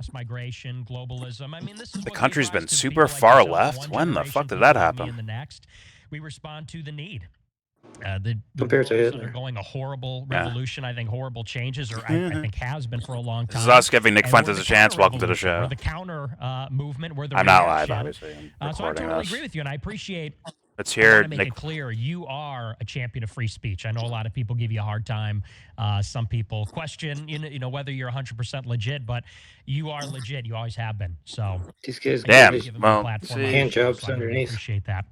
mass migration, globalism. I mean, this is The what country's gives rise been to super people like far yourself, left. one When the generation, fuck did that people like me happen? in the next. We respond to the need. The Compared to world is Hitler. undergoing a horrible Yeah. revolution. I think horrible changes, or I think has been for a long time. This is us giving Nick And we're Fuentes the a chance. Welcome to the counter-revolution. show. We're the counter movement. We're the I'm not live, reaction. obviously. I'm So I recording totally this. agree with you, and I appreciate. Let's I hear want to make Nick. it clear, you are a champion of free speech. I know a lot of people give you a hard time. Some people question, you know, whether you're 100% legit, but you are legit. You always have been. So, These kids damn. give giving Well, me a platform on see. the hand show, jobs so I really underneath. appreciate that.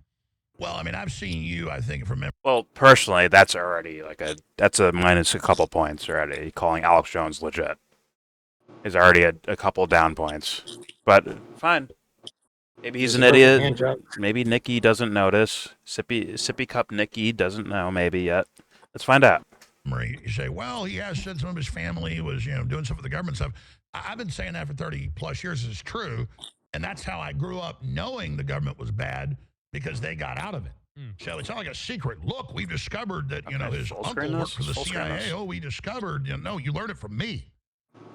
Well, I mean, I've seen you, I think, from Well, personally, that's already like that's a minus a couple points already. Calling Alex Jones legit is already a couple down points. But fine. Maybe he's It's an a perfect hand idiot. job. Maybe Nicky doesn't notice. Sippy Cup Nicky doesn't know maybe yet. Let's find out. You say, well, he has said some of his family was, doing stuff with the government stuff. I've been saying that for 30 plus years is true. And that's how I grew up knowing the government was bad because they got out of it. So it's not like a secret. Look, we've discovered that, his uncle worked for the CIA. Oh, we discovered, no, you learned it from me.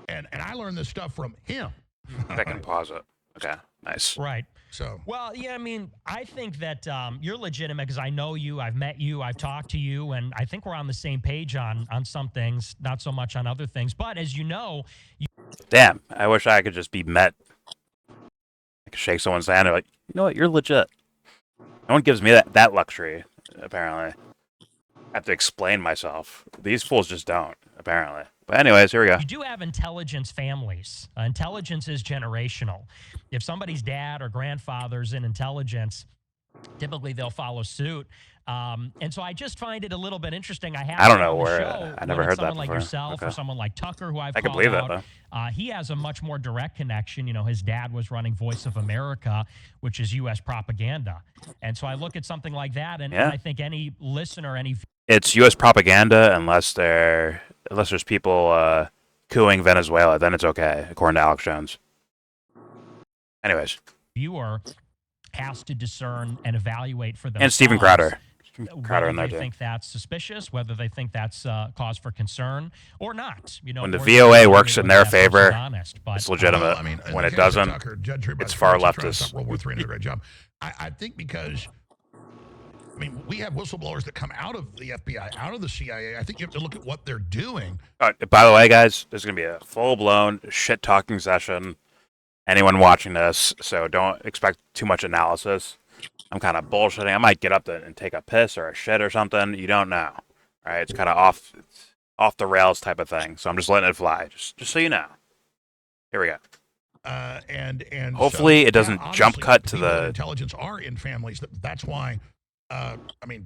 And I learned this stuff from him. I can pause it. Okay, nice. Right. So, well, yeah, I mean, I think that you're legitimate because I know you, I've met you, I've talked to you, and I think we're on the same page on some things, not so much on other things. But as you know, damn, I wish I could just be met. I could shake someone's hand and like, you know what, you're legit. No one gives me that luxury, apparently. I have to explain myself. These fools just don't, apparently. But anyways, here we go. You do have intelligence families. Intelligence is generational. If somebody's dad or grandfather's in intelligence, typically they'll follow suit. And so I just find it a little bit interesting. I don't know where. Show, I never heard that someone before. Like yourself or someone like Tucker, who I've I can called believe out, that, though. He has a much more direct connection. His dad was running Voice of America, which is U.S. propaganda. And so I look at something like that, and I think any listener, it's U.S. propaganda unless there's people cooing Venezuela, then it's okay, according to Alex Jones. Anyways. Viewer has to discern and evaluate for themselves. And Stephen Crowder. Whether they think that's suspicious, whether they think that's cause for concern or not. When the VOA works in their favor, it's legitimate. Well, I mean, when it doesn't, Tucker, it's far leftist. World War III did a great job. I think because, we have whistleblowers that come out of the FBI, out of the CIA. I think you have to look at what they're doing. By the way, guys, there's going to be a full-blown shit-talking session. Anyone watching this, so don't expect too much analysis. I'm kind of bullshitting. I might get up and take a piss or a shit or something. You don't know, right? It's kind of off the rails type of thing. So I'm just letting it fly, just so you know. Here we go. And hopefully so, it doesn't jump cut to the intelligence are in families. That's why.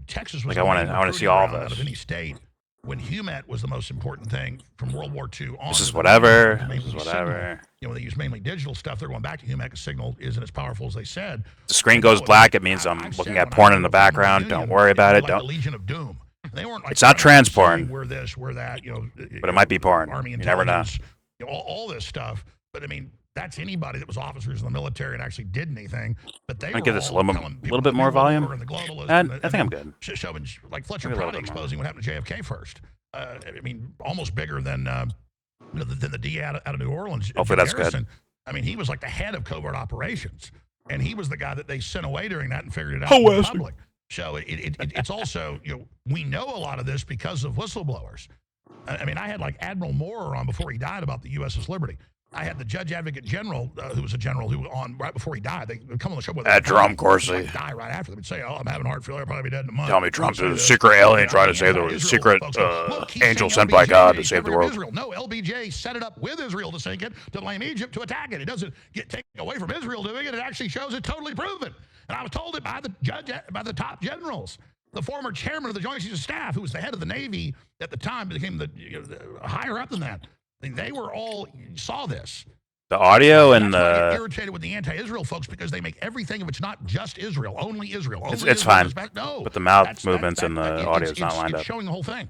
Texas was like I want to see all out this. of any state when HUMET was the most important thing from World War II on. This is whatever. This is whatever. Signal. They use mainly digital stuff. They're going back to HUMET because Signal isn't as powerful as they said. The screen goes black. It means I'm looking at porn in the background. Don't worry about it. Don't. The Legion of Doom. They weren't like it's not trans porn. We're this, we're that. But it might be porn. Army you never know. All this stuff. But that's anybody that was officers in the military and actually did anything. But they I give this a little bit more volume. I think I'm good. Showing like Fletcher Prouty exposing what happened to JFK first. Almost bigger than the DA out of New Orleans. Hopefully that's good. He was like the head of covert operations, and he was the guy that they sent away during that and figured it out in the public. So it's also we know a lot of this because of whistleblowers. I had like Admiral Moore on before he died about the USS Liberty. I had the Judge Advocate General, who was a general who on right before he died. They would come on the show with Jerome Corsi. Die right after. They would say, "Oh, I'm having heart failure. I'll probably be dead in a month." Tell me, Trump's a secret alien trying to save the secret angel sent by God to save the world. Israel. No, LBJ set it up with Israel to sink it, to blame Egypt, to attack it. It doesn't get taken away from Israel doing it. It actually shows it totally proven. And I was told it by the top generals. The former chairman of the Joint Chiefs of Staff, who was the head of the Navy at the time, became the higher up than that. They were all saw this. The audio and the... I get irritated with the anti-Israel folks because they make everything if it's not just Israel, only Israel. Only it's Israel fine, no, but the mouth movements and the audio is not lined up. It's showing the whole thing.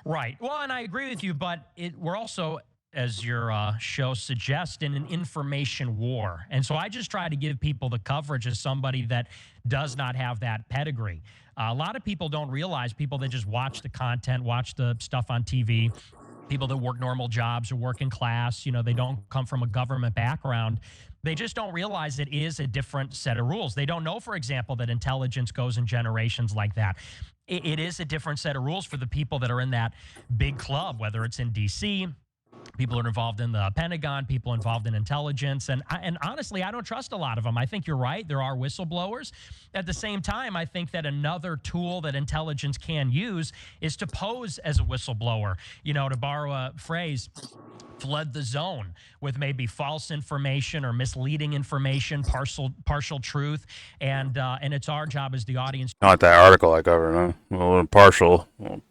Right. Well, and I agree with you, but we're also, as your show suggests, in an information war. And so I just try to give people the coverage as somebody that does not have that pedigree. A lot of people don't realize, people that just watch the content, watch the stuff on TV, people that work normal jobs or working class, you know, they don't come from a government background. They just don't realize it is a different set of rules. They don't know, for example, that intelligence goes in generations like that. It is a different set of rules for the people that are in that big club, whether it's in DC, people are involved in the Pentagon, people involved in intelligence. And honestly, I don't trust a lot of them. I think you're right. There are whistleblowers. At the same time, I think that another tool that intelligence can use is to pose as a whistleblower, you know, to borrow a phrase, flood the zone with maybe false information or misleading information, partial truth. And it's our job as the audience. Not like that article I covered, huh? A little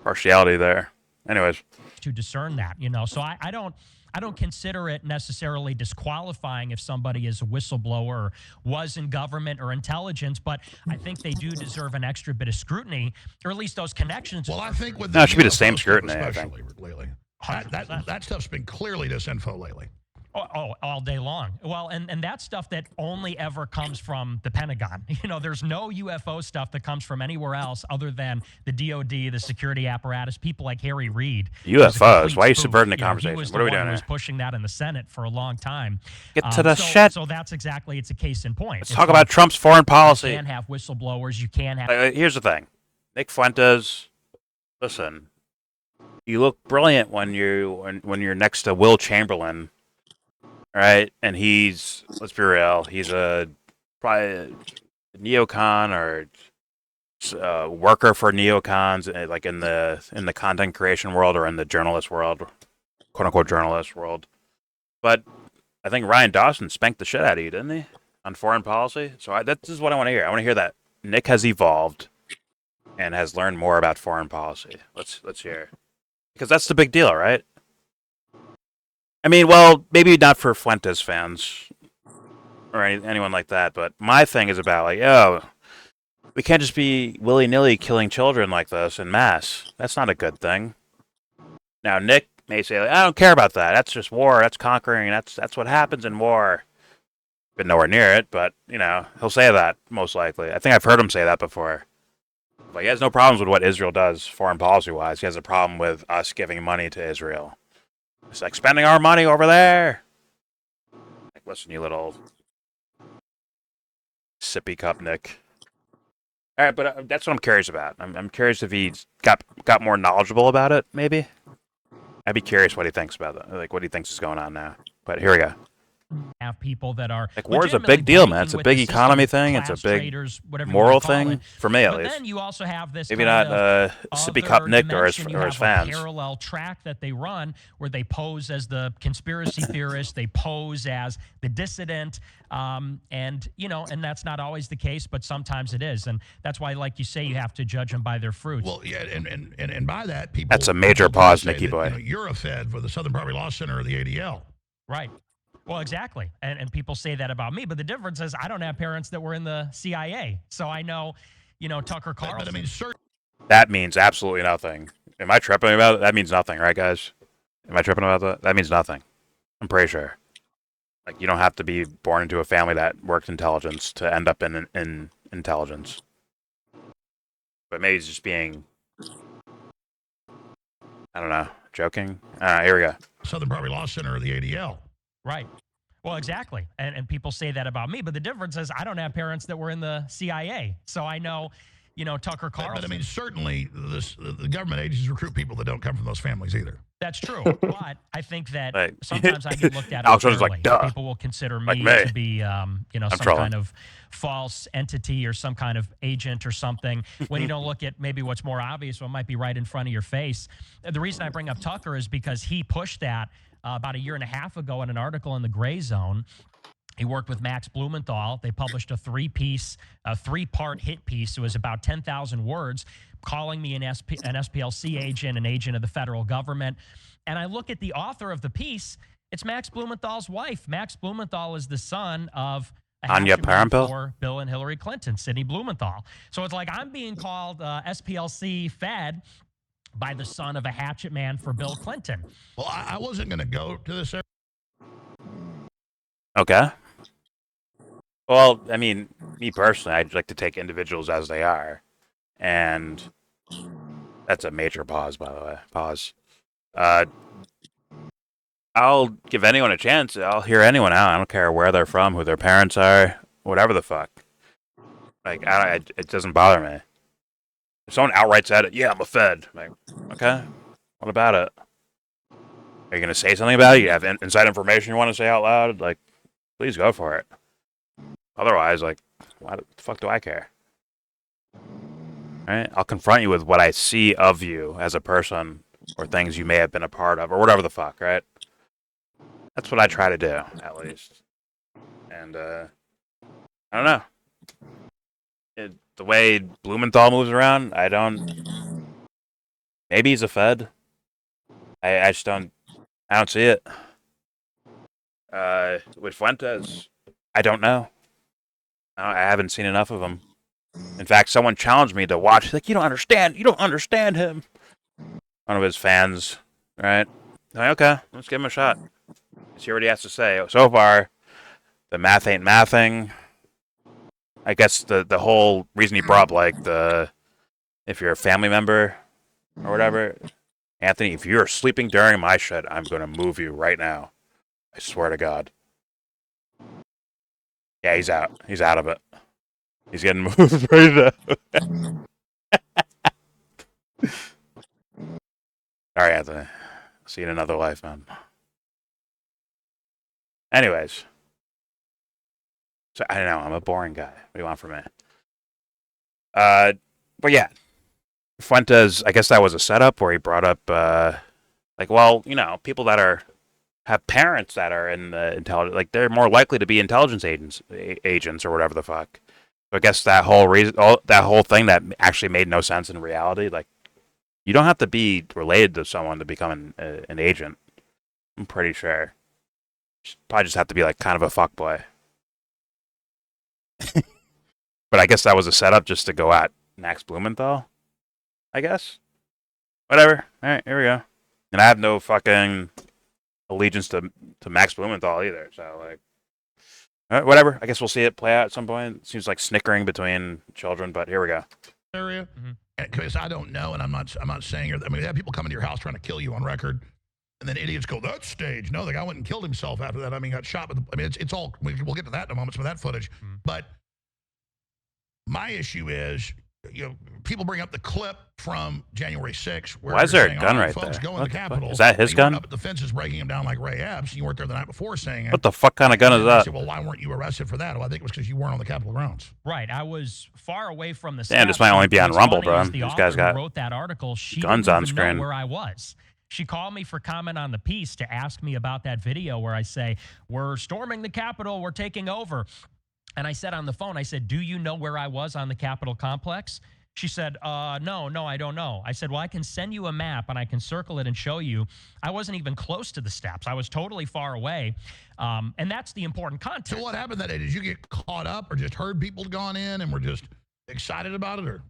partiality there. Anyways. To discern that, you know, so I don't consider it necessarily disqualifying if somebody is a whistleblower or was in government or intelligence, but I think they do deserve an extra bit of scrutiny, or at least those connections. Well, I think with it should be the same scrutiny, I think. Lately. That stuff's been clearly disinfo lately. Oh, all day long. Well, and that's stuff that only ever comes from the Pentagon. You know, there's no UFO stuff that comes from anywhere else other than the DOD, the security apparatus, people like Harry Reid. UFOs? Why are you subverting the conversation? What are we doing here? He was here? pushing that in the Senate for a long time. Get to the shit. So that's exactly, it's a case in point. Let's talk about Trump's foreign policy. You can have whistleblowers. You can have... Here's the thing. Nick Fuentes, listen, you look brilliant when you're next to Will Chamberlain. Right, and he's, let's be real, he's probably a neocon or a worker for neocons, like in the content creation world or in the journalist world, quote unquote journalist world. But I think Ryan Dawson spanked the shit out of you, didn't he, on foreign policy? So this is what I want to hear. I want to hear that Nick has evolved and has learned more about foreign policy. Let's hear, because that's the big deal, right? I mean, well, maybe not for Fuentes fans or anyone like that, but my thing is about, like, we can't just be willy-nilly killing children like this en masse. That's not a good thing. Now, Nick may say, like, I don't care about that. That's just war. That's conquering. That's what happens in war. Been nowhere near it, but, you know, he'll say that, most likely. I think I've heard him say that before. But he has no problems with what Israel does foreign policy-wise. He has a problem with us giving money to Israel. It's like spending our money over there. Like, listen, you little sippy cup, Nick. All right, but that's what I'm curious about. I'm curious if he's got more knowledgeable about it, maybe. I'd be curious what he thinks about it, like what he thinks is going on now. But here we go. Have people that are like, war's a big deal, man. It's a big economy thing. It's a big moral thing for me, at least. But then you also have this maybe not sippy cup Nick or his fans. A parallel track that they run where they pose as the conspiracy theorist, they pose as the dissident, and you know, and that's not always the case, but sometimes it is, and that's why, like you say, you have to judge them by their fruits. Well, yeah, and by that, people. That's a major pause, Nicky boy. You know, you're a Fed for the Southern Poverty Law Center or the ADL, right? Well, exactly. And people say that about me. But the difference is I don't have parents that were in the CIA. So I know, you know, Tucker Carlson. But I mean, that means absolutely nothing. Am I tripping about it? That means nothing, right, guys? Am I tripping about that? That means nothing. I'm pretty sure. Like, you don't have to be born into a family that worked intelligence to end up in intelligence. But maybe it's just being, I don't know, joking. Here we go. Southern Poverty Law Center or the ADL. Right. Well, exactly. And people say that about me. But the difference is I don't have parents that were in the CIA. So I know, you know, Tucker Carlson. But I mean, certainly the government agencies recruit people that don't come from those families either. That's true. But I think that sometimes I get looked at unfairly. Like, duh. People will consider me, like to be, you know, some kind of false entity or some kind of agent or something. When you don't look at maybe what's more obvious, what might be right in front of your face. The reason I bring up Tucker is because he pushed that about a year and a half ago in an article in the Gray Zone. He worked with Max Blumenthal. They published a three-part hit piece. It was about 10,000 words, calling me an SPLC agent, an agent of the federal government. And I look at the author of the piece. It's Max Blumenthal's wife. Max Blumenthal is the son of Anya Parampil for Bill and Hillary Clinton, Sidney Blumenthal. So it's like I'm being called SPLC Fed by the son of a hatchet man for Bill Clinton. Well, I wasn't going to go to this. Okay. Well, I mean, me personally, I'd like to take individuals as they are. And that's a major pause, by the way. Pause. I'll give anyone a chance. I'll hear anyone out. I don't care where they're from, who their parents are, whatever the fuck. Like, it doesn't bother me. If someone outright said it, yeah, I'm a Fed. I'm like, okay, what about it? Are you going to say something about it? You have inside information you want to say out loud? Like, please go for it. Otherwise, like, why the fuck do I care? Right? I'll confront you with what I see of you as a person, or things you may have been a part of, or whatever the fuck, right? That's what I try to do, at least. And, I don't know. The way Blumenthal moves around, I don't... Maybe he's a Fed. I just don't... I don't see it. With Fuentes, I don't know. I haven't seen enough of him. In fact, someone challenged me to watch. Like, you don't understand him. One of his fans, right? I'm like, okay, let's give him a shot. See what he has to say. So far, the math ain't mathing. I guess the whole reason he brought up, like, if you're a family member or whatever, Anthony, if you're sleeping during my shit, I'm going to move you right now. I swear to God. Yeah, he's out. He's out of it. He's getting moved right now. All right, Anthony. See you in another life, man. Anyways. So, I don't know. I'm a boring guy. What do you want from me? But yeah. Fuentes, I guess that was a setup where he brought up, like, well, you know, people that have parents that are in the intelligence, like, they're more likely to be intelligence agents or whatever the fuck. So I guess that whole reason, that whole thing that actually made no sense in reality, like, you don't have to be related to someone to become an agent. I'm pretty sure. You probably just have to be, like, kind of a fuckboy. But I guess that was a setup just to go at Max Blumenthal, I guess. Whatever. All right, here we go. And I have no fucking allegiance to Max Blumenthal either, so, like, whatever. I guess we'll see it play out at some point. It seems like snickering between children, but here we go. Area, because I don't know, and I'm not saying. I mean, they have people coming to your house trying to kill you on record, and then idiots go, "That's staged." No, the guy went and killed himself after that. I mean, got shot. I mean, it's all. We'll get to that in a moment. Some of that footage, but my issue is, you know, people bring up the clip from January 6th. Why is there a gun right folks there? Go in the Capitol. Is that his gun? Up at the fences, breaking him down like Ray Epps. You weren't there the night before saying it. What the fuck kind of gun is that? Said, well, why weren't you arrested for that? Well, I think it was because you weren't on the Capitol grounds. Right. I was far away from the. Damn, this might only be on Rumble, bro. These guys got wrote that article. She guns didn't on even screen. know where I was. She called me for comment on the piece to ask me about that video where I say, we're storming the Capitol, we're taking over. And I said on the phone, I said, do you know where I was on the Capitol complex? She said, no, I don't know. I said, well, I can send you a map and I can circle it and show you. I wasn't even close to the steps. I was totally far away. And that's the important context. So what happened that day? Did you get caught up or just heard people gone in and were just excited about it? Or?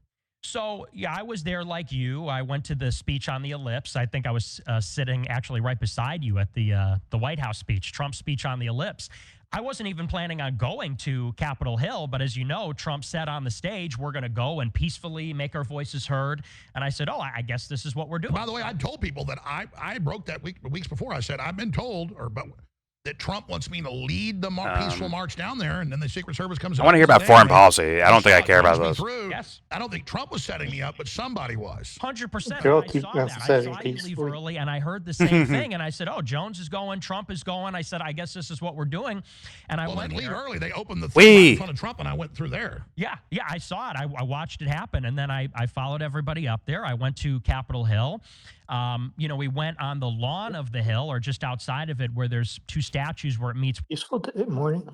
So, yeah, I was there like you. I went to the speech on the ellipse. I think I was sitting actually right beside you at the White House speech, Trump's speech on the ellipse. I wasn't even planning on going to Capitol Hill, but as you know, Trump said on the stage, we're going to go and peacefully make our voices heard. And I said, oh, I guess this is what we're doing. By the way, I told people that I broke that weeks before. I said, I've been told that Trump wants me to lead the peaceful march down there, and then the Secret Service comes I want to hear about foreign policy. I don't think I care about those. Yes. I don't think Trump was setting me up, but somebody was. 100%. I saw that. I saw you leave early, and I heard the same thing, and I said, oh, Jones is going, Trump is going. I said, I guess this is what we're doing. And I went leave there. early. They opened the thing right in front of Trump, and I went through there. Yeah, I saw it. I watched it happen, and then I followed everybody up there. I went to Capitol Hill. You know, we went on the lawn of the hill or just outside of it where there's two statues where it meets. Useful morning.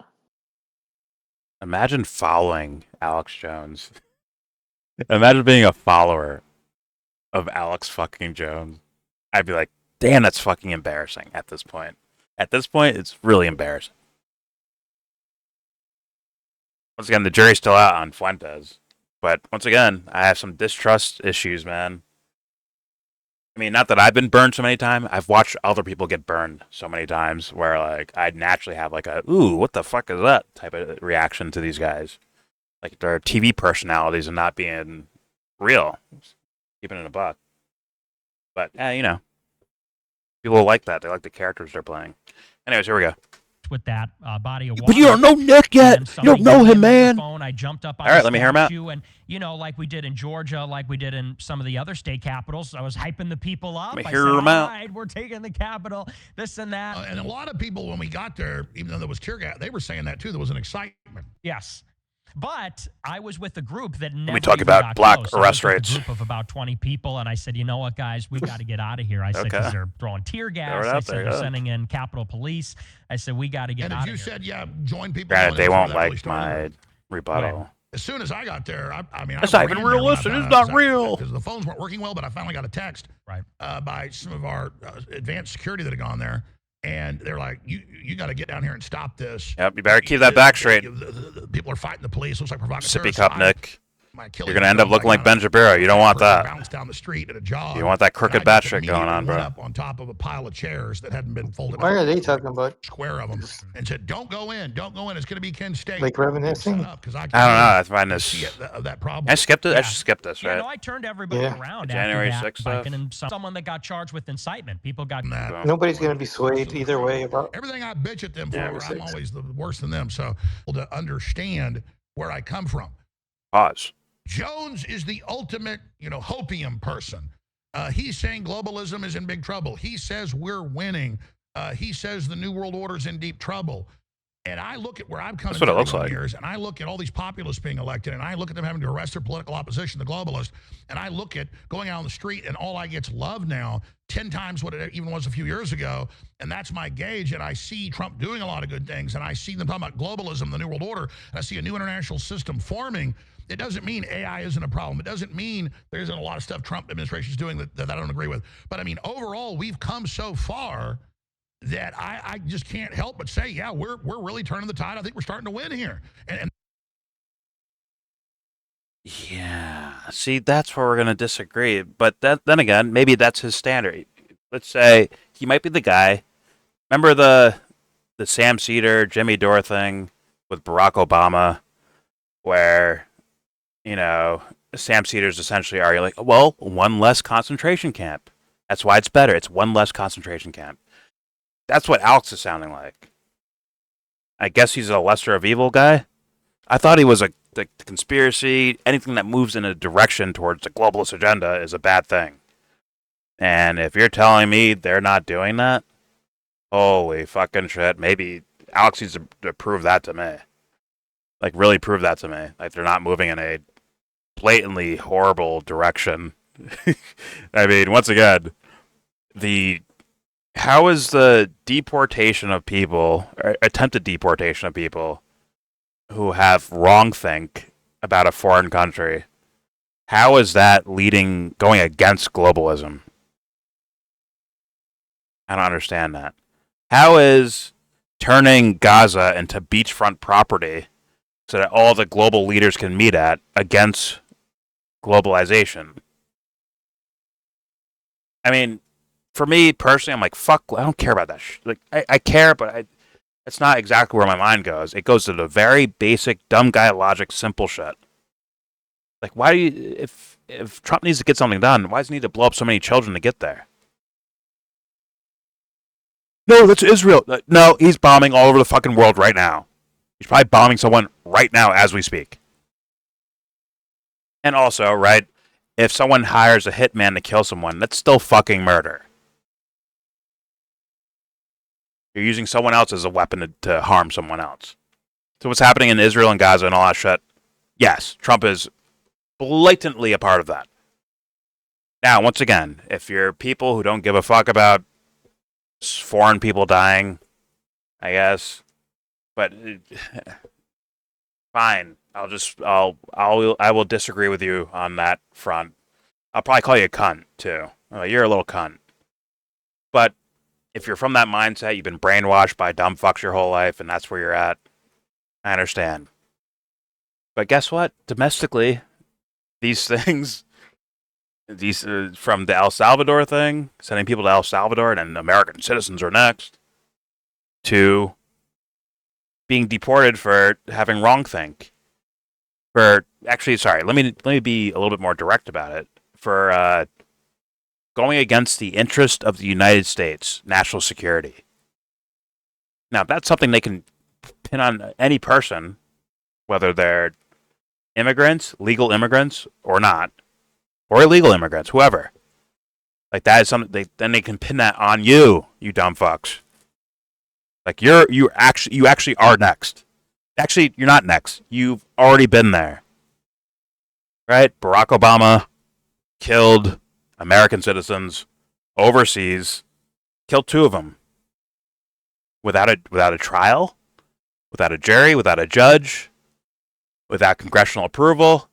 Imagine following Alex Jones. Imagine being a follower of Alex fucking Jones. I'd be like, damn, that's fucking embarrassing at this point. At this point, it's really embarrassing. Once again, the jury's still out on Fuentes. But once again, I have some distrust issues, man. I mean, not that I've been burned so many times. I've watched other people get burned so many times where, like, I'd naturally have, like, a, ooh, what the fuck is that type of reaction to these guys. Like, they're TV personalities and not being real. Keeping it a buck. But, you know, People like that. They like the characters they're playing. Anyways, here we go. with that body of water. But you don't know Nick yet. You don't know him, man. I jumped up on All right, let me hear him out. And, you know, like we did in Georgia, like we did in some of the other state capitals, I was hyping the people up. Let me I hear said, him out. all right, we're taking the Capitol, this and that. And a lot of people, when we got there, even though there was tear gas, they were saying that too. There was an excitement. Yes. But I was with a group that never me talk even about got black close. arrest I was with rates. a group of about 20 people, and I said, you know what, guys, we got to get out of here. I said, because they're throwing tear gas. I said, they're sending in Capitol Police. I said, we got to get out of here. And you said, yeah, join people. Granted, they won't like my rebuttal. Right. As soon as I got there, I mean, that's not even realistic. It's not real. Because the phones weren't working well, but I finally got a text by some of our advanced security that had gone there. And they're like, you got to get down here and stop this. Yep, you better keep that back straight. The people are fighting the police. Looks like provocateurs. Sippy cup, Nick. You're going to end up looking like Ben Shapiro. You don't want that. Bounce down the street at a jog. You want that crooked bat shit going on, bro. Up on top of a pile of chairs that hadn't been folded. Why are they talking about? Square of them. And said, don't go in. Don't go in. It's going to be Kent State. Like reminiscing? I don't know. I find this. That problem. I skipped it. Yeah. I should skip this, right? Yeah, no, I turned everybody around January after 6th that. And someone that got charged with incitement. People got that. Nobody's going to be swayed either way about everything I bitch at them for. I'm always the worse than them. So to understand where I come from. Pause. Jones is the ultimate, hopium person. He's saying globalism is in big trouble. He says we're winning. He says the New World Order is in deep trouble. And I look at where I've come in 31 years, and I look at all these populists being elected, and I look at them having to arrest their political opposition, the globalists, and I look at going out on the street, and all I get's love now, 10 times what it even was a few years ago, and that's my gauge, and I see Trump doing a lot of good things, and I see them talking about globalism, the New World Order, and I see a new international system forming. It doesn't mean AI isn't a problem. It doesn't mean there isn't a lot of stuff Trump administration is doing that I don't agree with. But I mean, overall, we've come so far that I just can't help but say, yeah, we're really turning the tide. I think we're starting to win here. And yeah, see, that's where we're going to disagree. But then again, maybe that's his standard. Let's say he might be the guy. Remember the Sam Cedar, Jimmy Dore thing with Barack Obama, where Sam Cedars essentially arguing, like, well, one less concentration camp. That's why it's better. It's one less concentration camp. That's what Alex is sounding like. I guess he's a lesser of evil guy. I thought he was the conspiracy. Anything that moves in a direction towards the globalist agenda is a bad thing. And if you're telling me they're not doing that, holy fucking shit. Maybe Alex needs to prove that to me. Like, really prove that to me. Like, they're not moving in a blatantly horrible direction. I mean, once again, how is the deportation of people, or attempted deportation of people who have wrongthink about a foreign country, how is that going against globalism? I don't understand that. How is turning Gaza into beachfront property so that all the global leaders can meet at against globalization? I mean, for me personally, I'm like, fuck, I don't care about that shit. Like, I care, but it's not exactly where my mind goes. It goes to the very basic, dumb guy logic, simple shit. Like, why do you, if Trump needs to get something done, why does he need to blow up so many children to get there? No, that's Israel. No, he's bombing all over the fucking world right now. He's probably bombing someone right now as we speak. And also, right, if someone hires a hitman to kill someone, that's still fucking murder. You're using someone else as a weapon to harm someone else. So what's happening in Israel and Gaza and all that shit, yes, Trump is blatantly a part of that. Now, once again, if you're people who don't give a fuck about foreign people dying, I guess, but fine. I will disagree with you on that front. I'll probably call you a cunt too. You're a little cunt. But if you're from that mindset, you've been brainwashed by dumb fucks your whole life, and that's where you're at, I understand. But guess what? Domestically, these things, from the El Salvador thing, sending people to El Salvador and then American citizens are next, to being deported for having wrongthink. Let me be a little bit more direct about it. For going against the interest of the United States national security. Now, that's something they can pin on any person, whether they're immigrants, legal immigrants, or not, or illegal immigrants, whoever. Like, that is something then they can pin that on you, you dumb fucks. Like, you actually are next. Actually, you're not next. You've already been there. Right? Barack Obama killed American citizens overseas, killed 2 of them without a trial, without a jury, without a judge, without congressional approval.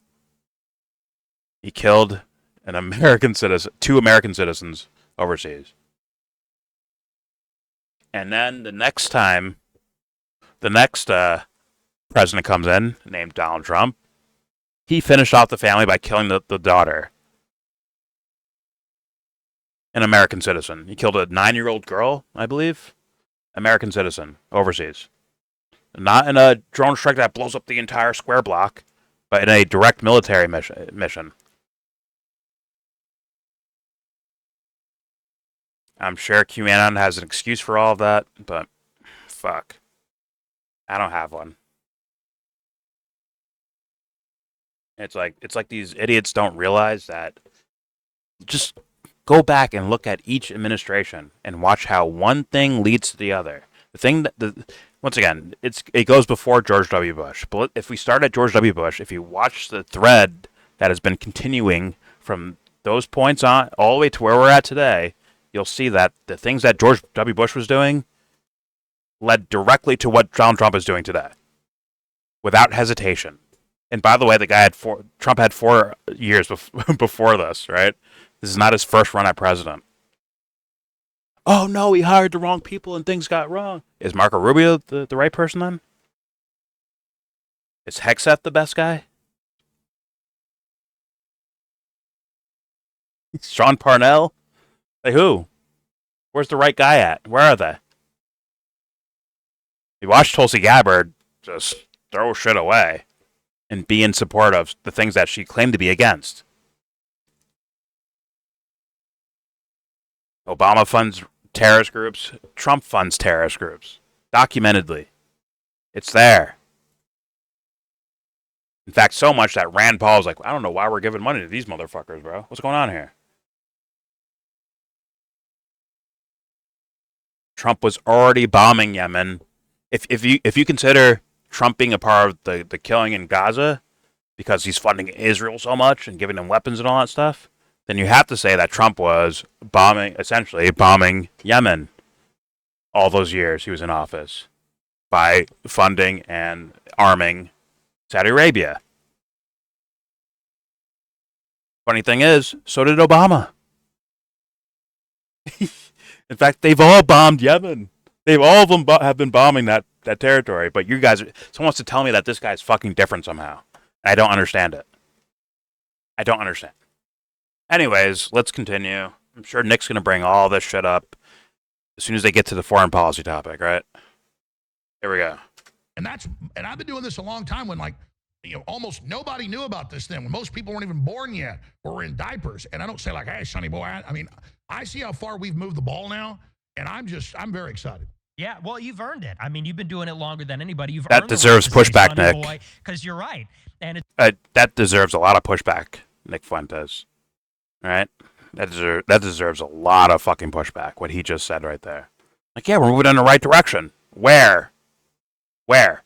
He killed an American citizen, 2 American citizens overseas. And then the next president comes in, named Donald Trump, he finished off the family by killing the daughter. An American citizen. He killed a 9-year-old girl, I believe. American citizen, overseas. Not in a drone strike that blows up the entire square block, but in a direct military mission. I'm sure QAnon has an excuse for all of that, but fuck. I don't have one. It's like these idiots don't realize that. Just go back and look at each administration and watch how one thing leads to the other. The thing that once again, it goes before George W. Bush. But if we start at George W. Bush, if you watch the thread that has been continuing from those points on all the way to where we're at today, you'll see that the things that George W. Bush was doing led directly to what Donald Trump is doing today, without hesitation. And by the way, Trump had 4 years before this, right? This is not his first run at president. Oh no, he hired the wrong people and things got wrong. Is Marco Rubio the right person then? Is Hegseth the best guy? Sean Parnell? Like who? Where's the right guy at? Where are they? You watch Tulsi Gabbard just throw shit away and be in support of the things that she claimed to be against. Obama funds terrorist groups. Trump funds terrorist groups. Documentedly. It's there. In fact, so much that Rand Paul was like, I don't know why we're giving money to these motherfuckers, bro. What's going on here? Trump was already bombing Yemen. If you consider Trump being a part of the killing in Gaza because he's funding Israel so much and giving them weapons and all that stuff, then you have to say that Trump was essentially bombing Yemen all those years he was in office by funding and arming Saudi Arabia. Funny thing is, so did Obama. In fact, they've all bombed Yemen. All of them have been bombing that territory. But you guys, someone wants to tell me that this guy's fucking different somehow. And I don't understand it. I don't understand. Anyways, let's continue. I'm sure Nick's going to bring all this shit up as soon as they get to the foreign policy topic, right? Here we go. And I've been doing this a long time when almost nobody knew about this then, when most people weren't even born yet or were in diapers. And I don't say like, hey, sonny boy, I mean, I see how far we've moved the ball now, and I'm very excited. Yeah, well, you've earned it. I mean, you've been doing it longer than anybody. That deserves pushback, Nick. Because you're right. And that deserves a lot of pushback, Nick Fuentes. All right? That deserves a lot of fucking pushback, what he just said right there. Like, yeah, we're moving in the right direction. Where? Here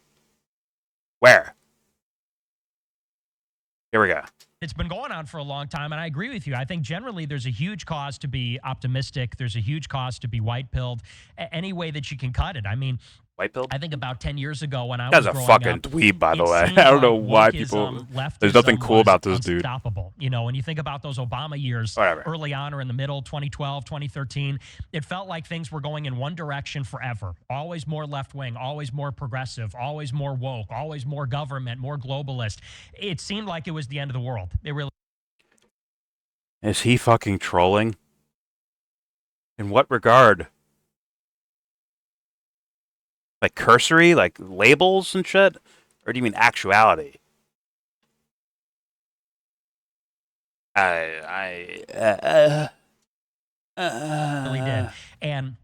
we go. It's been going on for a long time, and I agree with you. I think generally there's a huge cause to be optimistic. There's a huge cause to be white-pilled any way that you can cut it. I mean, white-pilled? I think about 10 years ago when I was growing up. That's a fucking dweeb, by the way. I don't know why people... There's nothing cool about this dude. Unstoppable. You know, when you think about those Obama years, early on or in the middle, 2012, 2013, it felt like things were going in one direction forever. Always more left-wing, always more progressive, always more woke, always more government, more globalist. It seemed like it was the end of the world. It really... Is he fucking trolling? In what regard? Like cursory, like labels and shit? Or do you mean actuality? really did. And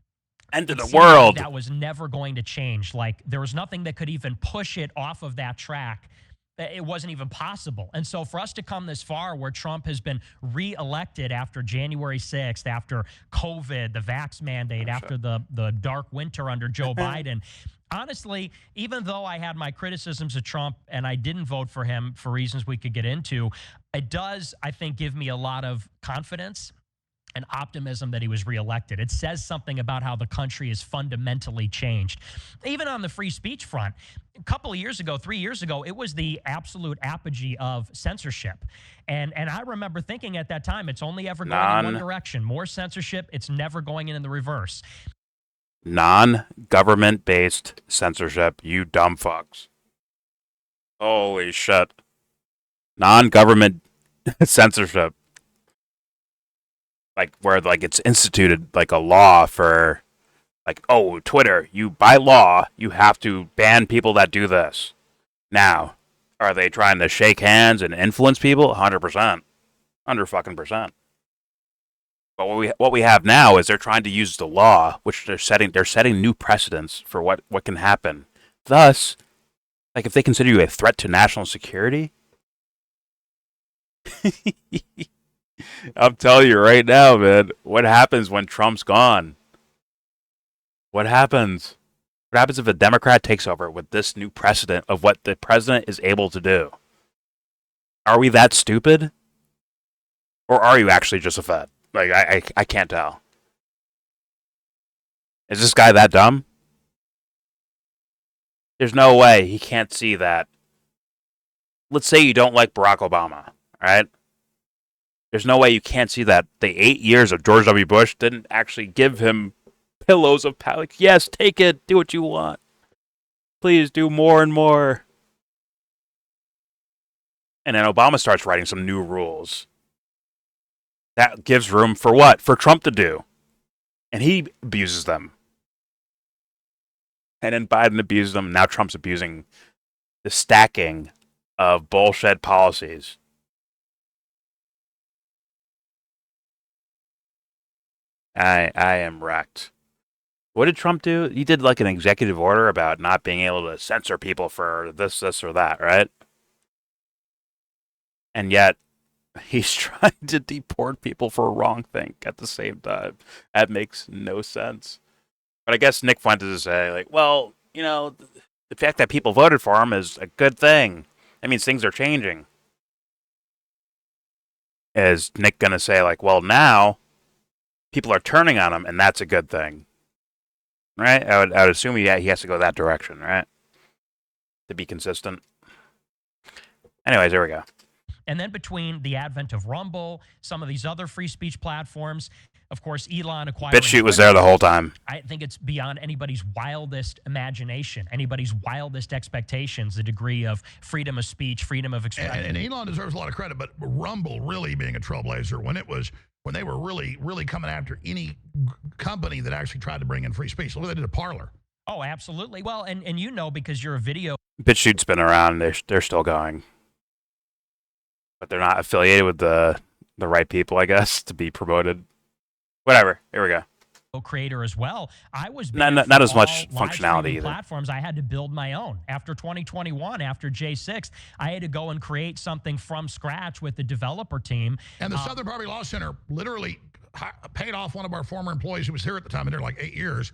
end of it the seemed like world. that was never going to change. Like there was nothing that could even push it off of that track. It wasn't even possible. And so for us to come this far where Trump has been reelected after January 6th, after COVID, the vax mandate, after the dark winter under Joe Biden, honestly, even though I had my criticisms of Trump and I didn't vote for him for reasons we could get into, it does, I think, give me a lot of confidence and optimism that he was reelected. It says something about how the country is fundamentally changed. Even on the free speech front, a couple of years ago, 3 years ago, it was the absolute apogee of censorship. And I remember thinking at that time, it's only ever going in one direction. More censorship, it's never going in the reverse. Non-government-based censorship, you dumb fucks. Holy shit. Non-government censorship. Like where like it's instituted like a law for like, oh, Twitter, you by law you have to ban people that do this. Now, are they trying to shake hands and influence people? 100%. 100%. But what we have now is they're trying to use the law, which they're setting new precedents for what can happen. Thus, like if they consider you a threat to national security, I'm telling you right now, man, what happens when Trump's gone? What happens? What happens if a Democrat takes over with this new precedent of what the president is able to do? Are we that stupid? Or are you actually just a fed? Like, I can't tell. Is this guy that dumb? There's no way he can't see that. Let's say you don't like Barack Obama, right? There's no way you can't see that the 8 years of George W. Bush didn't actually give him pillows of power. Like, yes, take it. Do what you want. Please do more and more. And then Obama starts writing some new rules. That gives room for what? For Trump to do. And he abuses them. And then Biden abuses them. Now Trump's abusing the stacking of bullshit policies. I am wrecked. What did Trump do? He did like an executive order about not being able to censor people for this, or that, right? And yet, he's trying to deport people for a wrong thing at the same time. That makes no sense. But I guess Nick Fuentes is saying, like, well, you know, the fact that people voted for him is a good thing. That means things are changing. Is Nick going to say, like, well, now people are turning on him, and that's a good thing? Right? I would assume he has to go that direction, right? To be consistent. Anyways, there we go. And then between the advent of Rumble, some of these other free speech platforms, of course, Elon acquiring BitChute was there the whole time. I think it's beyond anybody's wildest imagination, anybody's wildest expectations, the degree of freedom of speech, freedom of expression. And Elon deserves a lot of credit, but Rumble really being a trailblazer when they were really coming after any company that actually tried to bring in free speech. Look what they did to Parler. Oh, absolutely. Well, and you know, because you're a video. BitChute's been around. They're still going. But they're not affiliated with the right people, I guess, to be promoted. Whatever. Here we go. Creator as well. I was not as much functionality either. Platforms. I had to build my own. After 2021, after J6, I had to go and create something from scratch with the developer team. And the Southern Poverty Law Center literally paid off one of our former employees who was here at the time, and they're like 8 years,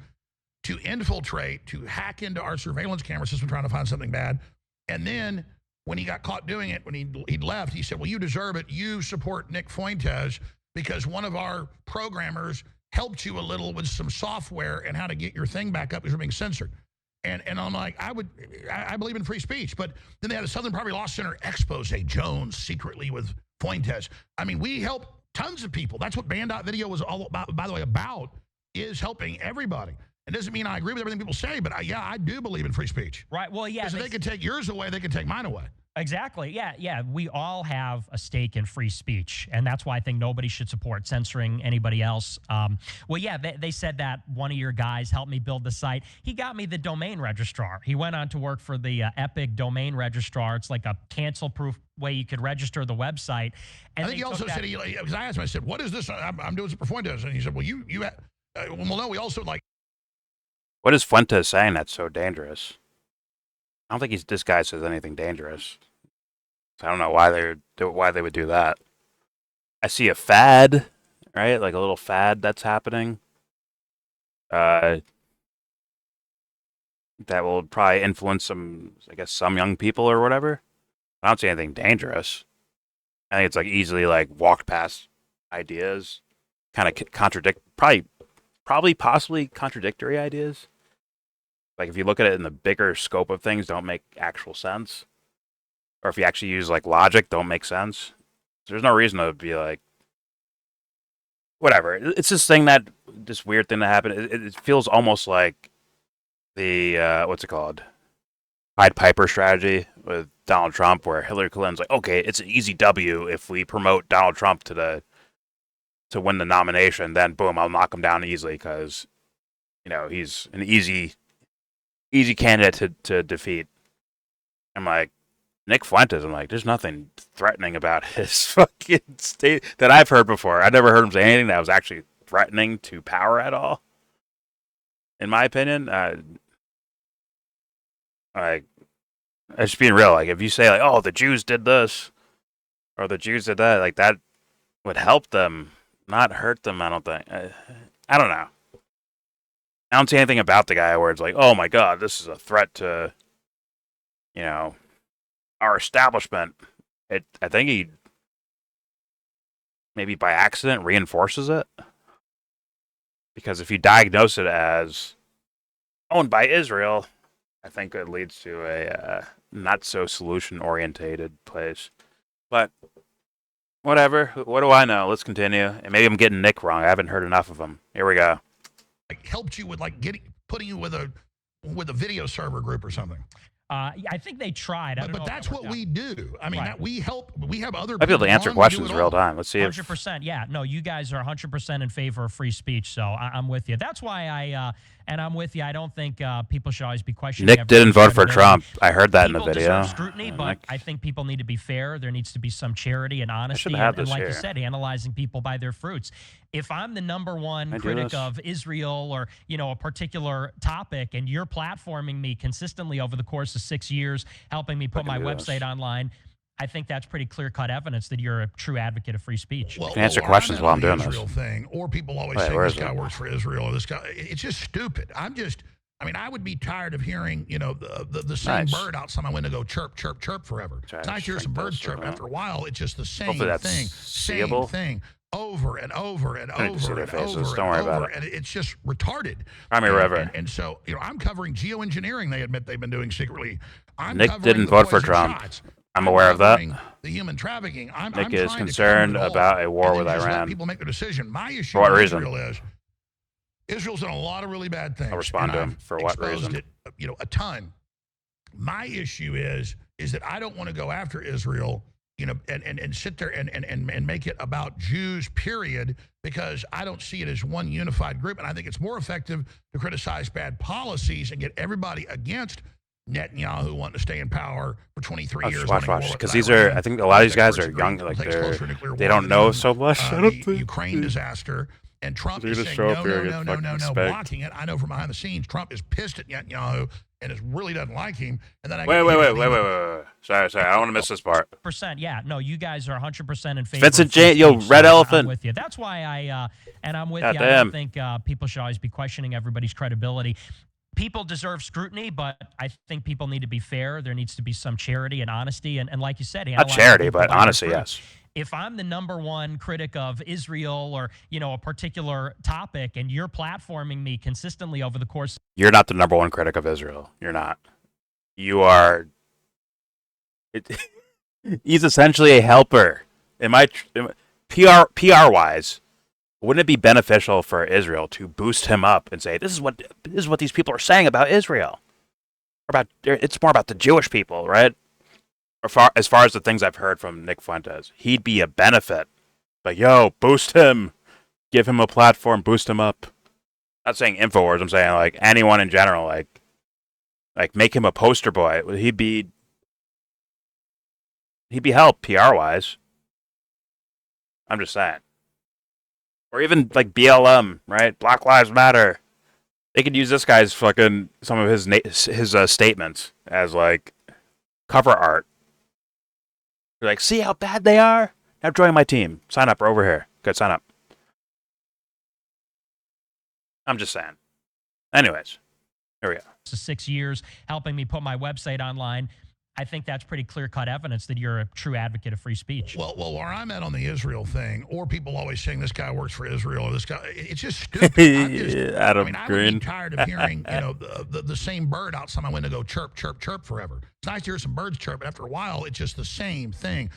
to infiltrate, to hack into our surveillance camera system trying to find something bad. And then when he got caught doing it, when he'd left, he said, well, you deserve it. You support Nick Fuentes because one of our programmers helped you a little with some software and how to get your thing back up because you're being censored. And I'm like, I believe in free speech. But then they had the Southern Poverty Law Center expose Jones secretly with Fuentes. I mean, we help tons of people. That's what Band.video was all about, by the way, is helping everybody. It doesn't mean I agree with everything people say, but I do believe in free speech. Right. Well, yeah. Because if they can take yours away, they can take mine away. Exactly. Yeah. We all have a stake in free speech, and that's why I think nobody should support censoring anybody else. Well, yeah, they said that one of your guys helped me build the site. He got me the domain registrar. He went on to work for the Epic domain registrar. It's like a cancel-proof way you could register the website. And I think he also said, because I asked him, I said, what is this? I'm doing it for Fuentes. And he said, well, well, no, we also like. What is Fuentes saying that's so dangerous? I don't think this guy says anything dangerous. So I don't know why they would do that. I see a fad, right? Like a little fad that's happening. That will probably influence some young people or whatever. I don't see anything dangerous. I think it's like easily like walked past ideas, kind of possibly contradictory ideas. Like if you look at it in the bigger scope of things, don't make actual sense. Or if you actually use like logic, don't make sense. There's no reason to be like, whatever. It's this weird thing that happened. It feels almost like the what's it called? Pied Piper strategy with Donald Trump, where Hillary Clinton's like, okay, it's an easy W if we promote Donald Trump to win the nomination. Then boom, I'll knock him down easily because he's an easy candidate to defeat. I'm like, Nick Fuentes, I'm like, there's nothing threatening about his fucking state that I've heard before. I never heard him say anything that was actually threatening to power at all. In my opinion, like, just being real, like, if you say, like, oh, the Jews did this, or the Jews did that, like, that would help them, not hurt them, I don't think. I don't know. I don't see anything about the guy where it's like, oh my god, this is a threat to, our establishment. I think he maybe by accident reinforces it. Because if you diagnose it as owned by Israel, I think it leads to a not so solution-orientated place. But whatever. What do I know? Let's continue. And maybe I'm getting Nick wrong. I haven't heard enough of him. Here we go. Like helped you with like putting you with a video server group or something. I think they tried. But that's what we do. I mean, Right. we help. We have other I'll people be able to answer on, questions we do it real all. time. Let's see if 100%. Yeah. No, you guys are 100% in favor of free speech. So I'm with you. That's why I'm with you. I don't think people should always be questioning. Nick didn't vote for credibility. Trump. I heard that in the People video. deserve scrutiny, but Nick. I think people need to be fair. There needs to be some charity and honesty, have and this like you here. said, analyzing people by their fruits. If I'm the number one Can I do critic this? of Israel or a particular topic, and you're platforming me consistently over the course of 6 years, helping me put can my do website this. online, I think that's pretty clear-cut evidence that you're a true advocate of free speech. Well, can answer or questions I'm while I'm on the doing this. Israel thing, or people always Wait, say where this is guy it? works for Israel, or this guy. It's just stupid. I would be tired of hearing, the same Nice. bird outside my window go chirp, chirp, chirp forever. Try It's to nice to hear shrink some birds this chirp. a After a while, it's just the same Hopefully that's thing, seeable. same thing, over and over and I need to see over their and faces. over Don't and worry over, about it. and it's just retarded. Prime And- River. And so, I'm covering geoengineering. They admit they've been doing secretly. I'm Nick covering didn't the vote for poison Trump. shots. I'm aware of that. covering The human trafficking. I'm Nick I'm is trying to concerned cover it all, about a war and then with just let Iran. people make their decision. My issue For what with reason? Israel is Israel's done a lot of really bad things. I'll respond and to him. I've For what exposed reason? it, a ton. My issue is that I don't want to go after Israel, and sit there and make it about Jews, period, because I don't see it as one unified group. And I think it's more effective to criticize bad policies and get everybody against Netanyahu wanting to stay in power for 23 years. Watch. wanting war with Because these are, Iran. I think a lot of these guys Experts are agree young. it Like takes closer to nuclear they war don't than know even, so much. I don't the think. Ukraine disaster. And Trump They're is gonna saying show no, up here and no, get no, fucking no, no, spanked. blocking it. I know from behind the scenes, Trump is pissed at Netanyahu and really doesn't like him. And then I Wait. get Sorry. I don't want to miss this part. Yeah, no, you guys are 100% in favor. Vincent of free J- yo, speech, Red so Elephant. I'm with you. That's why I'm with you. I Goddamn. don't think people should always be questioning everybody's credibility. People deserve scrutiny, but I think people need to be fair. There needs to be some charity and honesty, and like you said, Not analyzing charity, people but by their honesty, fruits. yes. If I'm the number one critic of Israel or a particular topic, and you're platforming me consistently over the course, You're not the number one critic of Israel. You're not. You are. He's essentially a helper. PR wise, wouldn't it be beneficial for Israel to boost him up and say this is what these people are saying about Israel? It's more about the Jewish people, right? as far as the things I've heard from Nick Fuentes, he'd be a benefit. Like, yo, boost him, give him a platform, boost him up. Not saying Infowars, I'm saying like anyone in general, like make him a poster boy. He'd be helped PR wise. I'm just saying. Or even like BLM, right? Black Lives Matter. They could use this guy's fucking some of his statements as like cover art. They're like, see how bad they are? Now join my team. Sign up. We're over here. Good, sign up. I'm just saying. Anyways, here we go. 6 years helping me put my website online. I think that's pretty clear-cut evidence that you're a true advocate of free speech. Well, where I'm at on the Israel thing, or people always saying this guy works for Israel, or this guy, it's just stupid. Adam I would Green. be tired of hearing, the same bird outside my window go chirp, chirp, chirp forever. It's nice to hear some birds chirp, but after a while, it's just the same thing,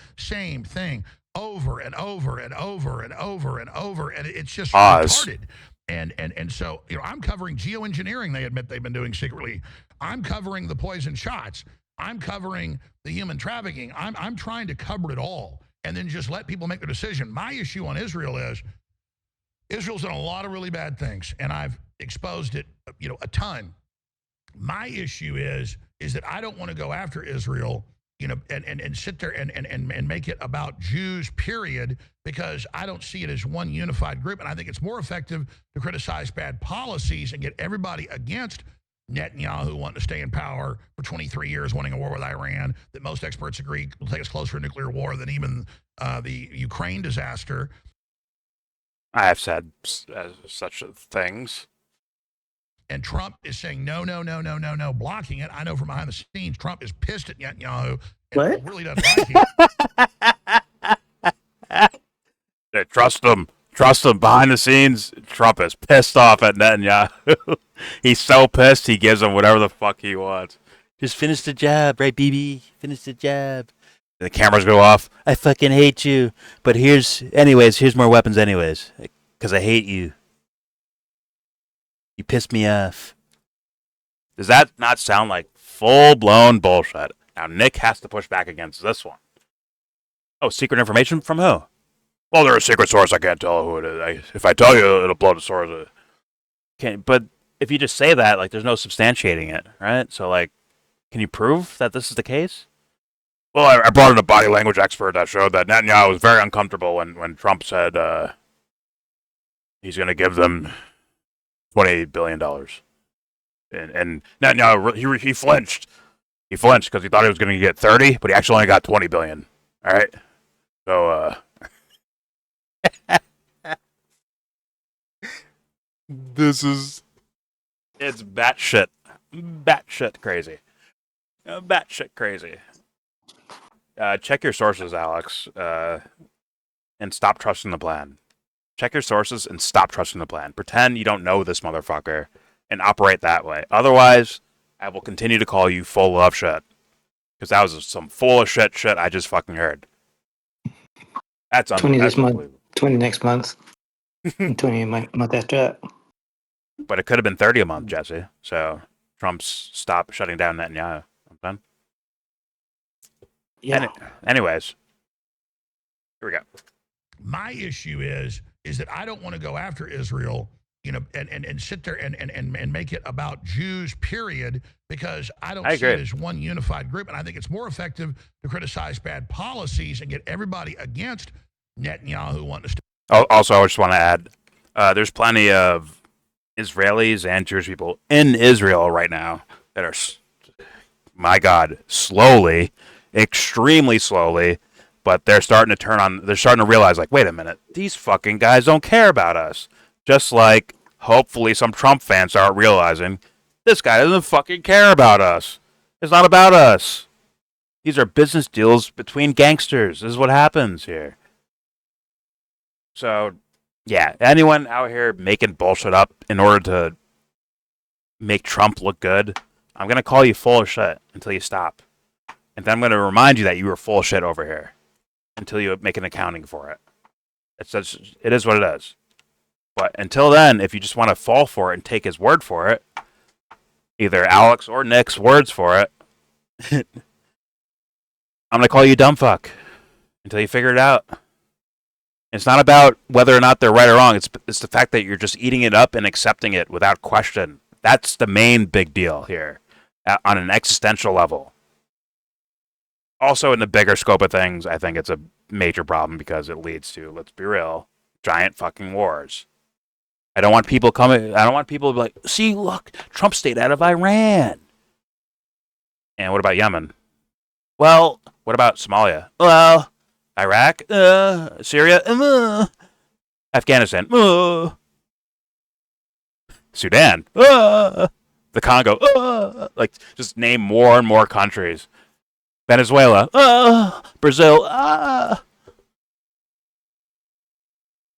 over and over and over and over and over, and it's just retarded. And so, I'm covering geoengineering. They admit they've been doing secretly. I'm covering the poison shots. I'm covering the human trafficking. I'm trying to cover it all and then just let people make the decision. My issue on Israel is Israel's done a lot of really bad things, and I've exposed it, a ton. My issue is that I don't want to go after Israel, and sit there and make it about Jews, period, because I don't see it as one unified group, and I think it's more effective to criticize bad policies and get everybody against Netanyahu wanting to stay in power for 23 years, wanting a war with Iran, that most experts agree will take us closer to a nuclear war than even the Ukraine disaster. I have said such things. And Trump is saying, no, blocking it. I know from behind the scenes, Trump is pissed at Netanyahu and really doesn't like him. Hey, trust him. Trust him. Behind the scenes, Trump is pissed off at Netanyahu. He's so pissed, he gives him whatever the fuck he wants. Just finish the job, right, BB? Finish the job. And the cameras go off. I fucking hate you. But here's more weapons anyways. Because I hate you. You pissed me off. Does that not sound like full-blown bullshit? Now, Nick has to push back against this one. Oh, secret information from who? Well, they're a secret source. I can't tell who it is. If I tell you, it'll blow the source. But if you just say that, like, there's no substantiating it, right? So, like, can you prove that this is the case? Well, I brought in a body language expert that showed that Netanyahu was very uncomfortable when Trump said he's going to give them $28 billion. And Netanyahu, he flinched. He flinched because he thought he was going to get 30, but he actually only got 20 billion. All right? So, it's batshit crazy. Batshit crazy. Check your sources, Alex, and stop trusting the plan. Check your sources and stop trusting the plan. Pretend you don't know this motherfucker and operate that way. Otherwise, I will continue to call you full of shit. Because that was some full of shit I just fucking heard. That's 20 this month, unbelievable. 20 next month, and 20 a month after that. But it could have been 30 a month, Jesse. So Trump's stop shutting down Netanyahu. I'm done. Yeah. Anyways, here we go. My issue is that I don't want to go after Israel, and sit there and make it about Jews, period, because I don't see it as one unified group, and I think it's more effective to criticize bad policies and get everybody against Netanyahu wanting to. Also, I just want to add, there's plenty of Israelis and Jewish people in Israel right now that are, my God, slowly, extremely slowly, but they're starting to realize, like, wait a minute, these fucking guys don't care about us. Just like, hopefully, some Trump fans start realizing, this guy doesn't fucking care about us. It's not about us. These are business deals between gangsters. This is what happens here. So, yeah, anyone out here making bullshit up in order to make Trump look good, I'm going to call you full of shit until you stop. And then I'm going to remind you that you were full of shit over here until you make an accounting for it. It is what it is. But until then, if you just want to fall for it and take his word for it, either Alex or Nick's words for it, I'm going to call you dumb fuck until you figure it out. It's not about whether or not they're right or wrong. It's the fact that you're just eating it up and accepting it without question. That's the main big deal here on an existential level. Also, in the bigger scope of things, I think it's a major problem because it leads to, let's be real, giant fucking wars. I don't want people to be like, see, look, Trump stayed out of Iran. And what about Yemen? Well, what about Somalia? Well, Iraq, Syria, Afghanistan, Sudan, the Congo, like just name more and more countries. Venezuela, Brazil,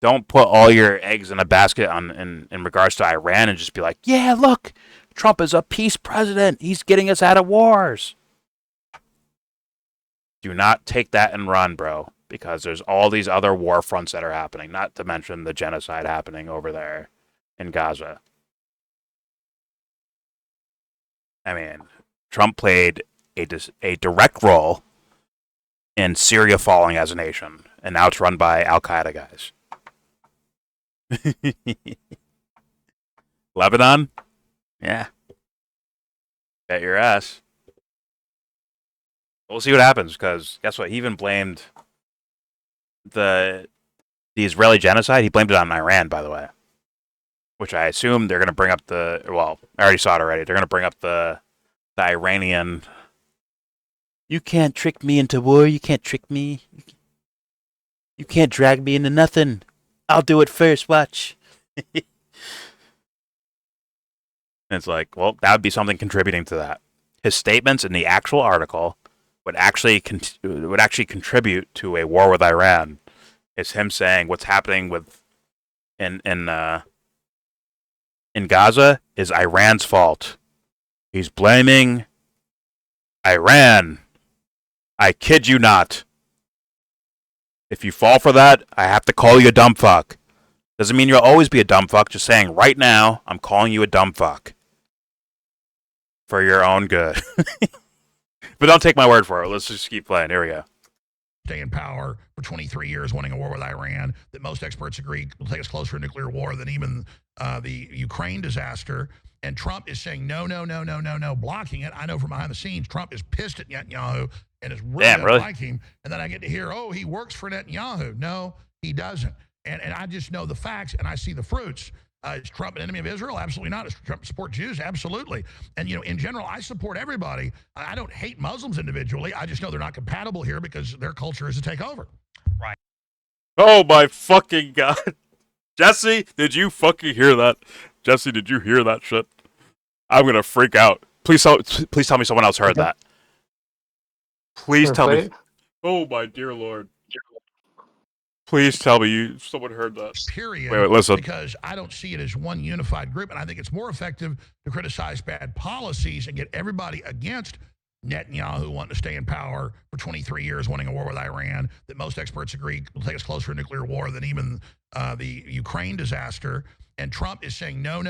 Don't put all your eggs in a basket in regards to Iran and just be like, yeah, look, Trump is a peace president. He's getting us out of wars. Do not take that and run, bro, because there's all these other war fronts that are happening, not to mention the genocide happening over there in Gaza. I mean, Trump played a direct role in Syria falling as a nation, and now it's run by Al-Qaeda guys. Lebanon? Yeah. Bet your ass. We'll see what happens, because guess what? He even blamed the Israeli genocide. He blamed it on Iran, by the way. Which I assume they're going to bring up I already saw it already. They're going to bring up the Iranian. You can't trick me into war. You can't trick me. You can't drag me into nothing. I'll do it first. Watch. It's like, well, that would be something contributing to that. His statements in the actual article would actually contribute to a war with Iran. It's him saying what's happening in Gaza is Iran's fault. He's blaming Iran. I kid you not. If you fall for that, I have to call you a dumb fuck. Doesn't mean you'll always be a dumb fuck. Just saying right now, I'm calling you a dumb fuck. For your own good. But don't take my word for it. Let's just keep playing. Here we go. Stay in power for 23 years, winning a war with Iran that most experts agree will take us closer to nuclear war than even the Ukraine disaster. And Trump is saying no, blocking it. I know from behind the scenes, Trump is pissed at Netanyahu and is really like him. And then I get to hear, oh, he works for Netanyahu. No, he doesn't. And I just know the facts and I see the fruits. Is Trump an enemy of Israel? Absolutely not. Does Trump support Jews? Absolutely. And, in general, I support everybody. I don't hate Muslims individually. I just know they're not compatible here because their culture is to take over. Right. Oh, my fucking God. Jesse, did you fucking hear that? Jesse, did you hear that shit? I'm going to freak out. Please tell me someone else heard that. Please tell me. Oh, my dear Lord. Please tell me someone heard that. Period. Wait, listen. Because I don't see it as one unified group, and I think it's more effective to criticize bad policies and get everybody against Netanyahu wanting to stay in power for 23 years, winning a war with Iran that most experts agree will take us closer to nuclear war than even the Ukraine disaster. And Trump is saying no,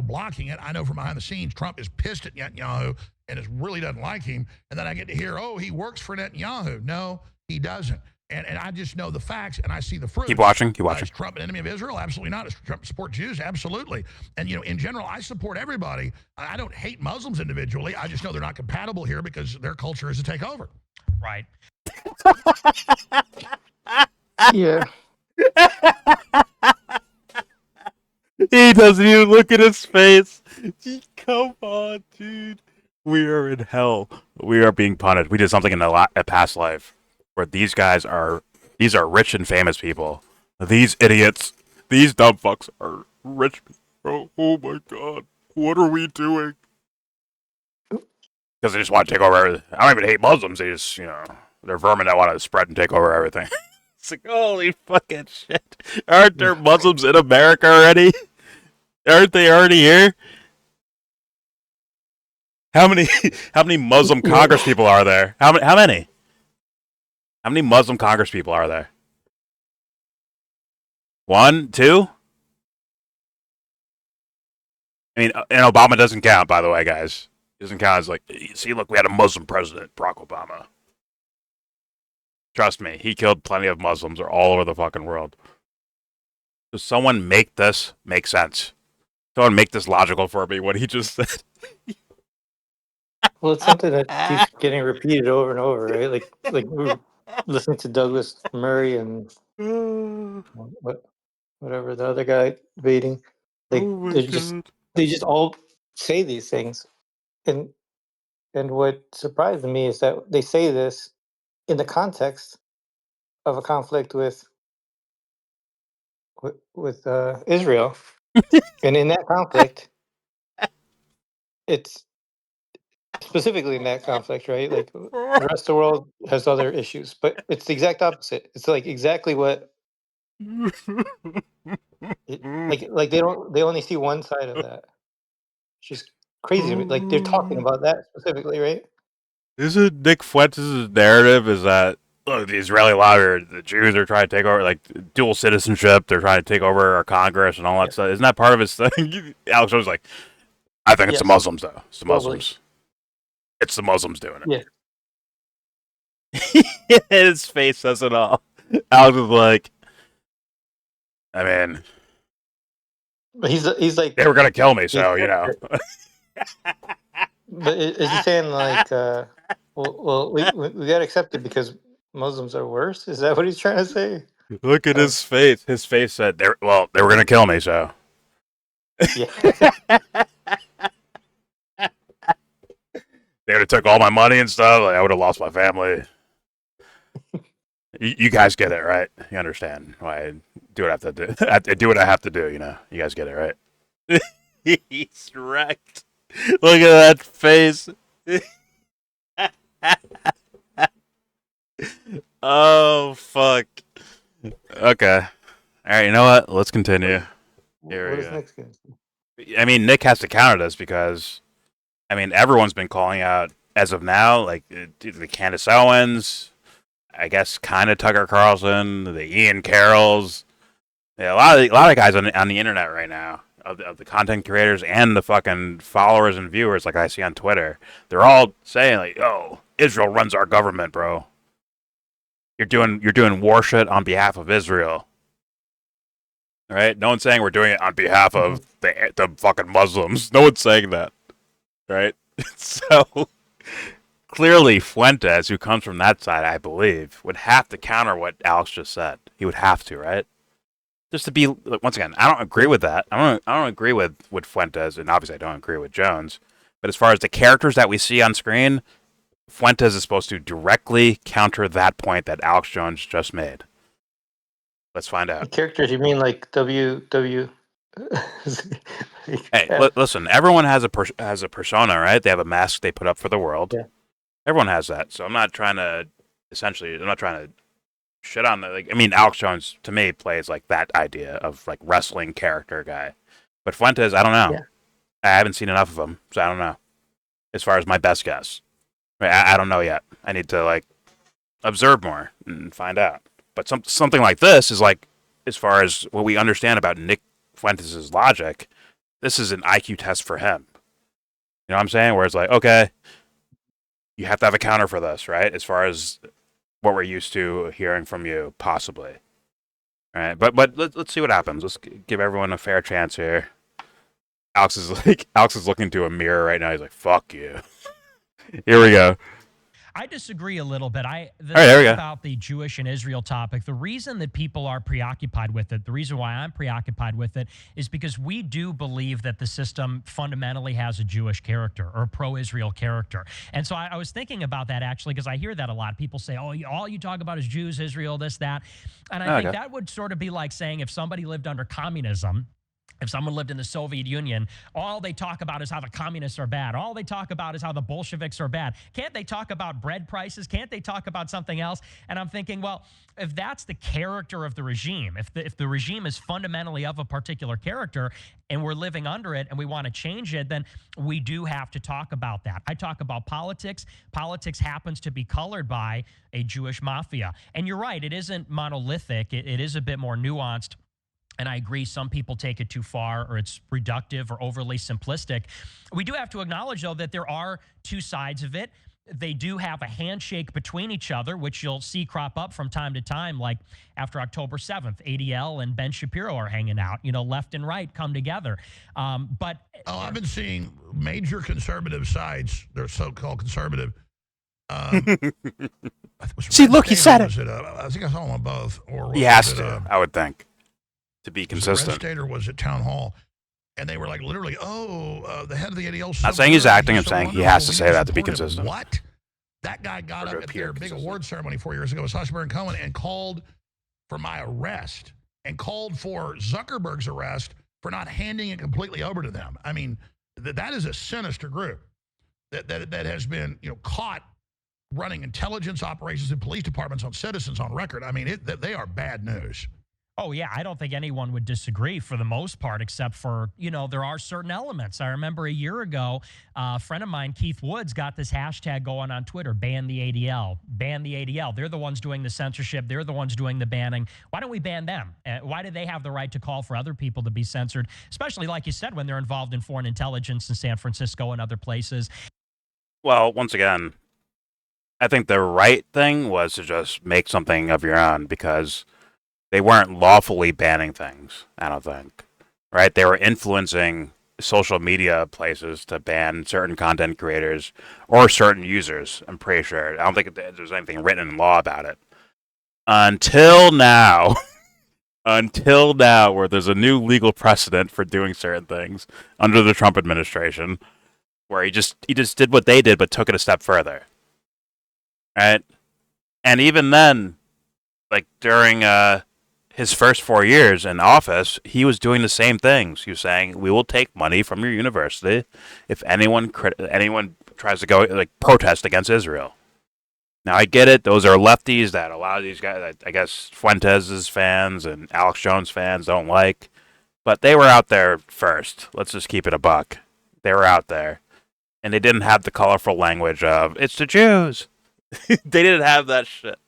blocking it. I know from behind the scenes, Trump is pissed at Netanyahu and really doesn't like him. And then I get to hear, oh, he works for Netanyahu. No, he doesn't. And I just know the facts and I see the fruits. Keep watching. Is Trump an enemy of Israel? Absolutely not. Does Trump support Jews? Absolutely. And, in general, I support everybody. I don't hate Muslims individually. I just know they're not compatible here because their culture is to take over. Right. Yeah. He doesn't even look at his face. Come on, dude. We are in hell. We are being punished. We did something in a past life where these are rich and famous people. These idiots, these dumb fucks are rich. Bro, oh my God. What are we doing? Because they just want to take over everything. I don't even hate Muslims. They just, they're vermin that want to spread and take over everything. It's like, holy fucking shit. Aren't there Muslims in America already? Aren't they already here? How many Muslim Congress people are there? How many? How many Muslim Congress people are there? 1, 2? I mean, and Obama doesn't count, by the way, guys. He doesn't count as like, see, look, we had a Muslim president, Barack Obama. Trust me, he killed plenty of Muslims all over the fucking world. Does someone make this make sense? Someone make this logical for me, what he just said. Well, it's something that keeps getting repeated over and over, right? Like we were listening to Douglas Murray and whatever the other guy debating. Like Oh my they just all say these things, and what surprised me is that they say this in the context of a conflict with Israel, and in that conflict, it's specifically in that conflict, right? Like the rest of the world has other issues, but it's the exact opposite. It's like exactly what like they only see one side of that. It's just crazy to me. Like they're talking about that specifically, right? Isn't Nick Fuentes' narrative is that look, the Israeli lobby, the Jews are trying to take over, like dual citizenship. They're trying to take over our Congress and all that stuff. Isn't that part of his thing? Alex was like, I think it's the Muslims though. It's the Muslims. It's the Muslims doing it. Yeah. His face says it all. Alex was like, I mean, But he's like they were gonna kill me, so you know. But is he saying like, well, we got to accept it because Muslims are worse? Is that what he's trying to say? Look at his face. His face said, they were gonna kill me, so. Yeah. They would have took all my money and stuff. Like, I would have lost my family. You guys get it, right? You understand why I do what I have to do. I do what I have to do, you know? You guys get it, right? He's wrecked. Look at that face. Oh, fuck. Okay. All right, you know what? Let's continue. Here What we is go. next game? I mean, Nick has to counter this because, I mean, everyone's been calling out, as of now, like, the Candace Owens, I guess kind of Tucker Carlson, the Ian Carrolls. Yeah, a lot of guys on the internet right now, of the content creators and the fucking followers and viewers, like I see on Twitter, they're all saying like, "Oh, Israel runs our government, bro. You're doing war shit on behalf of Israel." All right? No one's saying we're doing it on behalf of the fucking Muslims. No one's saying that. Right? So clearly Fuentes, who comes from that side, I believe, would have to counter what Alex just said. He would have to, right? Just to be, once again, I don't agree with that. I don't agree with Fuentes, and obviously I don't agree with Jones. But as far as the characters that we see on screen, Fuentes is supposed to directly counter that point that Alex Jones just made. Let's find out. Characters, you mean like W? Hey, listen. Everyone has a persona, right? They have a mask they put up for the world. Yeah. Everyone has that. So I'm not trying to shit on the, like, I mean, Alex Jones to me plays like that idea of like wrestling character guy, but Fuentes, I don't know. Yeah. I haven't seen enough of him, so I don't know. As far as my best guess, I don't know yet. I need to like observe more and find out. But something like this is like, as far as what we understand about Nick Fuentes' logic, this is an IQ test for him. You know what I'm saying? Where it's like, okay, you have to have a counter for this, right? As far as what we're used to hearing from you, possibly. All right, but let's see what happens. Let's give everyone a fair chance here. Alex is looking to a mirror right now. He's like, "Fuck you." Here we go. I disagree a little bit. There we go. About the Jewish and Israel topic, the reason that people are preoccupied with it, the reason why I'm preoccupied with it, is because we do believe that the system fundamentally has a Jewish character or a pro-Israel character. And so I was thinking about that, actually, because I hear that a lot. People say, oh, all you talk about is Jews, Israel, this, that. And I think that would sort of be like saying if somebody lived under communism, if someone lived in the Soviet Union, all they talk about is how the communists are bad. All they talk about is how the Bolsheviks are bad. Can't they talk about bread prices? Can't they talk about something else? And I'm thinking, well, if that's the character of the regime, if the regime is fundamentally of a particular character and we're living under it and we want to change it, then we do have to talk about that. I talk about politics. Politics happens to be colored by a Jewish mafia. And you're right, it isn't monolithic. It is a bit more nuanced. And I agree, some people take it too far or it's reductive or overly simplistic. We do have to acknowledge, though, that there are two sides of it. they do have a handshake between each other, which you'll see crop up from time to time, like after October 7th, ADL and Ben Shapiro are hanging out, left and right come together. But I've been seeing major conservative sites, they're so-called conservative. See, look, he said it. I think I saw them on both. Or he has to, I would think, to be consistent. Red State or was it Town Hall? And they were like, literally, the head of the ADL. Not saying he's acting, I'm saying he has to say that to be consistent. What? That guy got up at their big award ceremony 4 years ago with Sacha Baron Cohen and called for my arrest and called for Zuckerberg's arrest for not handing it completely over to them. I mean, that is a sinister group that has been, caught running intelligence operations in police departments on citizens on record. I mean, they are bad news. Oh, yeah, I don't think anyone would disagree for the most part, except for, there are certain elements. I remember a year ago, a friend of mine, Keith Woods, got this hashtag going on Twitter, ban the ADL, ban the ADL. They're the ones doing the censorship. They're the ones doing the banning. Why don't we ban them? Why do they have the right to call for other people to be censored, especially, like you said, when they're involved in foreign intelligence in San Francisco and other places? Well, once again, I think the right thing was to just make something of your own because they weren't lawfully banning things, I don't think. Right? They were influencing social media places to ban certain content creators or certain users, I'm pretty sure. I don't think there's anything written in law about it. Until now, where there's a new legal precedent for doing certain things under the Trump administration, where he just did what they did but took it a step further. Right? And even then, like during his first 4 years in office, he was doing the same things. He was saying, "We will take money from your university if anyone tries to go protest against Israel." Now I get it; those are lefties that a lot of these guys, I guess, Fuentes' fans and Alex Jones fans don't like, but they were out there first. Let's just keep it a buck. They were out there, and they didn't have the colorful language of "it's the Jews." They didn't have that shit.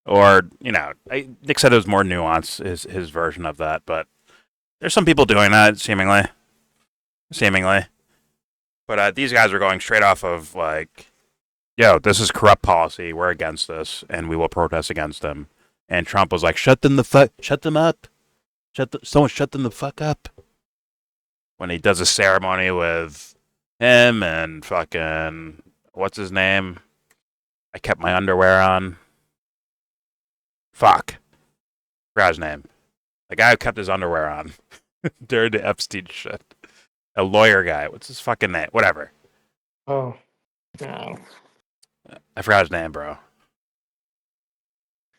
Or, Nick said it was more nuanced, his version of that, but there's some people doing that, seemingly. But these guys are going straight off of, yo, this is corrupt policy, we're against this, and we will protest against them. And Trump was like, shut them up. Someone shut them the fuck up. When he does a ceremony with him and fucking, what's his name? I kept my underwear on. Fuck. Forgot his name. The guy who kept his underwear on during the Epstein shit. A lawyer guy. What's his fucking name? Whatever. Oh. No. I forgot his name, bro.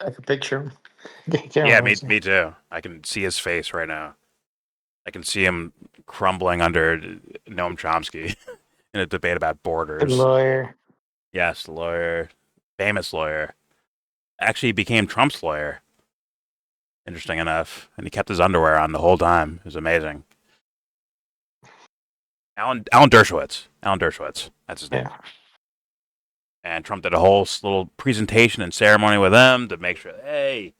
I can picture him. Yeah, me too. I can see his face right now. I can see him crumbling under Noam Chomsky in a debate about borders. The lawyer. Yes, the lawyer. Famous lawyer. Actually became Trump's lawyer. Interesting enough. And he kept his underwear on the whole time. It was amazing. Alan Dershowitz. That's his name. Yeah. And Trump did a whole little presentation and ceremony with them to make sure, hey,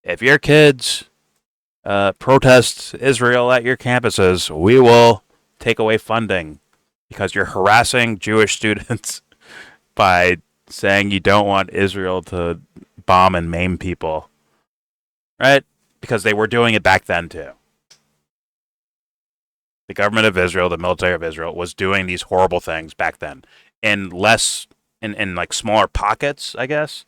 if your kids protest Israel at your campuses, we will take away funding because you're harassing Jewish students by saying you don't want Israel to bomb and maim people, right? Because they were doing it back then too. The government of Israel, the military of Israel, was doing these horrible things back then in smaller pockets, I guess.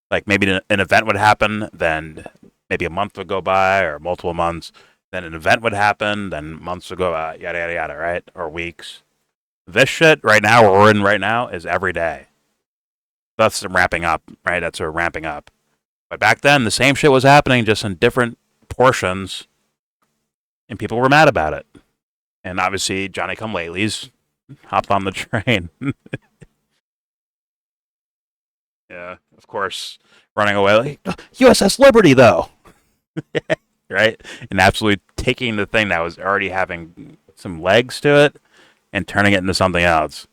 Like maybe an event would happen, then maybe a month would go by or multiple months. Then an event would happen, then months would go by, yada, yada, yada, right? Or weeks. This shit right now, where we're in right now, is every day. That's ramping up, right? That's a ramping up. But back then, the same shit was happening, just in different portions, and people were mad about it. And obviously, Johnny-come-latelys hopped on the train. Yeah, of course, running away like, USS Liberty, though. Right? And absolutely taking the thing that was already having some legs to it and turning it into something else,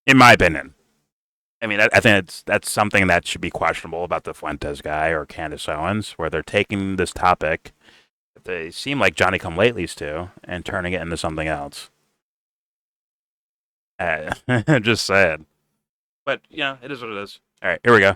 in my opinion. I mean, I think that's something that should be questionable about the Fuentes guy or Candace Owens, where they're taking this topic that they seem like Johnny-come-latelys to and turning it into something else. Just saying. But, it is what it is. All right, here we go.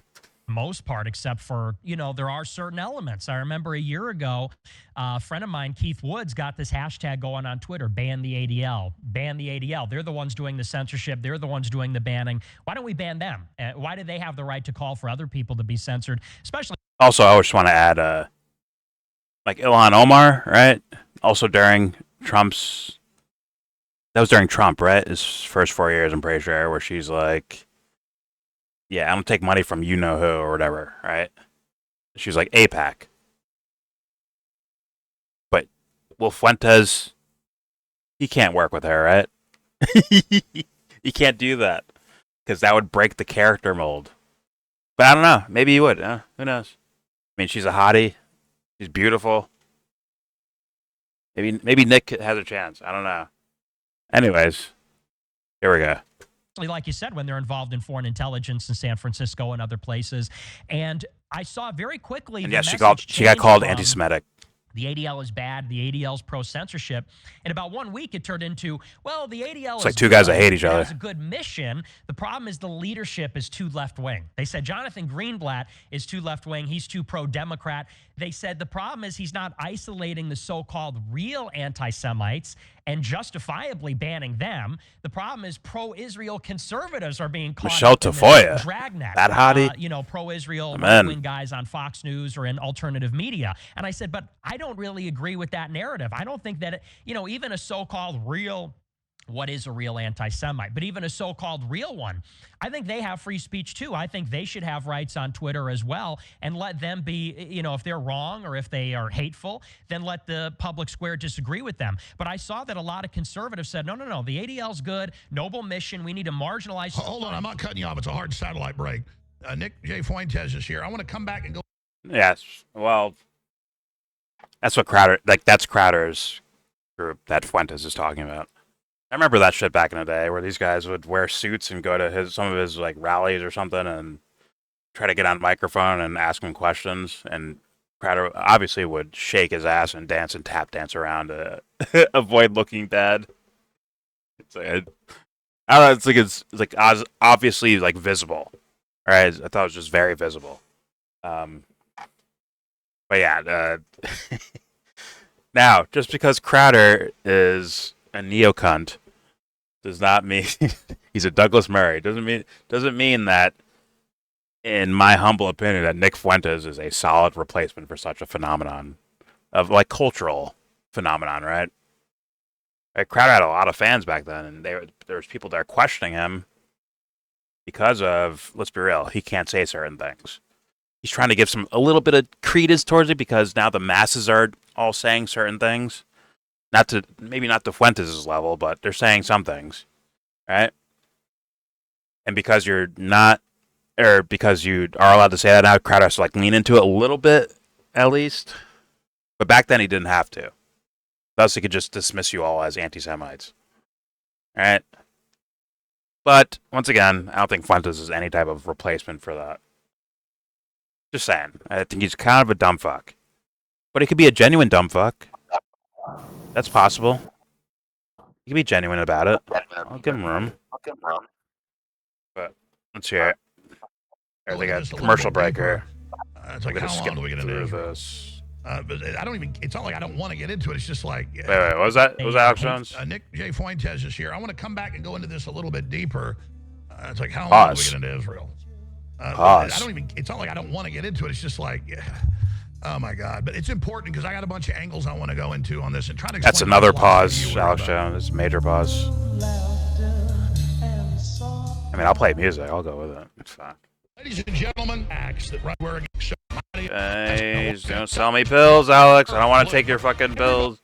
Most part, except for, there are certain elements. I remember a year ago, a friend of mine, Keith Woods, got this hashtag going on Twitter, ban the ADL, ban the ADL. They're the ones doing the censorship. They're the ones doing the banning. Why don't we ban them? Why do they have the right to call for other people to be censored, especially? Also, I just want to add, like Ilhan Omar, right? Also during Trump's, that was during Trump, right? His first 4 years, I'm pretty sure, where she's like, yeah, I don't take money from you-know-who or whatever, right? She was like, APAC. But Will Fuentes, he can't work with her, right? He can't do that. Because that would break the character mold. But I don't know. Maybe he would. Who knows? I mean, she's a hottie. She's beautiful. Maybe Nick has a chance. I don't know. Anyways, here we go. Like you said, when they're involved in foreign intelligence in San Francisco and other places. And I saw very quickly. And yes, she got called anti-Semitic. The ADL is bad. The ADL is pro-censorship. In about 1 week, it turned into, well, the ADL it's like two guys that hate each other. It's a good mission. The problem is the leadership is too left-wing. They said Jonathan Greenblatt is too left-wing. He's too pro-Democrat. They said the problem is he's not isolating the so-called real anti-Semites and justifiably banning them. The problem is pro-Israel conservatives are being caught Michelle up in Tafoya, dragnet. that hottie. Pro-Israel right-wing guys on Fox News or in alternative media. And I said, but I don't really agree with that narrative. I don't think that, even a so-called real, what is a real anti-Semite, but even a so-called real one, I think they have free speech too. I think they should have rights on Twitter as well, and let them be, if they're wrong or if they are hateful, then let the public square disagree with them. But I saw that a lot of conservatives said, no, the ADL's good, noble mission, we need to marginalize. Hold on, I'm not cutting you off. It's a hard satellite break. Nick J. Fuentes is here. I want to come back and go. Yes, well, that's what that's Crowder's group that Fuentes is talking about. I remember that shit back in the day where these guys would wear suits and go to some of his like rallies or something and try to get on microphone and ask him questions. And Crowder obviously would shake his ass and dance and tap dance around to avoid looking bad. It's like, I don't know. It's like obviously like visible. All right, I thought it was just very visible. But yeah, now just because Crowder is a neocunt does not mean he's a Douglas Murray. Doesn't mean that, in my humble opinion, that Nick Fuentes is a solid replacement for such a phenomenon of like cultural phenomenon, right? Crowder had a lot of fans back then, and there was people there questioning him because of, let's be real, he can't say certain things. He's trying to give a little bit of credence towards it because now the masses are all saying certain things. Maybe not to Fuentes' level, but they're saying some things, right? And because you're not, or because you are allowed to say that now, Crowder has to like lean into it a little bit, at least. But back then he didn't have to. Thus he could just dismiss you all as anti-Semites, right? But once again, I don't think Fuentes is any type of replacement for that. Just saying, I think he's kind of a dumb fuck, but he could be a genuine dumb fuck. That's possible. He can be genuine about it. I'll give him room. But let's hear it. They got commercial breaker. It's like, how long do we get into this? But it's not like I don't want to get into it. It's just like. Wait, what was that? Was that Alex Jones? Nick J. Fuentes is here. I want to come back and go into this a little bit deeper. It's like, how long do we get into Israel? It's not like I don't want to get into it. It's just like. Oh my God! But it's important because I got a bunch of angles I want to go into on this and try to. That's another pause, Alex Jones. It's a major pause. I mean, I'll play music. I'll go with it. It's fine. Ladies and gentlemen, acts that right where Guys, don't sell me pills, Alex. I don't want to take your fucking pills.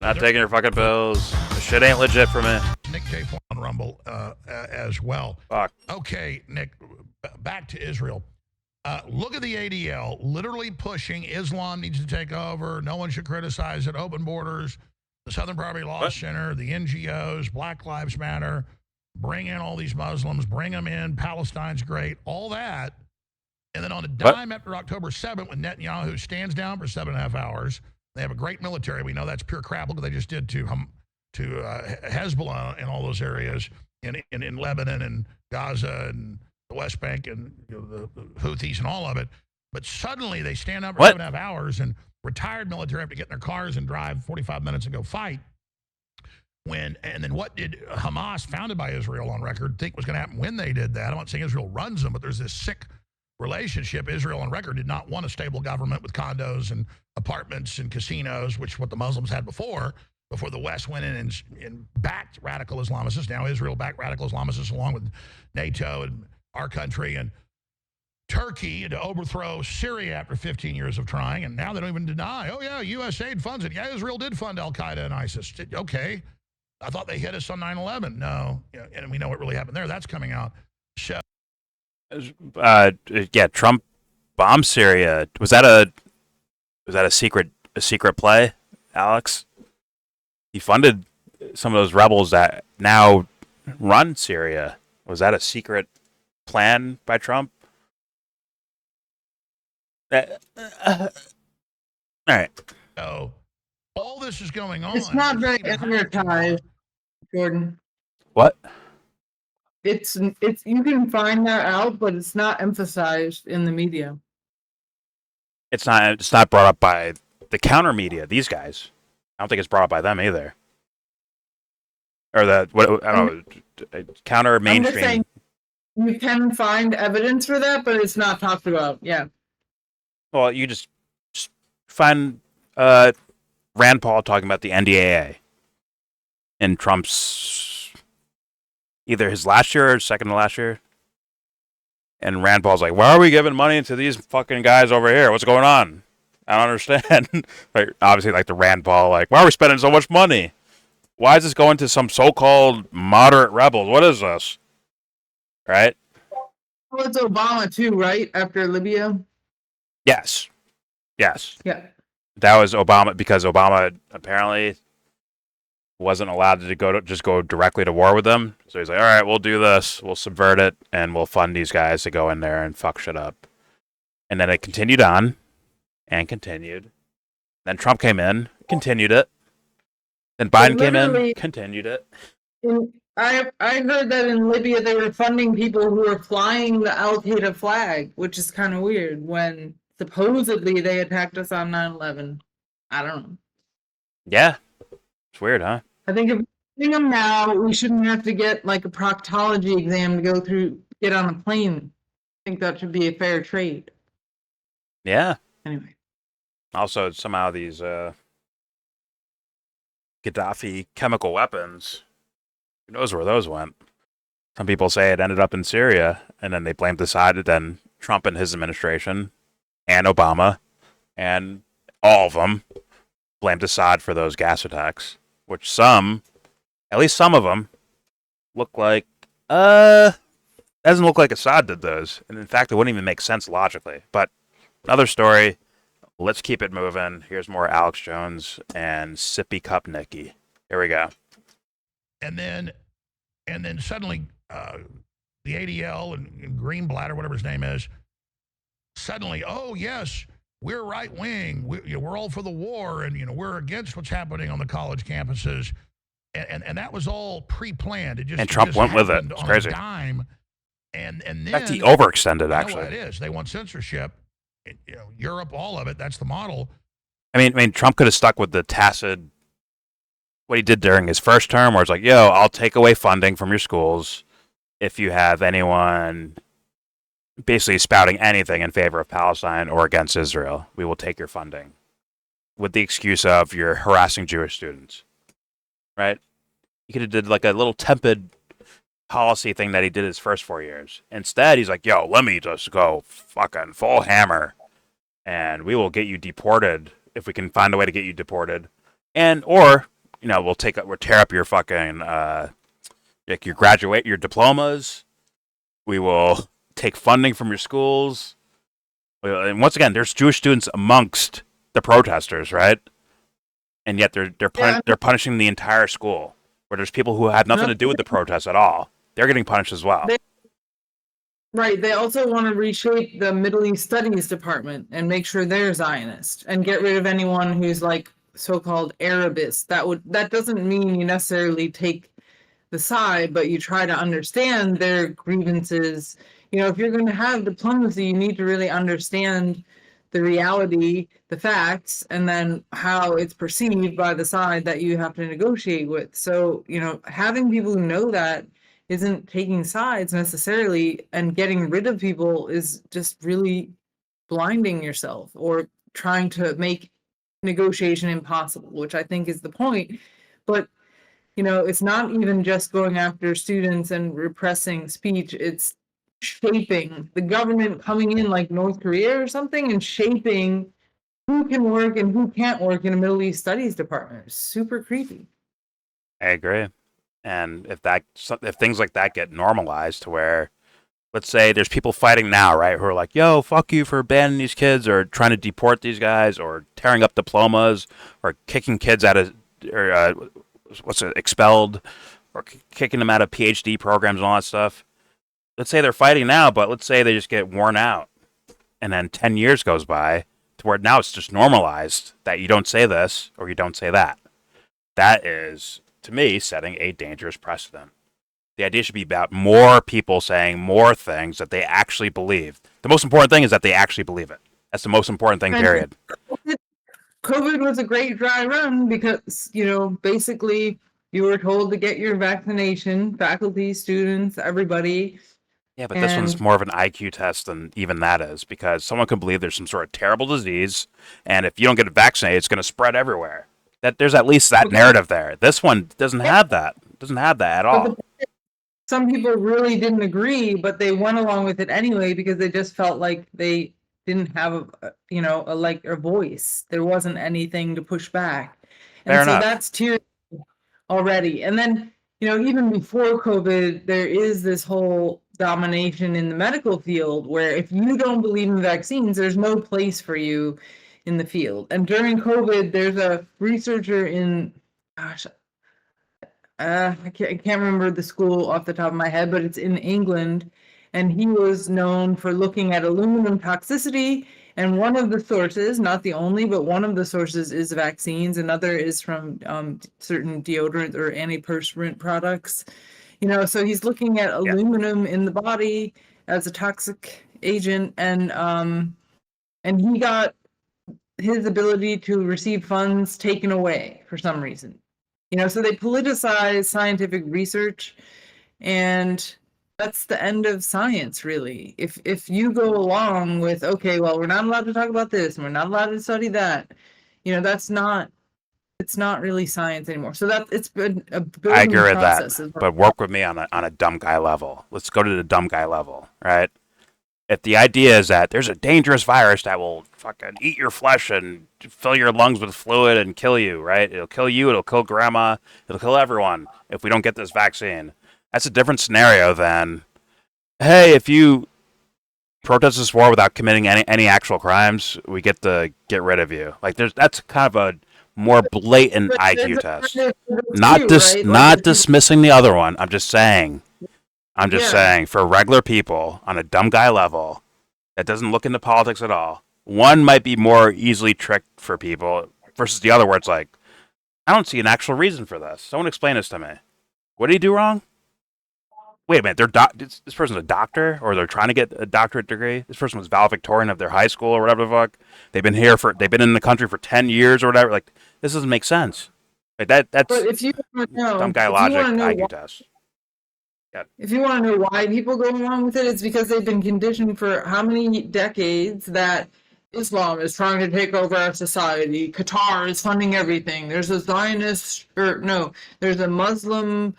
Not taking your fucking pills. This shit ain't legit for me. Nick J. on Rumble as well. Fuck. Okay, Nick. Back to Israel. Look at the ADL literally pushing Islam needs to take over. No one should criticize it. Open borders, the Southern Poverty Law Center, the NGOs, Black Lives Matter, bring in all these Muslims, bring them in. Palestine's great, all that. And then on a dime after October 7th, when Netanyahu stands down for 7.5 hours, they have a great military. We know that's pure crap. Look what they just did to Hezbollah in all those areas. in Lebanon and Gaza and the West Bank and the Houthis and all of it. But suddenly they stand up for 7.5 hours, and retired military have to get in their cars and drive 45 minutes and go fight. And then what did Hamas, founded by Israel on record, think was going to happen when they did that? I'm not saying Israel runs them, but there's this sick relationship. Israel on record did not want a stable government with condos and apartments and casinos, which what the Muslims had before the West went in and backed radical Islamicists. Now Israel backed radical Islamicists along with NATO and our country and Turkey to overthrow Syria after 15 years of trying. And now they don't even deny, oh yeah, USAID funds it. Yeah, Israel did fund Al-Qaeda and ISIS. Okay. I thought they hit us on 9/11. No. And we know what really happened there. That's coming out. So, yeah, Trump bombed Syria. Was that a secret play, Alex? He funded some of those rebels that now run Syria. Was that a secret plan by Trump? All right. So all this is going on. It's not very advertised, Jordan. What? It's you can find that out, but it's not emphasized in the media. It's not brought up by the counter media. These guys. I don't think it's brought up by them either. Or I don't know, counter mainstream. I'm just saying, you can find evidence for that, but it's not talked about. Yeah. Well, you just find Rand Paul talking about the NDAA in Trump's either his last year or second to last year. And Rand Paul's like, why are we giving money to these fucking guys over here? What's going on? I don't understand. Like, obviously, like the Rand Paul, like, why are we spending so much money? Why is this going to some so-called moderate rebels? What is this? Right? Well, it's Obama too, right? After Libya. Yes. Yes. Yeah. That was Obama, because Obama apparently wasn't allowed to go directly to war with them. So he's like, all right, we'll do this. We'll subvert it, and we'll fund these guys to go in there and fuck shit up. And then it continued on and continued. Then Trump came in, continued it. Then Biden came in, continued it. I heard that in Libya they were funding people who were flying the Al-Qaeda flag, which is kind of weird when supposedly they attacked us on 9/11. I don't know. Yeah. It's weird, huh? I think if we're doing them now, we shouldn't have to get like a proctology exam to get on a plane. I think that should be a fair trade. Yeah. Anyway. Also, somehow these Gaddafi chemical weapons, who knows where those went? Some people say it ended up in Syria, and then they blamed then Trump and his administration, and Obama, and all of them blamed Assad for those gas attacks, which at least some of them, look like, doesn't look like Assad did those. And in fact, it wouldn't even make sense logically. But another story. Let's keep it moving. Here's more Alex Jones and Sippy Cup Nikki. Here we go. And then suddenly the ADL and Greenblatt, whatever his name is, suddenly, oh yes, we're right wing. We're all for the war, and we're against what's happening on the college campuses. And that was all pre-planned. And Trump went with it. It's crazy. Dime. And then, in fact, he overextended, actually. You know what it is. They want censorship. Europe, all of it. That's the model. I mean, Trump could have stuck with the tacit, what he did during his first term, where it's like, yo, I'll take away funding from your schools if you have anyone basically spouting anything in favor of Palestine or against Israel. We will take your funding, with the excuse of you're harassing Jewish students. Right? He could have did like a little tepid policy thing that he did his first 4 years. Instead, he's like, yo, let me just go fucking full hammer, and we will get you deported if we can find a way to get you deported. Or we'll tear up your fucking like your diplomas. We will take funding from your schools. And once again, there's Jewish students amongst the protesters, right? And yet they're punishing the entire school, where there's people who had nothing to do with the protests at all. They're getting punished as well. Right. They also want to reshape the Middle East Studies Department and make sure they're Zionist and get rid of anyone who's like so-called Arabist. That doesn't mean you necessarily take the side, but you try to understand their grievances. You know, if you're going to have diplomacy, you need to really understand the reality, the facts, and then how it's perceived by the side that you have to negotiate with. So, you know, having people who know that isn't taking sides necessarily, and getting rid of people is just really blinding yourself or trying to make negotiation impossible, which I think is the point. But you know, it's not even just going after students and repressing speech, it's shaping the government coming in like North Korea or something and shaping who can work and who can't work in a Middle East studies department. It's super creepy. I agree. And if things like that get normalized to where, let's say there's people fighting now, right, who are like, yo, fuck you for banning these kids or trying to deport these guys or tearing up diplomas or kicking kids out of, or expelled or kicking them out of PhD programs and all that stuff. Let's say they're fighting now, but let's say they just get worn out. And then 10 years goes by to where now it's just normalized that you don't say this or you don't say that. That is, to me, setting a dangerous precedent. The idea should be about more people saying more things that they actually believe. The most important thing is that they actually believe it. That's the most important thing, period. COVID was a great dry run because, you know, basically you were told to get your vaccination, faculty, students, everybody. Yeah, but this one's more of an IQ test than even that is, because someone can believe there's some sort of terrible disease, and if you don't get vaccinated, it's going to spread everywhere. That there's at least that narrative there. This one doesn't have that. Doesn't have that at all. Some people really didn't agree, but they went along with it anyway because they just felt like they didn't have a voice. There wasn't anything to push back. And Fair so enough. that's tyranny already. And then, you know, even before COVID, there is this whole domination in the medical field where if you don't believe in vaccines, there's no place for you in the field. And during COVID, there's a researcher in, I can't remember the school off the top of my head, but it's in England. And he was known for looking at aluminum toxicity. And one of the sources, not the only, but one of the sources is vaccines. Another is from certain deodorant or antiperspirant products. You know, so he's looking at aluminum in the body as a toxic agent, and he got his ability to receive funds taken away for some reason. You know, so they politicize scientific research, and that's the end of science, really. If you go along with, okay, well, we're not allowed to talk about this, and we're not allowed to study that, you know, it's not really science anymore. So that it's been a building I agree with process. that, but work with me on a dumb guy level. Let's go to the dumb guy level, right? If the idea is that there's a dangerous virus that will fucking eat your flesh and fill your lungs with fluid and kill you, right? It'll kill you, it'll kill grandma, it'll kill everyone if we don't get this vaccine. That's a different scenario than, hey, if you protest this war without committing any actual crimes, we get to get rid of you. Like that's kind of a more blatant IQ test. Not dismissing the other one. I'm just saying for regular people on a dumb guy level that doesn't look into politics at all, one might be more easily tricked for people versus the other where it's like, I don't see an actual reason for this. Someone explain this to me. What did he do wrong? Wait a minute, this person's a doctor, or they're trying to get a doctorate degree. This person was valedictorian of their high school or whatever the fuck. They've been in the country for 10 years or whatever. Like, this doesn't make sense. Like that's but if you know, dumb guy logic IQ test. If you want to know why people go along with it, it's because they've been conditioned for how many decades that Islam is trying to take over our society. Qatar is funding everything. There's a there's a Muslim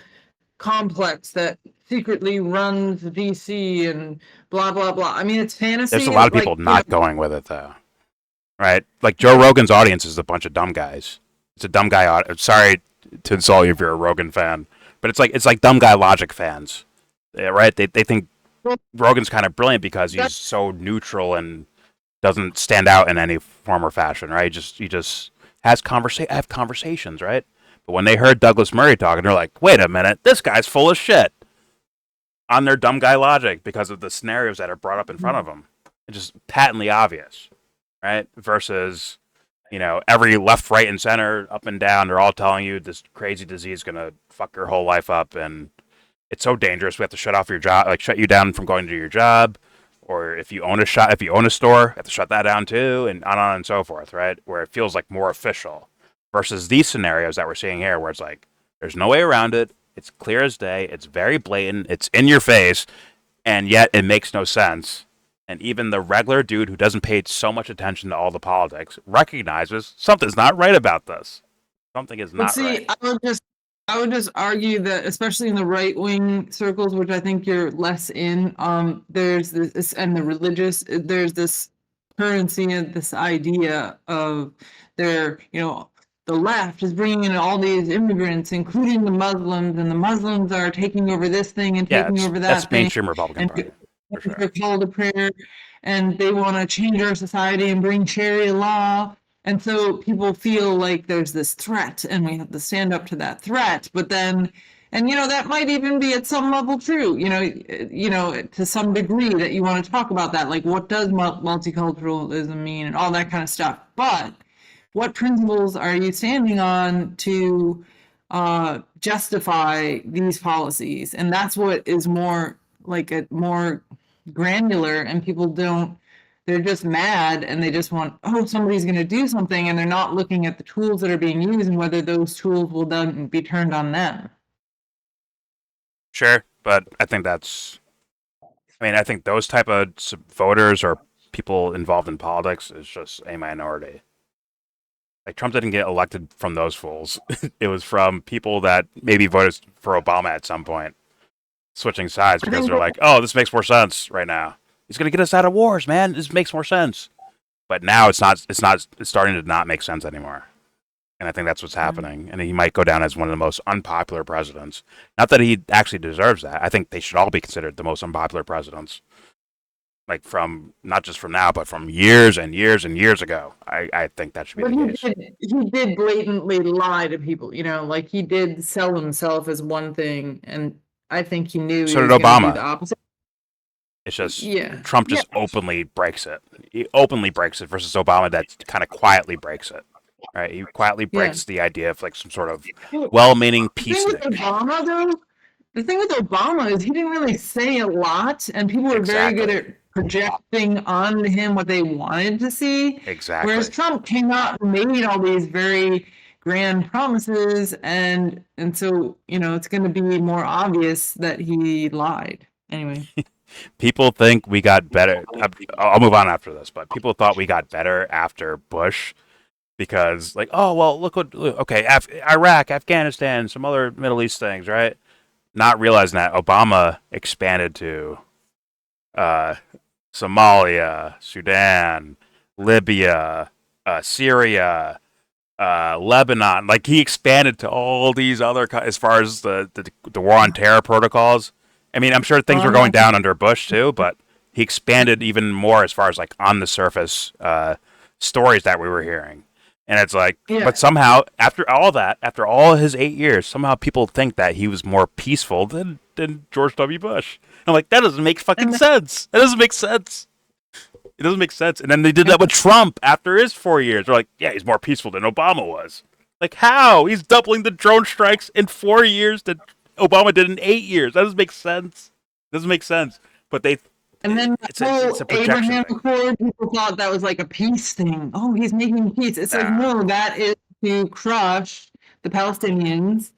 complex that secretly runs DC and blah, blah, blah. I mean, it's fantasy. There's a lot of people not going with it, though. Right? Like, Joe Rogan's audience is a bunch of dumb guys. It's a dumb guy audience. Sorry to insult you if you're a Rogan fan. But it's like dumb guy logic fans, right? They think Rogan's kind of brilliant because he's so neutral and doesn't stand out in any form or fashion, right? He just have conversations, right? But when they heard Douglas Murray talking, they're like, wait a minute, this guy's full of shit. On their dumb guy logic because of the scenarios that are brought up in front of them. It's just patently obvious, right? Versus, every left, right, and center, up and down, they're all telling you this crazy disease is gonna fuck your whole life up, and it's so dangerous. We have to shut off your job, like shut you down from going to your job, or if you own a store, you have to shut that down too, and on and so forth, right? Where it feels like more official, versus these scenarios that we're seeing here, where it's like there's no way around it. It's clear as day. It's very blatant. It's in your face, and yet it makes no sense. And even the regular dude who doesn't pay so much attention to all the politics recognizes something's not right about this. Something is not right. I would just argue that, especially in the right wing circles, which I think you're less in, there's this, and the religious, there's this currency and this idea of the left is bringing in all these immigrants, including the Muslims, and the Muslims are taking over this thing and taking over that that's thing. Mainstream Republican Party. For sure. They're called to prayer, and they want to change our society and bring Sharia law. And so people feel like there's this threat, and we have to stand up to that threat. But then, and that might even be at some level true, to some degree, that you want to talk about that, like what does multiculturalism mean and all that kind of stuff. But what principles are you standing on to justify these policies? And that's what is more like a more granular, and people they're just mad, and they just want, somebody's going to do something, and they're not looking at the tools that are being used and whether those tools will then be turned on them. Sure, but I think I think those type of voters or people involved in politics is just a minority. Like, Trump didn't get elected from those fools. It was from people that maybe voted for Obama at some point, switching sides because they're like, this makes more sense right now. He's going to get us out of wars, man. This makes more sense. But now it's starting to not make sense anymore. And I think that's what's happening. And he might go down as one of the most unpopular presidents. Not that he actually deserves that. I think they should all be considered the most unpopular presidents. Like, from not just from now, but from years and years and years ago. I think that should be the case. He did blatantly lie to people, like he did sell himself as one thing, and I think he knew So he did was gonna Obama. do the opposite. It's just Trump just openly breaks it. He openly breaks it versus Obama that kind of quietly breaks it. Right? He quietly breaks the idea of like some sort of well-meaning peacenik. The thing with Obama is he didn't really say a lot, and people were very good at projecting on him what they wanted to see. Exactly. Whereas Trump came out and made all these very grand promises, and so it's going to be more obvious that he lied. Anyway. People think we got better. I'll move on after this, but people thought we got better after Bush because, like, look what, Iraq, Afghanistan, some other Middle East things, right? Not realizing that Obama expanded to Somalia, Sudan, Libya, Syria, Lebanon. Like, he expanded to all these other, as far as the war on terror protocols. I mean, I'm sure things were going down under Bush too, but he expanded even more as far as like on the surface stories that we were hearing. And it's like, but somehow after all his 8 years, somehow people think that he was more peaceful than George W. Bush. And I'm like, that doesn't make fucking sense. That doesn't make sense. It doesn't make sense. And then they did that with Trump after his 4 years. They're like, he's more peaceful than Obama was. Like, how? He's doubling the drone strikes in 4 years that Obama did in 8 years. That doesn't make sense. But they... And then it's a Abraham thing. Accord, people thought that was like a peace thing. Oh, he's making peace. It's like, no, that is to crush the Palestinians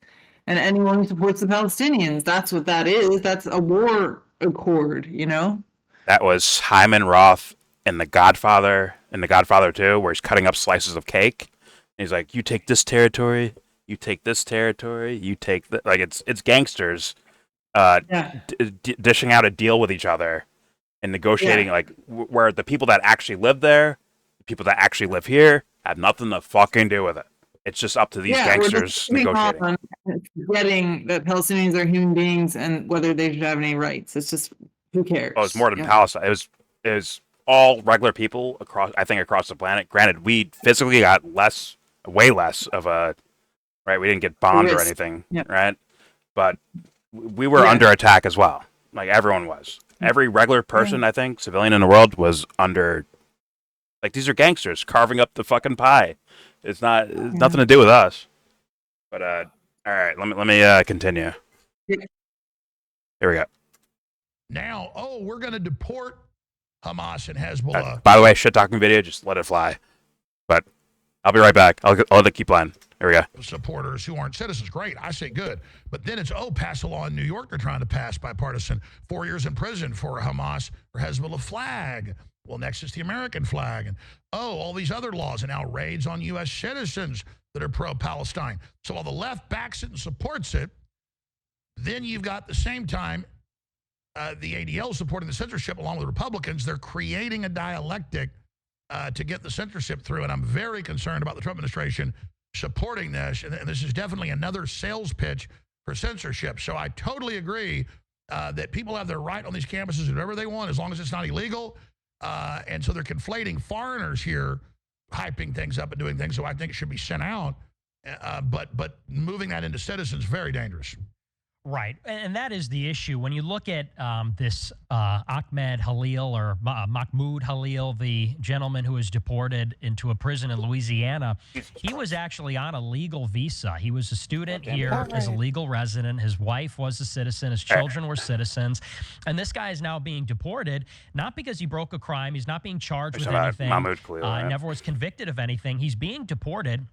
and anyone who supports the Palestinians. That's what that is. That's a war accord, That was Hyman Roth in The Godfather 2, where he's cutting up slices of cake. And he's like, you take this territory, you take this territory, you take the... Like, it's gangsters dishing out a deal with each other. And negotiating, like, where the people that actually live there, the people that actually live here, have nothing to fucking do with it. It's just up to these gangsters negotiating. Forgetting that Palestinians are human beings and whether they should have any rights. It's just, who cares? Oh, it's more than Palestine. It was all regular people across the planet. Granted, we physically got way less of a, right? We didn't get bombed or anything, right? But we were under attack as well. Like, everyone was. Every regular person, I think, civilian in the world was under Like, these are gangsters carving up the fucking pie. It's nothing to do with us. But all right, let me continue. Here we go. Now, we're going to deport Hamas and Hezbollah. By the way, shit talking video, just let it fly. But I'll be right back. I'll let it keep playing. Here we go. Supporters who aren't citizens, great. I say good. But then it's, pass a law in New York they're trying to pass bipartisan. 4 years in prison for Hamas or Hezbollah flag. Well, next is the American flag. And, all these other laws and now raids on U.S. citizens that are pro-Palestine. So while the left backs it and supports it, then you've got at the same time the ADL supporting the censorship along with Republicans. They're creating a dialectic to get the censorship through. And I'm very concerned about the Trump administration supporting this. And this is definitely another sales pitch for censorship. So I totally agree that people have their right on these campuses to do whatever they want as long as it's not illegal. And so they're conflating foreigners here, hyping things up and doing things. So I think it should be sent out. But moving that into citizens, very dangerous. Right. And that is the issue. When you look at this Ahmed Halil or Mahmoud Halil, the gentleman who was deported into a prison in Louisiana, he was actually on a legal visa. He was a student here as a legal resident. His wife was a citizen. His children were citizens. And this guy is now being deported, not because he broke a crime. He's not being charged with anything. Never was convicted of anything. He's being deported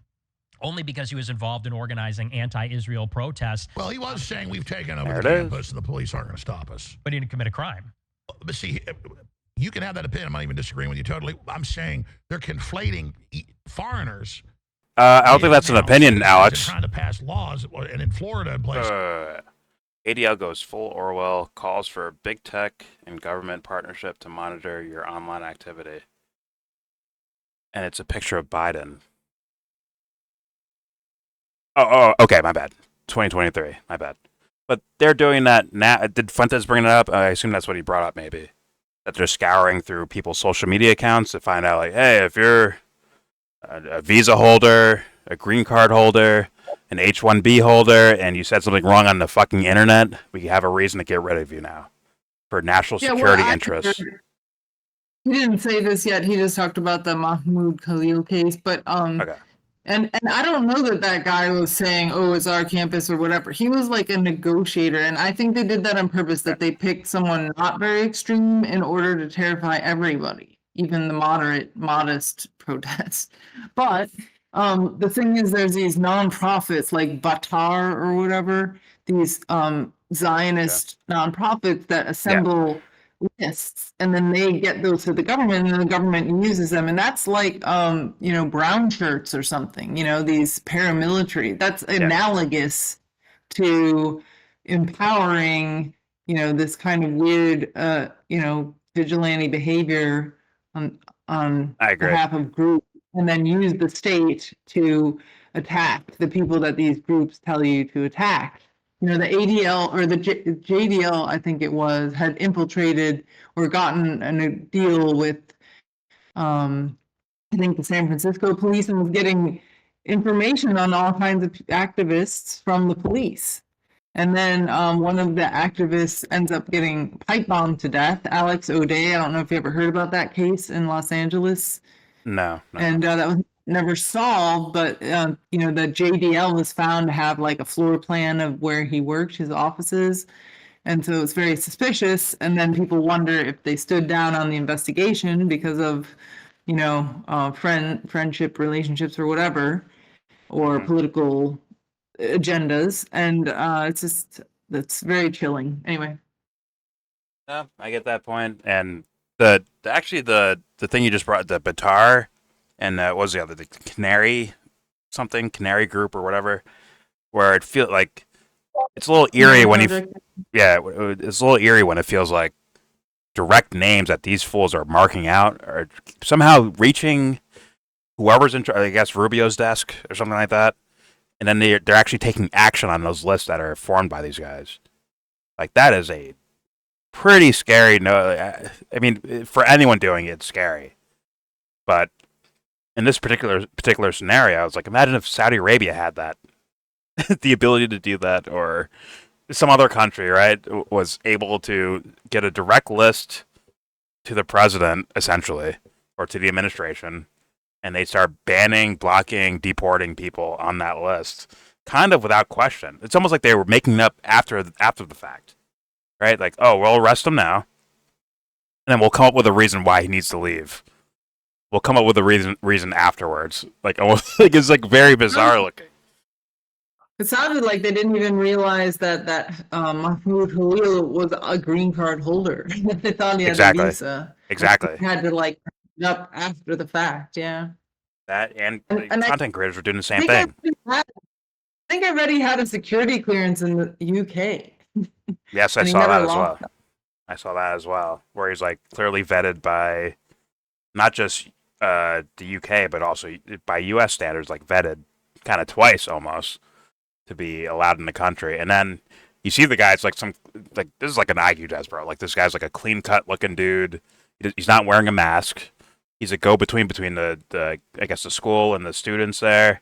only because he was involved in organizing anti-Israel protests. Well, he was saying we've taken over the campus and the police aren't going to stop us. But he didn't commit a crime. But see, you can have that opinion. I'm not even disagreeing with you totally. I'm saying they're conflating foreigners. I don't think that's an opinion, Alex. Trying to pass laws, and in Florida and places. ADL goes full Orwell, calls for big tech and government partnership to monitor your online activity. And it's a picture of Biden. Oh, okay, my bad. 2023, my bad. But they're doing that now. Did Fuentes bring it up? I assume that's what he brought up, maybe. That they're scouring through people's social media accounts to find out, like, hey, if you're a visa holder, a green card holder, an H-1B holder, and you said something wrong on the fucking internet, we have a reason to get rid of you now for national security interests. He didn't say this yet. He just talked about the Mahmoud Khalil case, but Okay. And I don't know that guy was saying, it's our campus or whatever. He was like a negotiator, and I think they did that on purpose, that they picked someone not very extreme in order to terrify everybody, even the modest protests. But the thing is, there's these nonprofits like Batar or whatever, these Zionist nonprofits that assemble lists, and then they get those to the government, and the government uses them, and that's like brown shirts or something, these paramilitary. That's analogous to empowering this kind of weird vigilante behavior on behalf of groups, and then use the state to attack the people that these groups tell you to attack. The ADL or the JDL, I think it was, had infiltrated or gotten a deal with, I think, the San Francisco police, and was getting information on all kinds of activists from the police. And then one of the activists ends up getting pipe bombed to death, Alex O'Day. I don't know if you ever heard about that case in Los Angeles. No. And that was never solved, but the JDL was found to have like a floor plan of where he worked, his offices, and so it's very suspicious. And then people wonder if they stood down on the investigation because of friendship relationships or whatever, or political agendas, and that's very chilling. Anyway, Yeah, I get that point. And the thing you just brought, the Batar, and what was the other, the Canary Group or whatever, where it feels like it's a little eerie when it's a little eerie when it feels like direct names that these fools are marking out are somehow reaching whoever's in charge, I guess Rubio's desk or something like that, and then they're actually taking action on those lists that are formed by these guys. Like, that is a pretty scary. I mean, for anyone doing it, it's scary. But in this particular scenario, it's like, imagine if Saudi Arabia had that, the ability to do that, or some other country, right, was able to get a direct list to the president, essentially, or to the administration, and they start banning, blocking, deporting people on that list, kind of without question. It's almost like they were making it up after the fact, right? Like, oh, we'll arrest him now, and then we'll come up with a reason why he needs to leave. We'll come up with a reason afterwards. Like, almost like it's like very bizarre looking. It sounded like they didn't even realize that Mahmoud Halil was a green card holder. They thought he had Exactly. a visa. Exactly. They had to like it up after the fact. Yeah. That and And content creators were doing the I same think thing. I think I read he had a security clearance in the UK. Yes, I and he saw never that as well. lost it. I saw that as well, where he's like clearly vetted by not just the UK, but also by US standards, like vetted kind of twice almost to be allowed in the country. And then you see the guy's like this is like an IQ test, bro. Like this guy's like a clean cut looking dude. He's not wearing a mask. He's a go between the I guess the school and the students there,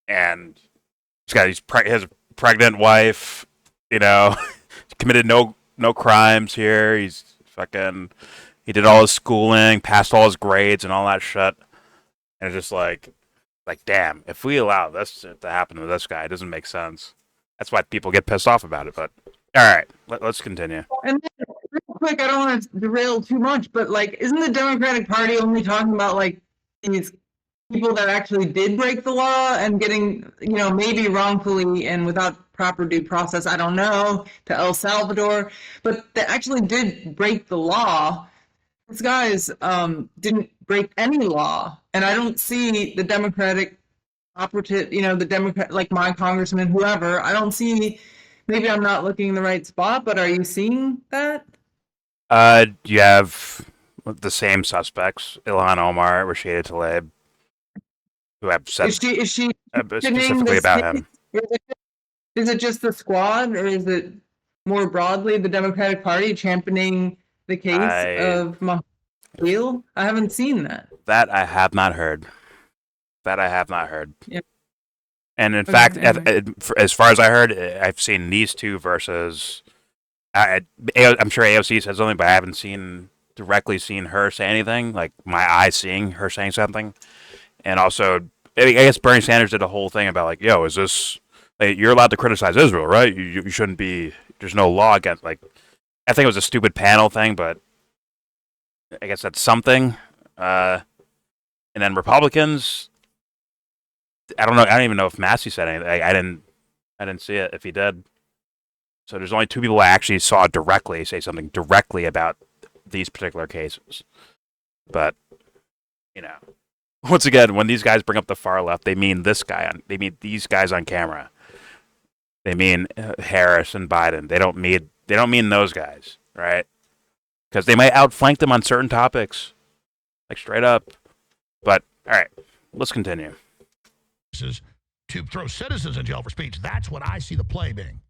and his pregnant wife. You know, committed no crimes here. He did all his schooling, passed all his grades and all that shit. And it's just like damn, if we allow this to happen to this guy, it doesn't make sense. That's why people get pissed off about it. But all right, let's continue. And then, real quick, I don't want to derail too much, but like, isn't the Democratic Party only talking about like these people that actually did break the law and getting, maybe wrongfully and without proper due process, I don't know, to El Salvador, but they actually did break the law. These guys didn't break any law, and I don't see the Democratic operative, the Democrat, like my congressman, whoever, I don't see, maybe I'm not looking in the right spot, but are you seeing that? You have the same suspects, Ilhan Omar, Rashida Tlaib, who have said Is she specifically about him. Is it just the squad, or is it more broadly the Democratic Party championing the case of Mahmoud? I haven't seen that. That I have not heard. Yeah. And in fact, as far as I heard, I've seen these two versus. I'm sure AOC said something, but I haven't directly seen her say anything. Like my eyes seeing her saying something, and also I guess Bernie Sanders did a whole thing about like, yo, is this? Like, you're allowed to criticize Israel, right? You shouldn't be. There's no law against. Like, I think it was a stupid panel thing, but I guess that's something. And then Republicans. I don't know. I don't even know if Massey said anything. I didn't see it. If he did, so there's only two people I actually saw directly say something directly about these particular cases. But once again, when these guys bring up the far left, they mean this guy. They mean these guys on camera. They mean Harris and Biden. They don't mean those guys, right? Because they might outflank them on certain topics, like straight up. But all right, let's continue. To throw citizens in jail for speech. That's what I see the play being.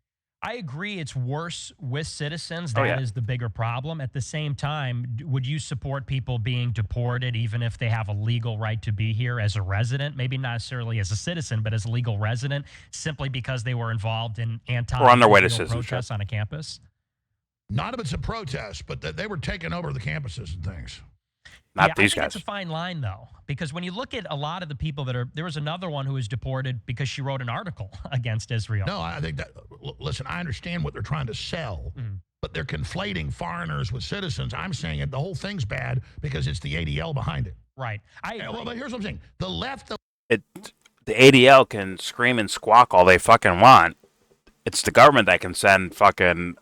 I agree it's worse with citizens. That is the bigger problem. At the same time, would you support people being deported even if they have a legal right to be here as a resident? Maybe not necessarily as a citizen, but as a legal resident, simply because they were involved in or on their way to citizenship protests on a campus? Not if it's a protest, but they were taking over the campuses and things. Not these guys. It's a fine line, though, because when you look at a lot of the people there was another one who was deported because she wrote an article against Israel. No, I think that, listen, I understand what they're trying to sell, but they're conflating foreigners with citizens. I'm saying the whole thing's bad because it's the ADL behind it. Right. But here's what I'm saying. The left... The ADL can scream and squawk all they fucking want. It's the government that can send fucking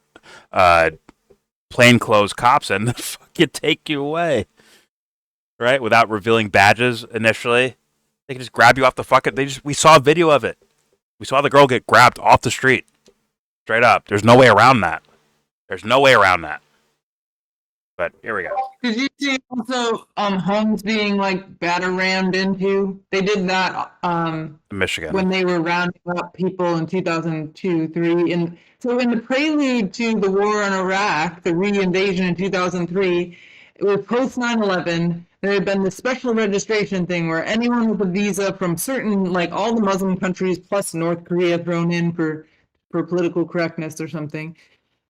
plainclothes cops in to fucking take you away. Right, without revealing badges initially, they can just grab you off the fucking. We saw a video of it. We saw the girl get grabbed off the street, straight up. There's no way around that. But here we go. Did you see also homes being like rammed into? They did that Michigan when they were rounding up people in 2002-3, and so in the prelude to the war in Iraq, the re-invasion in 2003, it was post 9/11. There had been this special registration thing where anyone with a visa from certain, like all the Muslim countries plus North Korea thrown in for political correctness or something.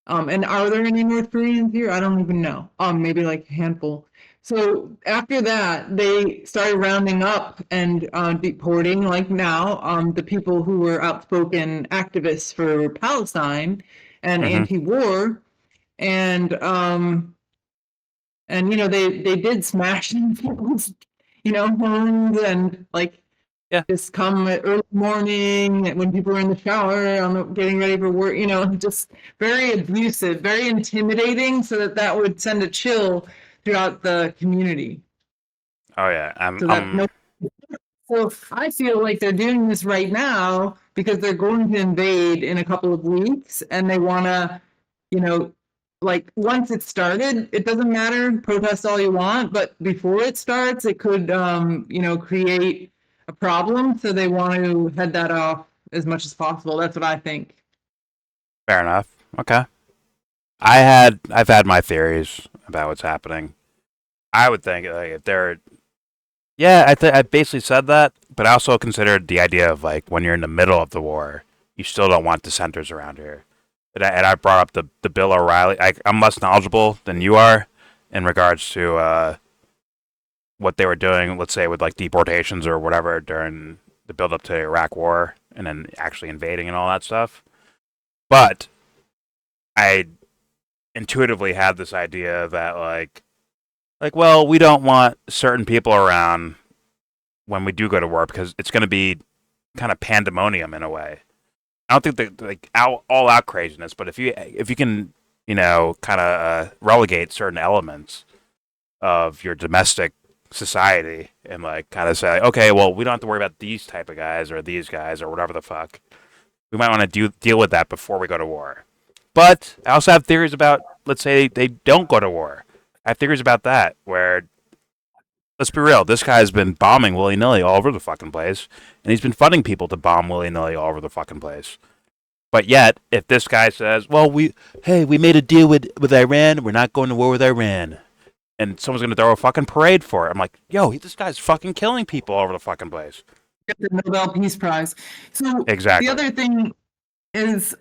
And are there any North Koreans here? I don't even know. Maybe like a handful. So after that, they started rounding up and deporting, like now, the people who were outspoken activists for Palestine and Mhm. anti-war, and they did smash in people's homes and like Yeah. just come at early morning when people are in the shower, getting ready for work, just very abusive, very intimidating, so that would send a chill throughout the community. Oh yeah. So that so I feel like they're doing this right now because they're going to invade in a couple of weeks, and they want to, like once it started, it doesn't matter, protest all you want, but before it starts, it could, create a problem. So they want to head that off as much as possible. That's what I think. Fair enough. Okay. I've had my theories about what's happening. I would think like if they're yeah, I basically said that, but I also considered the idea of like when you're in the middle of the war, you still don't want dissenters around here. And I brought up the Bill O'Reilly. I'm less knowledgeable than you are in regards to what they were doing, let's say with like deportations or whatever during the build up to the Iraq War and then actually invading and all that stuff. But I intuitively had this idea that well, we don't want certain people around when we do go to war because it's going to be kind of pandemonium in a way. I don't think that like all out craziness, but if you can kind of relegate certain elements of your domestic society and like kind of say, okay, well, we don't have to worry about these type of guys or these guys or whatever the fuck. We might want to deal with that before we go to war. But I also have theories about, let's say they don't go to war. I have theories about that where, let's be real, this guy's been bombing willy-nilly all over the fucking place, and he's been funding people to bomb willy-nilly all over the fucking place. But yet, if this guy says, well, we made a deal with Iran, we're not going to war with Iran, and someone's going to throw a fucking parade for it, I'm like, yo, this guy's fucking killing people all over the fucking place. Get the Nobel Peace Prize. So Exactly. the other thing is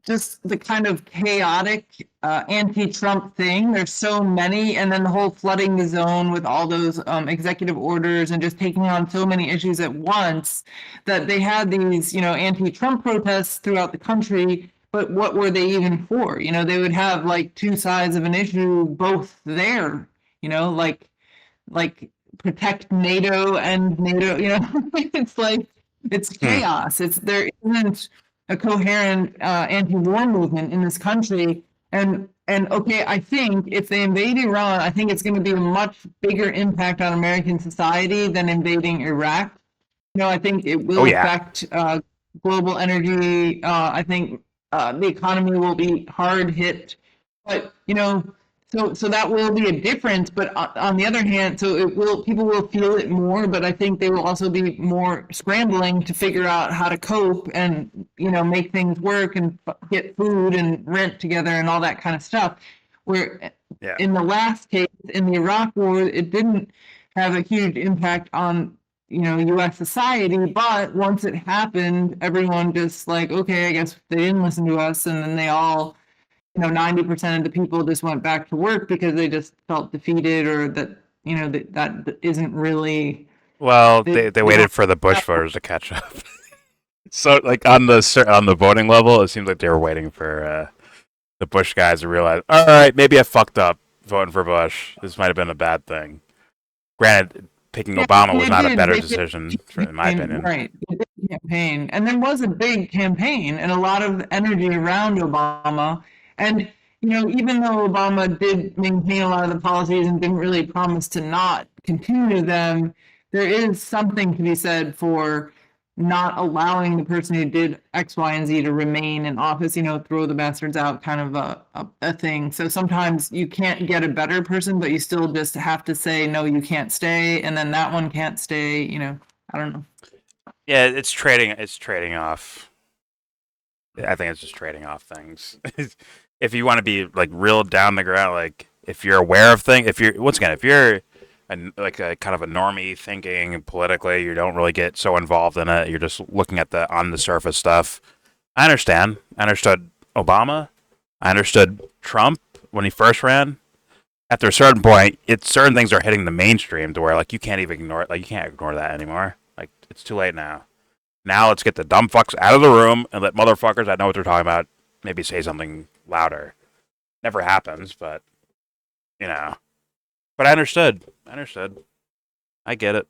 just the kind of chaotic anti-Trump thing. There's so many, and then the whole flooding the zone with all those executive orders and just taking on so many issues at once that they had these, anti-Trump protests throughout the country. But what were they even for? They would have like two sides of an issue both there, like protect NATO and NATO, it's like it's chaos. There isn't a coherent anti-war movement in this country. And okay, I think if they invade Iran, I think it's going to be a much bigger impact on American society than invading Iraq. I think it will affect global energy. I think the economy will be hard hit, but so that will be a difference. But on the other hand, people will feel it more, but I think they will also be more scrambling to figure out how to cope and make things work and get food and rent together and all that kind of stuff. Where in the last case, in the Iraq War, it didn't have a huge impact on U.S. society, but once it happened, everyone just like, okay, I guess they didn't listen to us, and then they all 90% of the people just went back to work because they just felt defeated, or that that isn't really. Well, they waited for the Bush voters to catch up. So like on the voting level, it seems like they were waiting for the Bush guys to realize, all right, maybe I fucked up voting for Bush. This might have been a bad thing. Granted, picking Obama was not a better decision, in my opinion. Right, campaign, and there was a big campaign and a lot of energy around Obama. And even though Obama did maintain a lot of the policies and didn't really promise to not continue them, there is something to be said for not allowing the person who did X, Y, and Z to remain in office, throw the bastards out kind of a thing. So sometimes you can't get a better person, but you still just have to say, no, you can't stay. And then that one can't stay, I don't know. Yeah, it's trading off. I think it's just trading off things. If you want to be like real down the ground, like if you're aware of things, if you're like a kind of a normie thinking politically, you don't really get so involved in it. You're just looking at the on the surface stuff. I understand. I understood Obama. I understood Trump when he first ran. after a certain point, certain things are hitting the mainstream to where like you can't even ignore it. Like you can't ignore that anymore. Like it's too late now. Now let's get the dumb fucks out of the room and let motherfuckers that know what they're talking about maybe say something louder. Never happens, but you know. But I understood. I get it.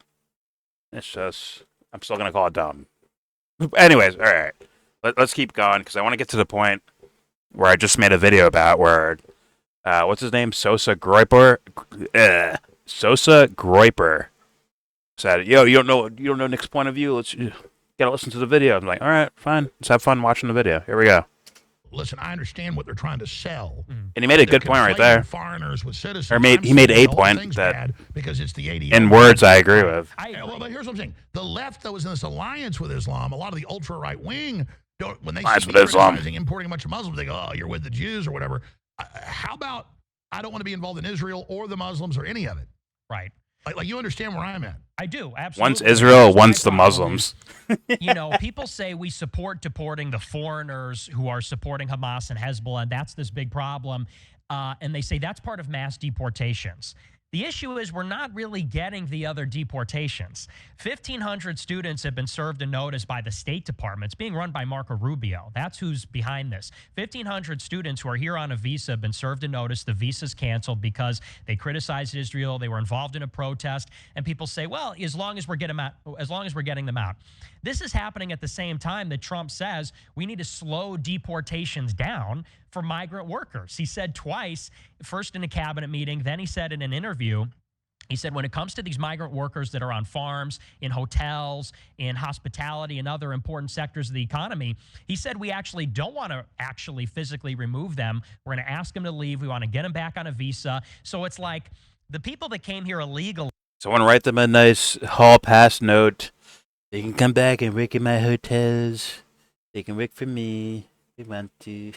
It's just I'm still gonna call it dumb. Anyways, all right. Let's keep going because I want to get to the point where I just made a video about where what's his name? Sosa Groiper said, "Yo, you don't know Nick's point of view. You gotta listen to the video." I'm like, "All right, fine. Let's have fun watching the video. Here we go." Listen, I understand what they're trying to sell. And he made a good point right there. Foreigners with citizens. Or he made a point that because it's the ADO. In words, I agree with. Well, but here's what I'm saying: the left that was in this alliance with Islam, a lot of the ultra right wing, when they see criticizing importing a bunch of Muslims, they go, "Oh, you're with the Jews or whatever." How about I don't want to be involved in Israel or the Muslims or any of it? Right. Like you understand where I'm at. I do, absolutely. Once Israel, once the Muslims. You know, people say we support deporting the foreigners who are supporting Hamas and Hezbollah, and that's this big problem. And they say that's part of mass deportations. The issue is we're not really getting the other deportations. 1,500 students have been served a notice by the State Department. It's being run by Marco Rubio. That's who's behind this. 1,500 students who are here on a visa have been served a notice. The visa's canceled because they criticized Israel. They were involved in a protest. And people say, well, as long as we're getting them out. This is happening at the same time that Trump says we need to slow deportations down for migrant workers. He said twice, first in a cabinet meeting, then he said in an interview, he said when it comes to these migrant workers that are on farms, in hotels, in hospitality, and other important sectors of the economy, he said we actually don't want to actually physically remove them. We're going to ask them to leave. We want to get them back on a visa. So it's like the people that came here illegally. Someone write them a nice hall pass note. They can come back and work in my hotels. They can work for me. They want to.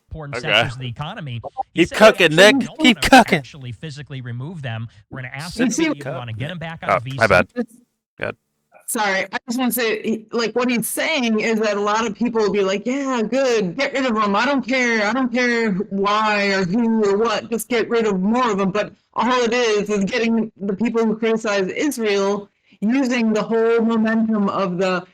Important sectors of the economy. Keep cooking, Nick. Keep cooking. Actually, physically remove them. We're going to ask them to want to get them back on a visa. My bad. Good. Sorry, I just want to say, like, what he's saying is that a lot of people will be like, yeah, good, get rid of them. I don't care why or who or what, just get rid of more of them. But all it is getting the people who criticize Israel using the whole momentum of the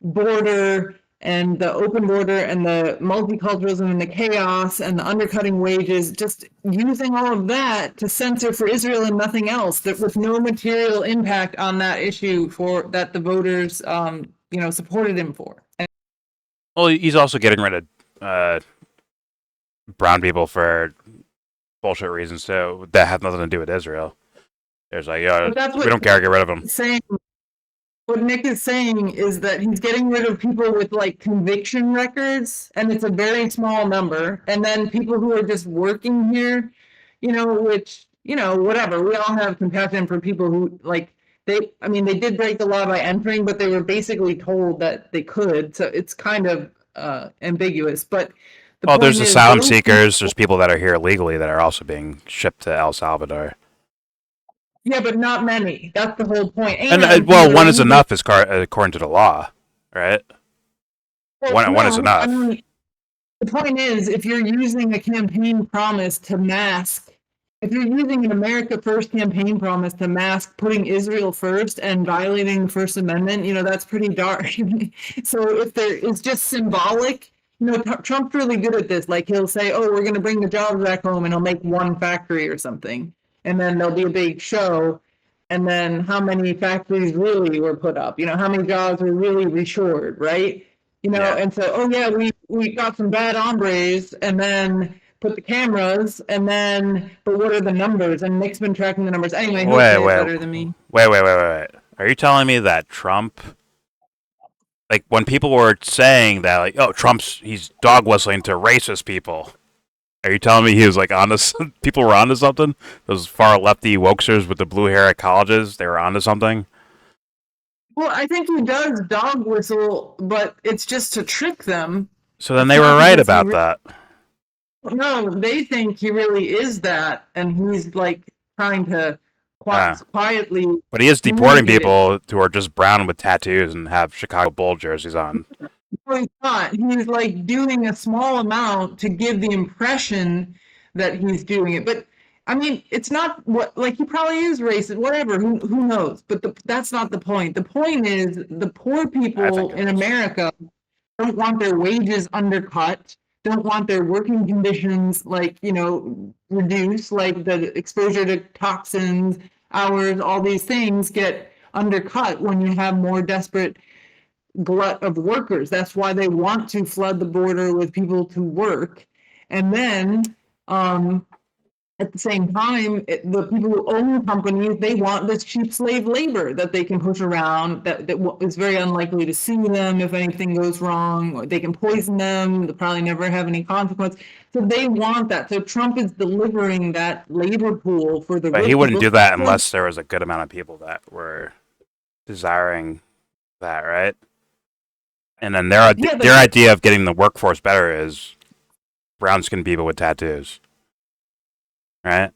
border and the open border and the multiculturalism and the chaos and the undercutting wages, just using all of that to censor for Israel and nothing else, that with no material impact on that issue for that the voters, supported him for. Well, he's also getting rid of brown people for bullshit reasons too that have nothing to do with Israel. There's like, we don't care, get rid of them. What Nick is saying is that he's getting rid of people with like conviction records, and it's a very small number. And then people who are just working here, which, whatever. We all have compassion for people who they did break the law by entering, but they were basically told that they could. So it's kind of ambiguous. But there's asylum seekers. There's people that are here illegally that are also being shipped to El Salvador. Yeah, but not many. That's the whole point. And one is enough, according to the law, right? One is enough. The point is, if you're using a campaign promise to mask, if you're using an America First campaign promise to mask putting Israel first and violating the First Amendment, that's pretty dark. So if there is just symbolic, Trump's really good at this. Like he'll say, "Oh, we're going to bring the jobs back home," and he'll make one factory or something. And then there'll be a big show, and then how many factories really were put up? How many jobs were really reshored, right? And so, we got some bad hombres, and then put the cameras, and then, but what are the numbers? And Nick's been tracking the numbers. Anyway, he'll say it better than me. Wait. Are you telling me that Trump, like when people were saying that, like, oh, he's dog whistling to racist people, are you telling me he was like onto people were onto something? Those far lefty wokesters with the blue hair at colleges, they were onto something? Well, I think he does dog whistle, but it's just to trick them. So then they were right about that. No, they think he really is that, and he's like trying to quietly. But he is deporting people who are just brown with tattoos and have Chicago Bull jerseys on. No, he's not. He's like doing a small amount to give the impression that he's doing it. But I mean, it's not what, like, he probably is racist, whatever, who knows? But that's not the point. The point is the poor people in America don't want their wages undercut, don't want their working conditions, like, you know, reduced, like the exposure to toxins, hours, all these things get undercut when you have more desperate glut of workers. That's why they want to flood the border with people to work. And then, at the same time, the people who own companies, they want this cheap slave labor that they can push around, that is very unlikely to sue them if anything goes wrong, or they can poison them, they'll probably never have any consequence. So they want that. So Trump is delivering that labor pool for the But rich he wouldn't people. do that unless there was a good amount of people that were desiring that, right? And then their idea of getting the workforce better is brown-skinned people with tattoos, right?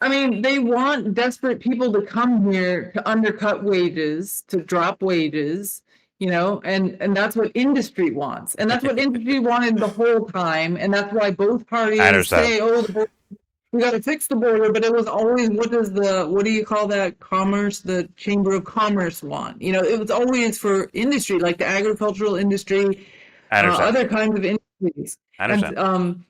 I mean, they want desperate people to come here to undercut wages, to drop wages, you know, and that's what industry wants. And that's what industry wanted the whole time. And that's why both parties say, oh, we got to fix the border. But it was always, what do you call that, commerce, the Chamber of Commerce want? You know, it was always for industry, like the agricultural industry, other kinds of industries. I understand. And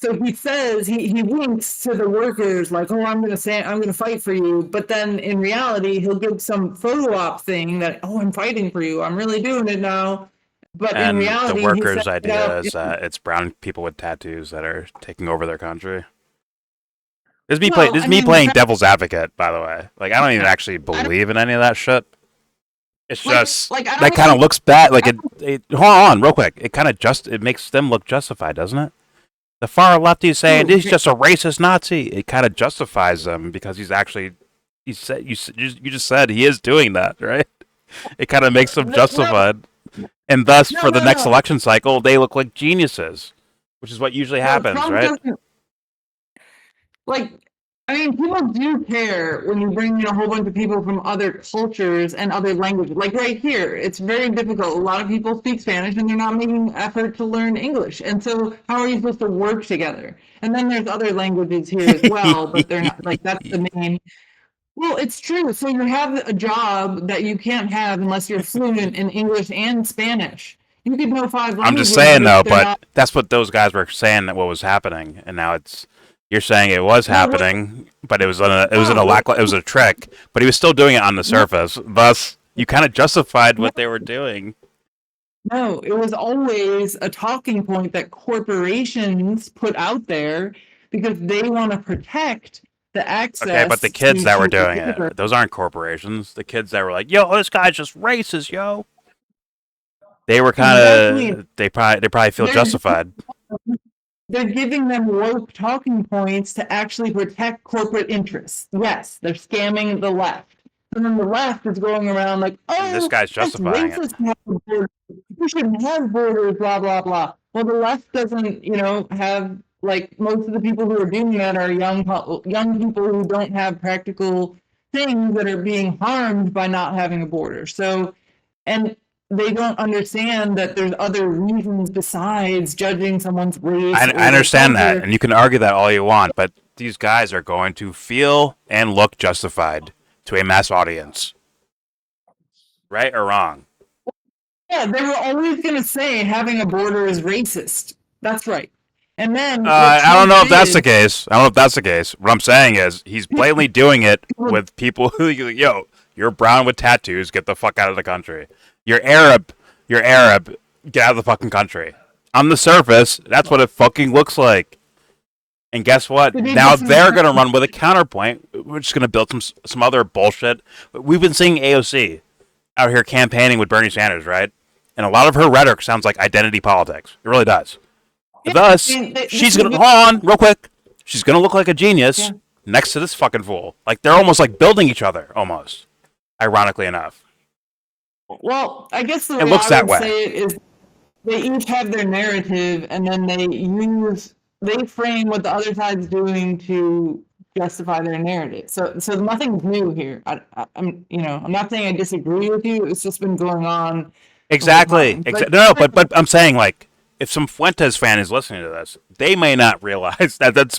so he says, he winks to the workers like, oh, I'm going to fight for you. But then in reality, he'll give some photo op thing that, oh, I'm fighting for you. I'm really doing it now. But in reality, the workers' idea is that it's brown people with tattoos that are taking over their country. This is me playing devil's advocate, by the way. Like, I don't even actually believe in any of that shit. It's just that kind of looks bad. Like it. Hold on, real quick. It makes them look justified, doesn't it? The far left is saying he's just a racist Nazi. It kind of justifies them because he's actually, you just said he is doing that, right? It kind of makes them justified, and thus for the next election cycle, they look like geniuses, which is what usually happens, right? Like, I mean, people do care when you bring in a whole bunch of people from other cultures and other languages. Like right here, it's very difficult. A lot of people speak Spanish and they're not making effort to learn English. And so how are you supposed to work together? And then there's other languages here as well, but they're not, like, that's the main. Well, it's true. So you have a job that you can't have unless you're fluent in English and Spanish. You could know 5 languages. I'm just saying though, but that's what those guys were saying, that what was happening, and now you're saying it was happening, but it was a trick. But he was still doing it on the surface. Thus, you kind of justified what they were doing. No, it was always a talking point that corporations put out there because they want to protect the access. Okay, but the kids that were doing it, those aren't corporations. The kids that were like, "Yo, this guy's just racist, yo." They were kind of. They probably feel justified. They're giving them woke talking points to actually protect corporate interests. Yes, they're scamming the left. And then the left is going around like, oh, and this guy's justifying it. We shouldn't have borders, blah, blah, blah. Well, the left doesn't, have, like, most of the people who are doing that are young people who don't have practical things that are being harmed by not having a border. So, and they don't understand that there's other reasons besides judging someone's race. I understand that, and you can argue that all you want, but these guys are going to feel and look justified to a mass audience. Right or wrong? Yeah, they were always going to say having a border is racist. That's right. And then I don't know if that's the case. What I'm saying is he's blatantly doing it with people who, yo, you're brown with tattoos, get the fuck out of the country. You're Arab, get out of the fucking country. On the surface, that's what it fucking looks like. And guess what? Now they're going to run with a counterpoint. We're just going to build some other bullshit. We've been seeing AOC out here campaigning with Bernie Sanders, right? And a lot of her rhetoric sounds like identity politics. It really does. Thus, she's going to, hold on, real quick. She's going to look like a genius next to this fucking fool. Like, they're almost like building each other, almost. Ironically enough. Well, I guess the way I would say it is they each have their narrative, and then they frame what the other side's doing to justify their narrative. So nothing's new here. I'm not saying I disagree with you. It's just been going on. Exactly. No, but I'm saying, like, if some Fuentes fan is listening to this, they may not realize that's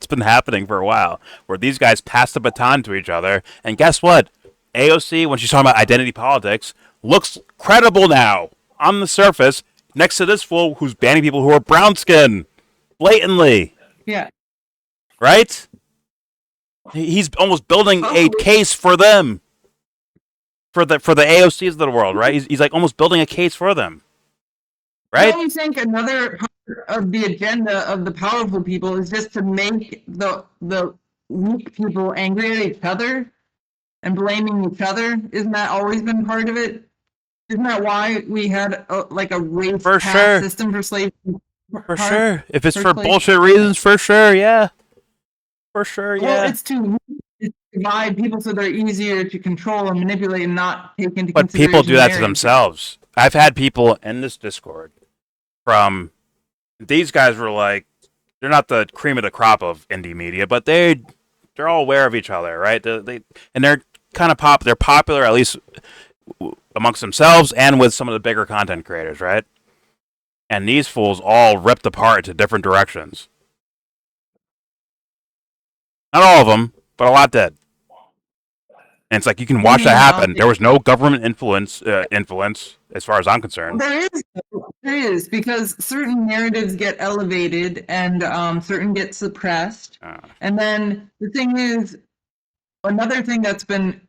been happening for a while, where these guys pass the baton to each other. And guess what? AOC, when she's talking about identity politics, looks credible now on the surface next to this fool who's banning people who are brown skin blatantly. Yeah. Right? He's almost building a case for them. For the AOCs of the world, right? He's like almost building a case for them. Right? Don't you think another part of the agenda of the powerful people is just to make the weak people angry at each other and blaming each other? Isn't that always been part of it? Isn't that why we had a race pass system for slavery? For sure. If it's for bullshit reasons, for sure, yeah. For sure, yeah. Well, it's to divide people so they're easier to control and manipulate and not take into But consideration. people do that to themselves. I've had people in this Discord from these guys were like, they're not the cream of the crop of indie media, but they're all aware of each other, right? They're kind of they're popular, at least amongst themselves and with some of the bigger content creators, right? And these fools all ripped apart to different directions. Not all of them, but a lot did. And it's like you can watch that happen. There was no government influence as far as I'm concerned. There is, because certain narratives get elevated and certain get suppressed. And then the thing is, another thing that's been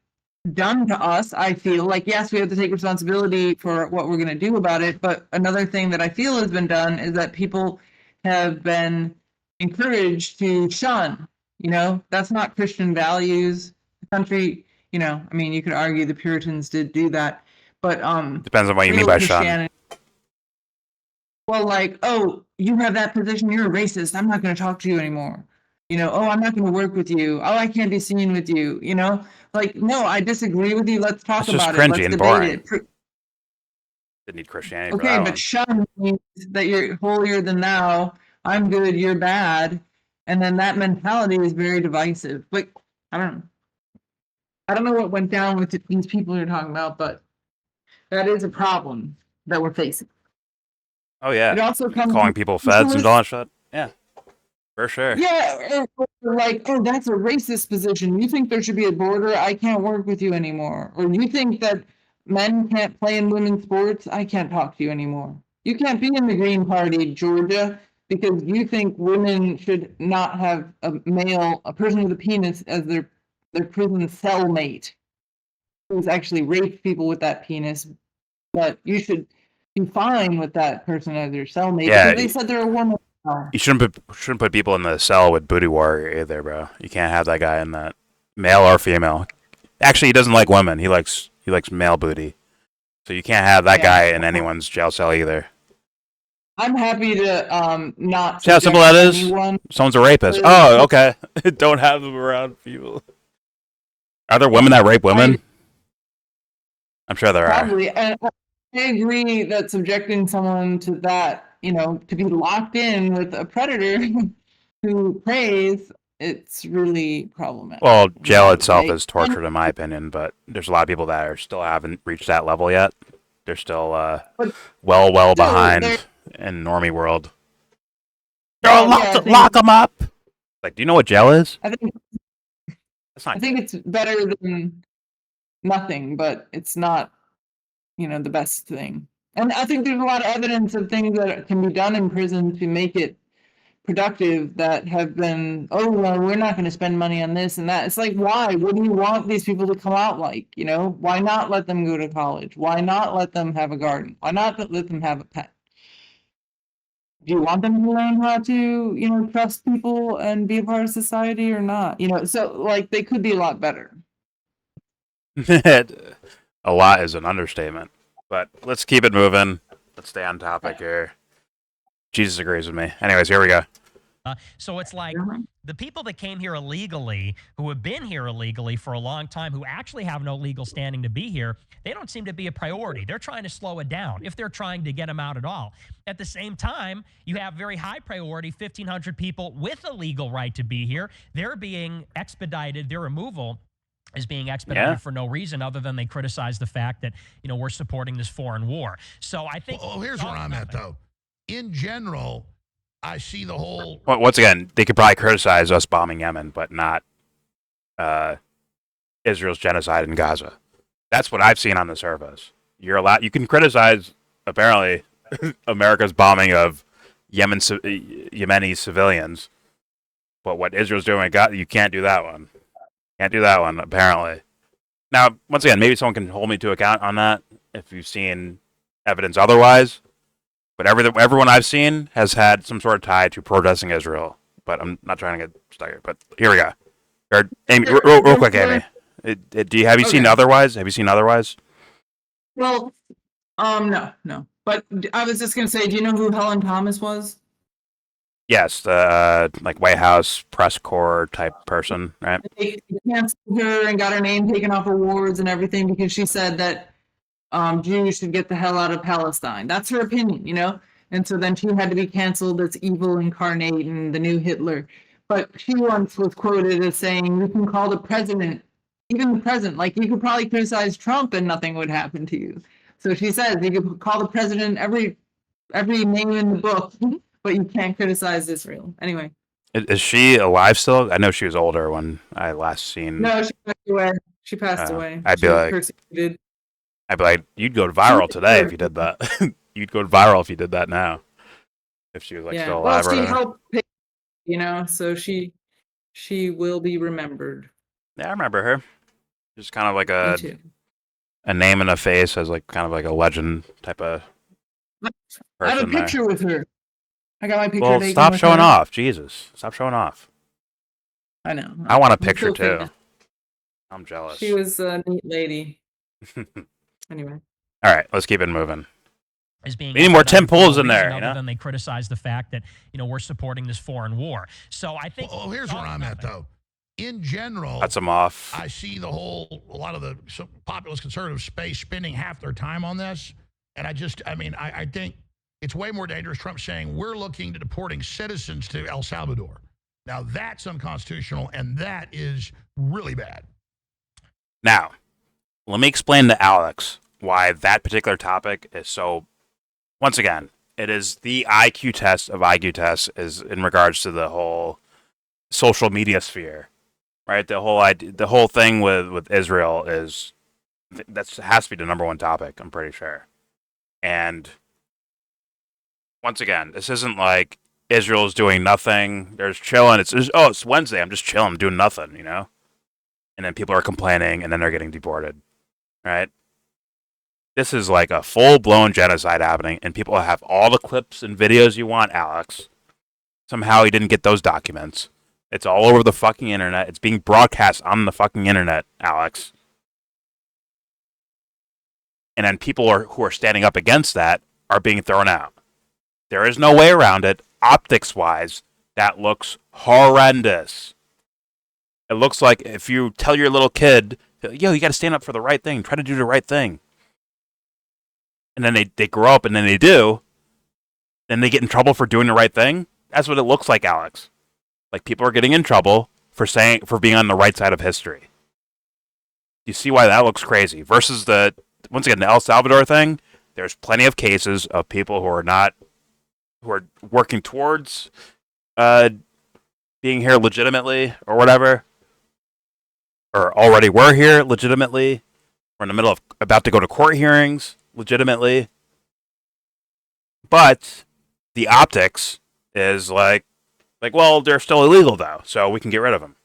done to us, I feel like, yes, we have to take responsibility for what we're going to do about it. But another thing that I feel has been done is that people have been encouraged to shun. That's not Christian values. The country, I mean, you could argue the Puritans did do that, but depends on what you mean by shun. Well, like, oh, you have that position, you're a racist, I'm not going to talk to you anymore. Oh, I'm not going to work with you. Oh, I can't be seen with you. Like, no, I disagree with you. Let's talk about it. Let's debate and boring. it. Didn't need Christianity. Okay, but shun means that you're holier than thou. I'm good, you're bad. And then that mentality is very divisive. But I don't know what went down with these people you're talking about, but that is a problem that we're facing. Oh yeah. It also comes calling people feds and all that shit. Yeah. For sure. Yeah, like, oh, that's a racist position. You think there should be a border? I can't work with you anymore. Or you think that men can't play in women's sports? I can't talk to you anymore. You can't be in the Green Party, Georgia, because you think women should not have a person with a penis as their prison cellmate who's actually raped people with that penis. But you should be fine with that person as your cellmate because they said they're a woman. You shouldn't put people in the cell with booty warrior either, bro. You can't have that guy in that, male or female. Actually, he doesn't like women. He likes male booty. So you can't have that guy in anyone's jail cell either. I'm happy to not. See how simple that is? Someone's a rapist. Oh, okay. Don't have them around people. Are there women that rape women? I'm sure there probably. And I agree that subjecting someone to that, to be locked in with a predator who preys, it's really problematic. Well, jail itself is tortured in my opinion, but there's a lot of people that still haven't reached that level yet. They're still well behind in normie world. Lock them up! Like, do you know what jail is? I think it's better than nothing, but it's not, the best thing. And I think there's a lot of evidence of things that can be done in prison to make it productive that have been, oh, well, we're not going to spend money on this and that. It's like, why? What do you want these people to come out like? Why not let them go to college? Why not let them have a garden? Why not let them have a pet? Do you want them to learn how to, trust people and be a part of society or not? So like they could be a lot better. A lot is an understatement. But let's keep it moving. Let's stay on topic here. Jesus agrees with me. Anyways, here we go. So it's like the people that came here illegally, who have been here illegally for a long time, who actually have no legal standing to be here, they don't seem to be a priority. They're trying to slow it down, if they're trying to get them out at all. At the same time, you have very high priority, 1,500 people with a legal right to be here. They're being expedited, their removal is being expedited for no reason other than they criticize the fact that, we're supporting this foreign war. So I think... Well, here's where I'm at, though. in general, I see the whole. Well, once again, they could probably criticize us bombing Yemen, but not Israel's genocide in Gaza. That's what I've seen on the surface. You're allowed. You can criticize apparently America's bombing of Yemeni civilians, but what Israel's doing, you can't do that one. Can't do that one apparently. Now, once again, maybe someone can hold me to account on that if you've seen evidence otherwise. But everyone I've seen has had some sort of tie to protesting Israel. But I'm not trying to get stuck here. But here we go. Amy, real quick, Amy. Have you seen otherwise? Have you seen otherwise? Well, no. But I was just gonna say, do you know who Helen Thomas was? Yes, the like White House press corps type person, right? They canceled her and got her name taken off awards and everything because she said that Jews should get the hell out of Palestine. That's her opinion, you know? And so then she had to be canceled as evil incarnate and the new Hitler. But she once was quoted as saying, you can call the president, even the president, like you could probably criticize Trump and nothing would happen to you. So she says you could call the president every name in the book, but you can't criticize Israel. Anyway. Is she alive still? I know she was older when I last seen. No, she passed away. She passed away. I'd be like, persecuted. I'd be like, you'd go viral today if you did that. You'd go viral if you did that now. If she was like still alive. Well, she helped pay, you know, so she will be remembered. Yeah, I remember her. Just kind of like Me too. a name and a face as like kind of like a legend type of person. I have a picture with her. I got my picture. Well, stop showing off. Jesus. Stop showing off. I know. I want a picture too. I'm jealous. She was a neat lady. Anyway. All right, let's keep it moving. We need more Tim Pools in there. You know? Then they criticize the fact that we're supporting this foreign war. So I think. Well, here's where I'm at though. In general, cuts them off. I see a lot of the populist conservative space spending half their time on this, and I think it's way more dangerous. Trump saying we're looking to deporting citizens to El Salvador. Now that's unconstitutional, and that is really bad. Now, let me explain to Alex why that particular topic is so. Once again, it is the IQ test of IQ tests is in regards to the whole social media sphere, right? The whole thing with Israel is has to be the number one topic. I'm pretty sure. And once again, this isn't like Israel's doing nothing. They're just chilling. It's Wednesday. I'm just chilling. I'm doing nothing, you know. And then people are complaining, and then they're getting deported, right? This is like a full-blown genocide happening, and people have all the clips and videos you want, Alex. Somehow he didn't get those documents. It's all over the fucking internet. It's being broadcast on the fucking internet, Alex. And then people who are standing up against that are being thrown out. There is no way around it. Optics-wise, that looks horrendous. It looks like if you tell your little kid, yo, you got to stand up for the right thing. Try to do the right thing. And then they grow up and then they do. Then they get in trouble for doing the right thing. That's what it looks like, Alex. Like people are getting in trouble for being on the right side of history. You see why that looks crazy? Versus once again, the El Salvador thing, there's plenty of cases of people who are working towards being here legitimately or whatever, or already were here legitimately, or in the middle of about to go to court hearings legitimately. But the optics is like, well, they're still illegal though, so we can get rid of them.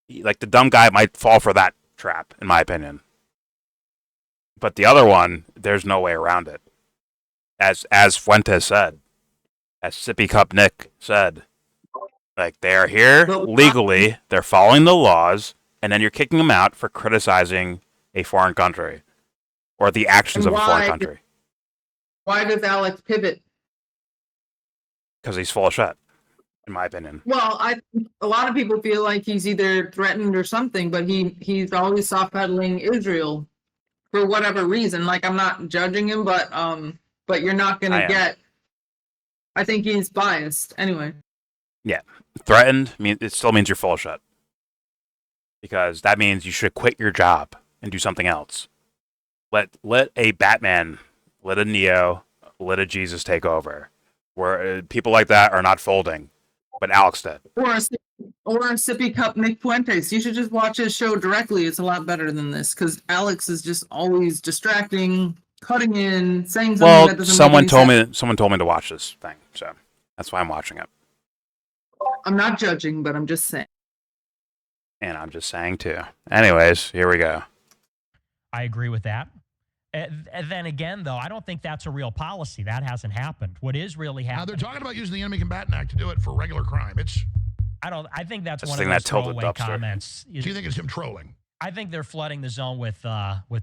Like the dumb guy might fall for that trap, in my opinion. But the other one, there's no way around it. As Fuentes said, as Sippy Cup Nick said, like they are here legally, they're following the laws, and then you're kicking them out for criticizing a foreign country or the actions of a foreign country. Why does Alex pivot? Because he's full of shit, in my opinion. Well, a lot of people feel like he's either threatened or something, but he's always soft pedaling Israel for whatever reason. Like I'm not judging him, but you're not gonna get. I think he's biased anyway. Yeah, threatened. It still means you're full of shit. Because that means you should quit your job and do something else. Let a Batman, let a Neo, let a Jesus take over. Where people like that are not folding, but Alex did. Or a sippy cup Nick Fuentes. You should just watch his show directly. It's a lot better than this because Alex is just always distracting, cutting in, saying something that doesn't someone make any sense. someone told me to watch this thing, so that's why I'm watching it. I'm not judging, but I'm just saying. And I'm just saying too. Anyways, here we go. I agree with that. And then again, though, I don't think that's a real policy. That hasn't happened. What is really Now happening? they're talking about using the Enemy Combatant Act to do it for regular crime. I think that's This one thing of those that tilted throwaway dumpster. comments. Do you think it's him trolling? I think they're flooding the zone with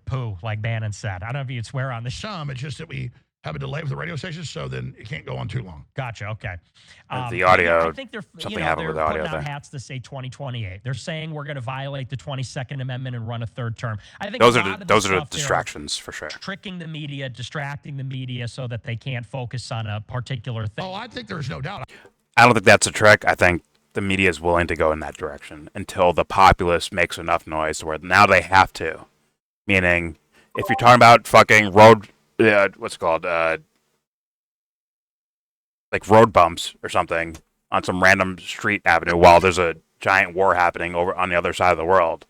poo, like Bannon said. I don't know if you'd swear on the show. It's just that we have a delay with the radio station, so then it can't go on too long. Gotcha. Okay. The audio, I think they're something they're happened with the audio putting out there. hats to say 2028. They're saying we're going to violate the 22nd Amendment and run a third term. I think Those a are lot the, of those the are the stuff they're distractions for sure. tricking the media, distracting the media so that they can't focus on a particular thing. Oh, I think there's no doubt. I don't think that's a trick. I think the media is willing to go in that direction until the populace makes enough noise to where now they have to. Meaning, if you're talking about fucking road, what's it called, like road bumps or something on some random street avenue while there's a giant war happening over on the other side of the world,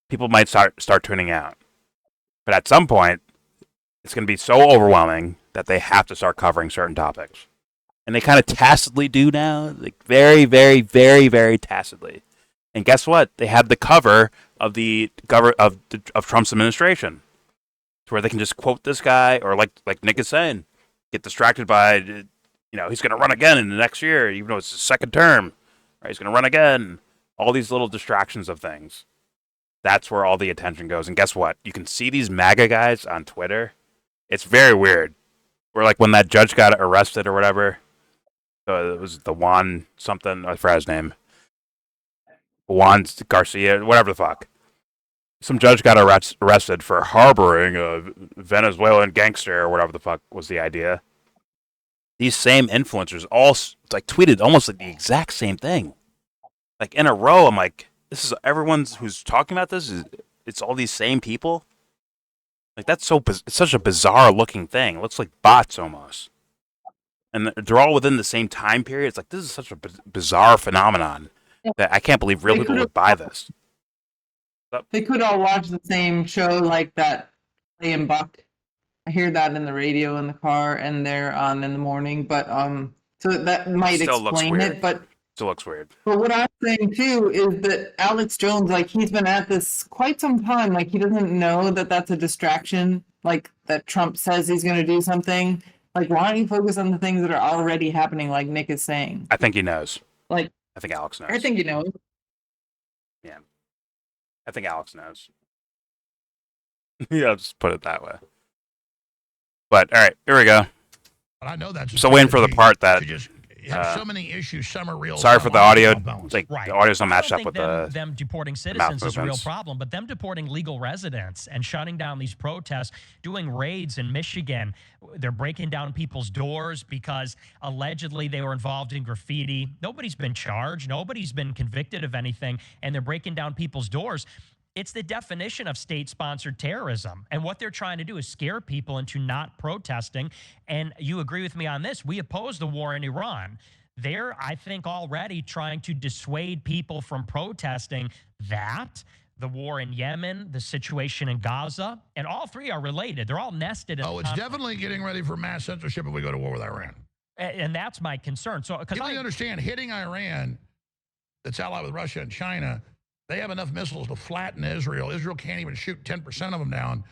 people might start tuning out. But at some point, it's going to be so overwhelming that they have to start covering certain topics. And they kind of tacitly do now, like very, very, very, very tacitly. And guess what? They have the cover of of Trump's administration, to where they can just quote this guy, or like Nick is saying, get distracted by, he's going to run again in the next year, even though it's his second term. Right? He's going to run again. All these little distractions of things. That's where all the attention goes. And guess what? You can see these MAGA guys on Twitter. It's very weird. Where like when that judge got arrested or whatever. It was the Juan something, I forgot his name. Juan Garcia, whatever the fuck. Some judge got arrested for harboring a Venezuelan gangster or whatever the fuck was the idea. These same influencers all like tweeted almost like the exact same thing. Like in a row, I'm like, this is everyone who's talking about this. It's all these same people. Like that's it's such a bizarre looking thing. It looks like bots almost. And they're all within the same time period. It's like, this is such a bizarre phenomenon that I can't believe real people would buy this. They could all watch the same show like that Play and Buck. I hear that in the radio in the car and they're on in the morning, but so that might Still looks explain weird. it, but Still looks weird. But what I'm saying too is that Alex Jones, like he's been at this quite some time. Like he doesn't know that that's a distraction. Like that Trump says he's going to do something. Like why don't you focus on the things that are already happening? Like Nick is saying. I think he knows. Like I think Alex knows. I think you know. Yeah. I think Alex knows. Yeah, I'll just put it that way. But all right, here we go. But I know that's So waiting for the part that. You have so many issues. Some are real. Sorry for the audio. Like Right. the audio's not I don't matched up think with them deporting citizens is a real movements. problem, but them deporting legal residents and shutting down these protests, doing raids in Michigan, they're breaking down people's doors because allegedly they were involved in graffiti. Nobody's been charged. Nobody's been convicted of anything, and they're breaking down people's doors. It's the definition of state-sponsored terrorism. And what they're trying to do is scare people into not protesting. And you agree with me on this. We oppose the war in Iran. They're, I think, already trying to dissuade people from protesting that, the war in Yemen, the situation in Gaza, and all three are related. They're all nested. Oh, it's definitely getting ready for mass censorship if we go to war with Iran. And that's my concern. So, because You really understand, hitting Iran, that's allied with Russia and China, they have enough missiles to flatten Israel. Israel can't even shoot 10% of them down.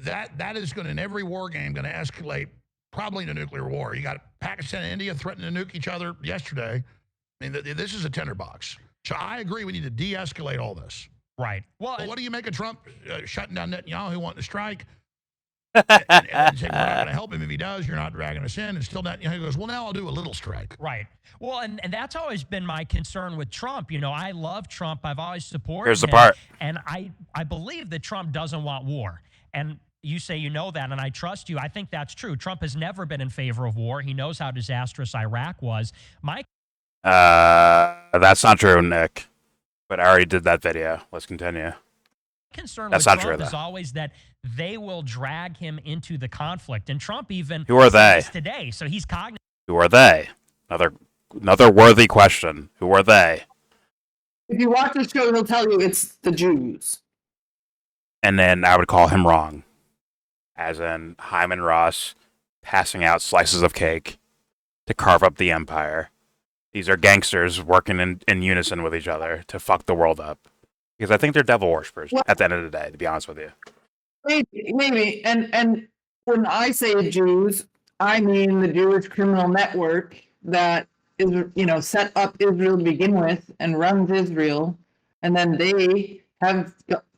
That is going to, in every war game, going to escalate probably into nuclear war. You got Pakistan and India threatening to nuke each other yesterday. I mean, this is a tinderbox. So I agree we need to de-escalate all this. right. Well, But what do you make of Trump shutting down Netanyahu wanting to strike? and saying, we're not going to help him if he does. You're not dragging us in. And still Netanyahu goes, well, now I'll do a little strike. right. Well, and that's always been my concern with Trump. You know, I love Trump. I've always supported Here's the him. part. And I believe that Trump doesn't want war. And you say you know that, and I trust you. I think that's true. Trump has never been in favor of war. He knows how disastrous Iraq was. My That's not true, Nick. But I already did that video. Let's continue. concern That's with not Trump true, is though. always that they will drag him into the conflict. And Trump even Who are said they? this today, so he's cognizant. Who are they? Another worthy question. Who are they? If you watch the show, he'll tell you it's the Jews. And then I would call him wrong. As in Hyman Ross passing out slices of cake to carve up the empire. These are gangsters working in unison with each other to fuck the world up. Because I think they're devil worshippers at the end of the day, to be honest with you. Maybe. And when I say Jews, I mean the Jewish criminal network that is, set up Israel to begin with and runs Israel. And then they have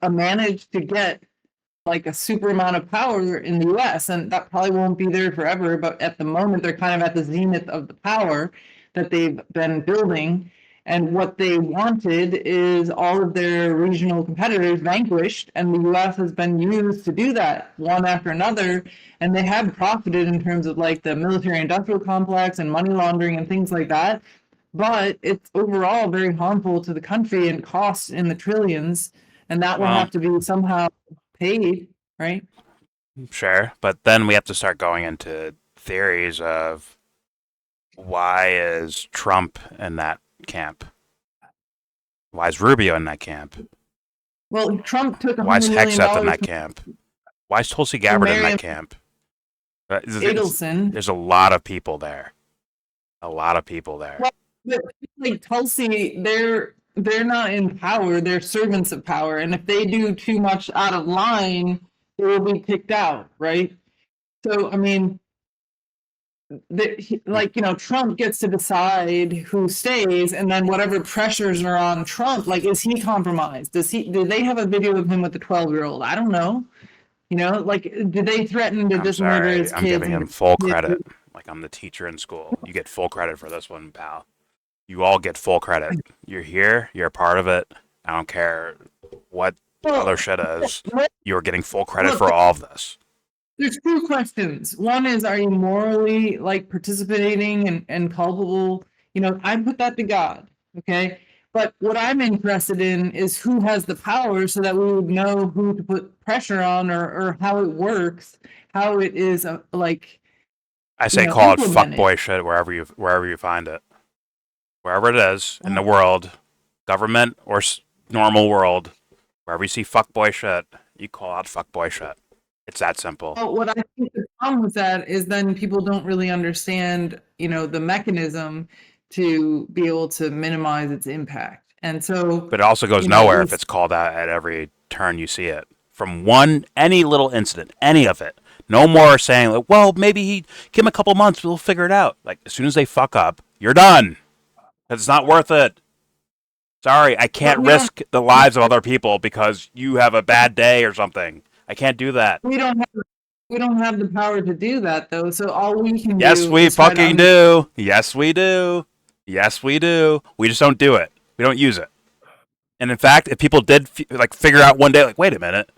managed to get like a super amount of power in the US. And that probably won't be there forever. But at the moment, they're kind of at the zenith of the power that they've been building. And what they wanted is all of their regional competitors vanquished, and the US has been used to do that one after another. And they have profited in terms of like the military industrial complex and money laundering and things like that. But it's overall very harmful to the country and costs in the trillions. And that will have to be somehow paid, right? Sure. But then we have to start going into theories of why is Trump in that camp? Why is Rubio in that camp? Well, Trump took Why is $100 million Hegseth in that camp? Why is Tulsi Gabbard in that camp? Adelson. There's a lot of people there. A lot of people there. Well, but like Tulsi, they're not in power. They're servants of power, and if they do too much out of line, they will be kicked out, right? So, I mean, Trump gets to decide who stays, and then whatever pressures are on Trump, like, is he compromised? Do they have a video of him with the 12-year-old? I don't know. Did they threaten to I'm just murder his sorry. kids? I'm giving him full credit. Like I'm the teacher in school. You get full credit for this one, pal. You all get full credit. You're here. You're a part of it. I don't care what other shit is. You're getting full credit for all of this. There's two questions. One is, are you morally participating and culpable? I put that to God. Okay. But what I'm interested in is who has the power so that we would know who to put pressure on or how it works, how it is I say call it implemented. fuckboy shit wherever you find it. Wherever it is in the world, government or normal world, wherever you see fuckboy shit, you call out fuckboy shit. It's that simple. Well, what I think the problem with that is then people don't really understand, the mechanism to be able to minimize its impact. And so, but it also goes nowhere if it's called out at every turn you see it. From any little incident, any of it. No more saying, like, well, maybe give him a couple months, we'll figure it out. Like, as soon as they fuck up, you're done. It's not worth it. Sorry, I can't risk the lives of other people because you have a bad day or something. I can't do that. We don't have the power to do that, though. So all we can do. Yes, we fucking do. Yes, we do. Yes, we do. We just don't do it. We don't use it. And in fact, if people did figure out one day, like, wait a minute,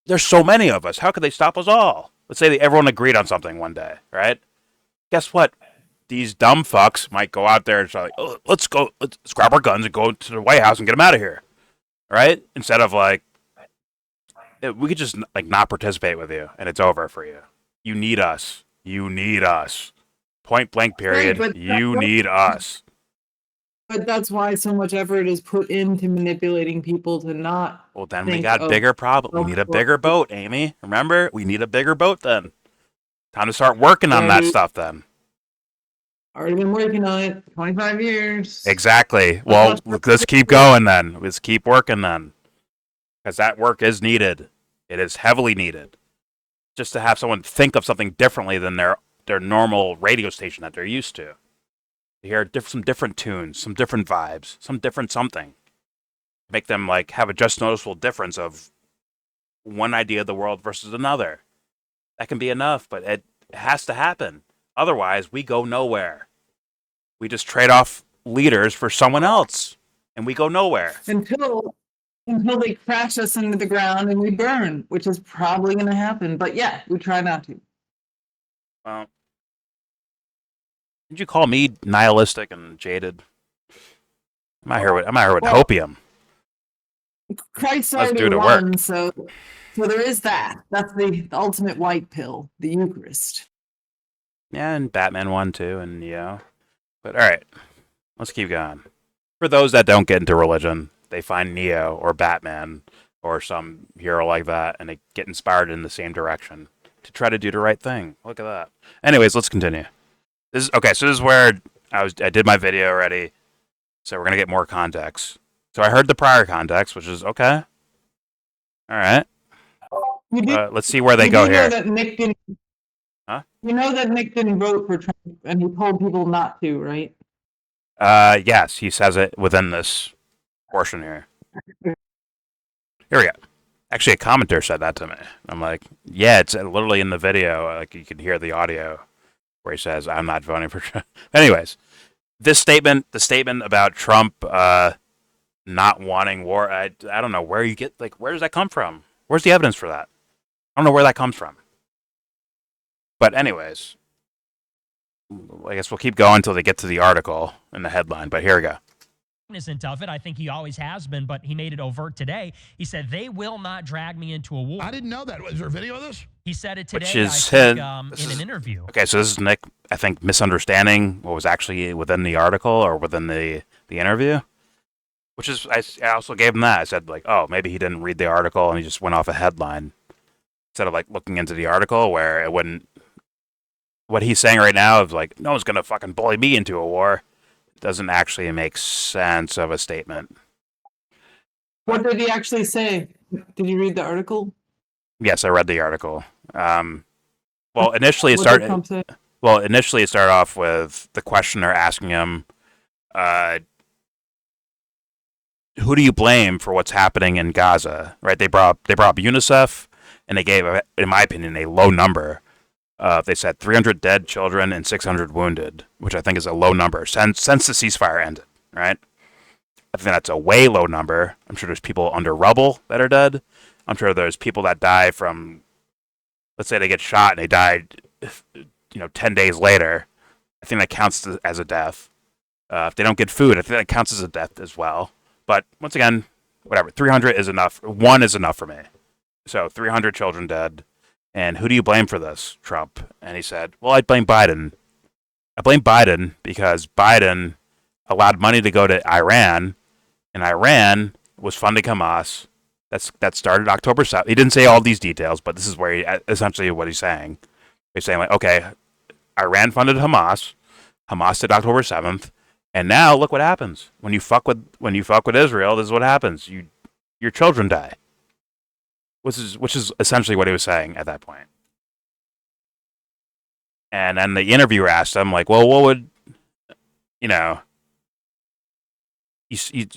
there's so many of us. How could they stop us all? Let's say everyone agreed on something one day, right? Guess what? These dumb fucks might go out there and say, like, oh, let's grab our guns and go to the White House and get them out of here, right? Instead of we could just not participate with you and it's over for you. You need us. You need us. Point blank period. Right, you need us. But that's why so much effort is put into manipulating people to not. Well, then we got bigger problems. We need a bigger boat, Amy. Remember? We need a bigger boat then. Time to start working on that stuff then. Already been working on it 25 years. Exactly. Well, let's keep going then. Let's keep working then. Because that work is needed. It is heavily needed. Just to have someone think of something differently than their normal radio station that they're used to. To hear some different tunes, some different vibes, some different something. Make them have a just noticeable difference of one idea of the world versus another. That can be enough, but it has to happen. Otherwise, we go nowhere. We just trade off leaders for someone else, and we go nowhere. Until they crash us into the ground and we burn, which is probably going to happen. But yeah, we try not to. Well, did you call me nihilistic and jaded? I'm out here with hopium. Christ Let's already do the work. won, so there is that. That's the ultimate white pill, the Eucharist. Yeah, and Batman won too, and But all right, let's keep going. For those that don't get into religion, they find Neo or Batman or some hero like that, and they get inspired in the same direction to try to do the right thing. Look at that. Anyways, let's continue. This is where I did my video already, so we're gonna get more context. So I heard the prior context, which is okay. All right. Let's see where they go here. That Nick didn't. Huh? You know that Nick didn't vote for Trump, and he told people not to, right? Yes, he says it within this portion here. Here we go. Actually, a commenter said that to me. I'm like, yeah, it's literally in the video. Like, you can hear the audio where he says, I'm not voting for Trump. Anyways, the statement about Trump not wanting war, I don't know where you get, like, where does that come from? Where's the evidence for that? I don't know where that comes from. But anyways, I guess we'll keep going until they get to the article and the headline. But here we go. Cognizant of it. I think he always has been, but he made it overt today. He said, they will not drag me into a war. I didn't know that. Was there a video of this? He said it today, Which is in an interview. Okay, so this is Nick, I think, misunderstanding what was actually within the article or within the interview. Which is, I also gave him that. I said, like, oh, maybe he didn't read the article and he just went off a headline. Instead of, like, looking into the article where it wouldn't... What he's saying right now is, like, no one's going to fucking bully me into a war. Doesn't actually make sense of a statement. What did he actually say? Did you read the article? Yes, I read the article. Well, initially it What did Trump started. say? Well, initially it started off with the questioner asking him, "Who do you blame for what's happening in Gaza?" Right? They brought up UNICEF, and they gave, in my opinion, a low number. They said 300 dead children and 600 wounded, which I think is a low number since the ceasefire ended, right? I think that's a way low number. I'm sure there's people under rubble that are dead. I'm sure there's people that die from, let's say they get shot and they died, 10 days later. I think that counts as a death. If they don't get food, I think that counts as a death as well. But once again, whatever, 300 is enough. One is enough for me. So 300 children dead. And who do you blame for this, Trump? And he said, well, I blame Biden. I blame Biden because Biden allowed money to go to Iran, and Iran was funding Hamas. That started October 7th. He didn't say all these details, but this is where essentially what he's saying. He's saying, like, okay, Iran funded Hamas. Hamas did October 7th. And now look what happens. When you fuck with Israel, this is what happens. Your children die. Which is essentially what he was saying at that point. And then the interviewer asked him, like, well, what would, you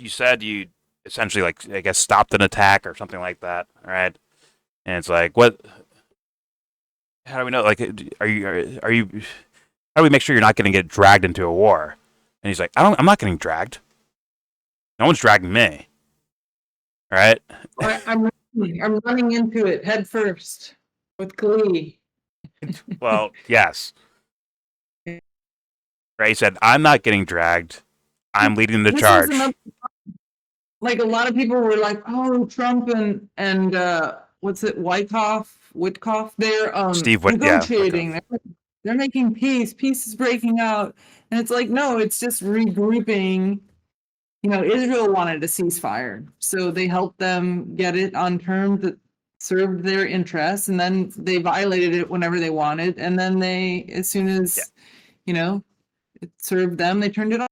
said you essentially, like, I guess, stopped an attack or something like that, right? And it's like, what, how do we know, like, how do we make sure you're not going to get dragged into a war? And he's like, I'm not getting dragged. No one's dragging me. Right? I'm running into it head first with glee. Well, yes. Right, he said, I'm not getting dragged. I'm leading the charge. Like, a lot of people were like, oh, Trump and what's it, Witkoff, they're negotiating. Yeah, they're making peace. Peace is breaking out. And it's like, no, it's just regrouping. Israel wanted a ceasefire, so they helped them get it on terms that served their interests, and then they violated it whenever they wanted, and then they, as soon as, it served them, they turned it off.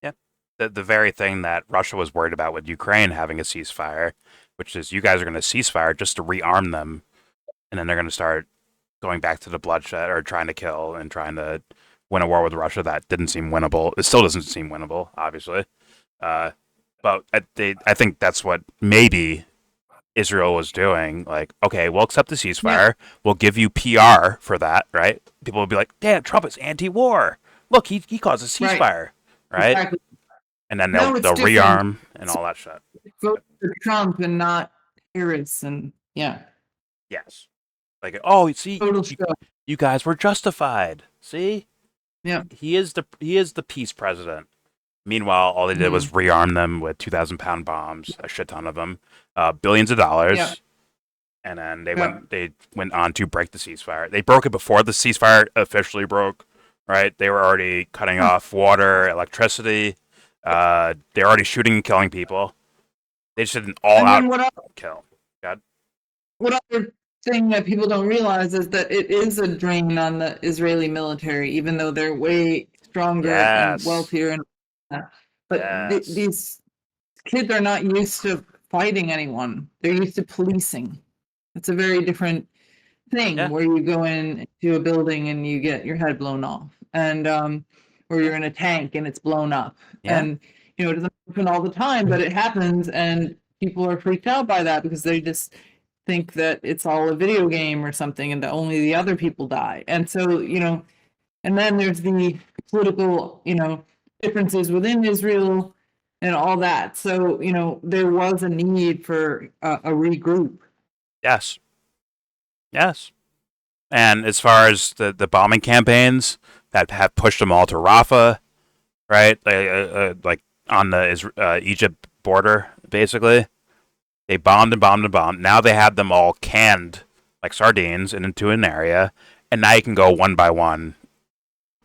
Yeah, the very thing that Russia was worried about with Ukraine having a ceasefire, which is you guys are going to ceasefire just to rearm them, and then they're going to start going back to the bloodshed or trying to kill and trying to win a war with Russia that didn't seem winnable. It still doesn't seem winnable, obviously. But I think that's what maybe Israel was doing. Like, okay, we'll accept the ceasefire. Yeah. We'll give you PR for that, right? People will be like, damn, Trump is anti-war. Look, he caused a ceasefire, right? Exactly. And then they'll rearm and all that shit. Vote for Trump and not Harris, and yeah. Yes. Like, oh, see, you guys were justified. See? Yeah. He is the peace president. Meanwhile, all they did was rearm them with 2,000-pound bombs, a shit ton of them, billions of dollars. Yeah. And then they went on to break the ceasefire. They broke it before the ceasefire officially broke, right? They were already cutting off water, electricity. They're already shooting and killing people. They just did an all-out kill. God. What other thing that people don't realize is that it is a drain on the Israeli military, even though they're way stronger and wealthier. But these kids are not used to fighting anyone. They're used to policing. It's a very different thing where you go into a building and you get your head blown off, and or you're in a tank and it's blown up. And it doesn't happen all the time, but it happens, and people are freaked out by that because they just think that it's all a video game or something and that only the other people die. And so, and then there's the political, differences within Israel and all that. So, there was a need for a regroup. Yes. And as far as the bombing campaigns that have pushed them all to Rafah, right? Like on the Egypt border, basically. They bombed and bombed and bombed. Now they have them all canned like sardines into an area, and now you can go one by one.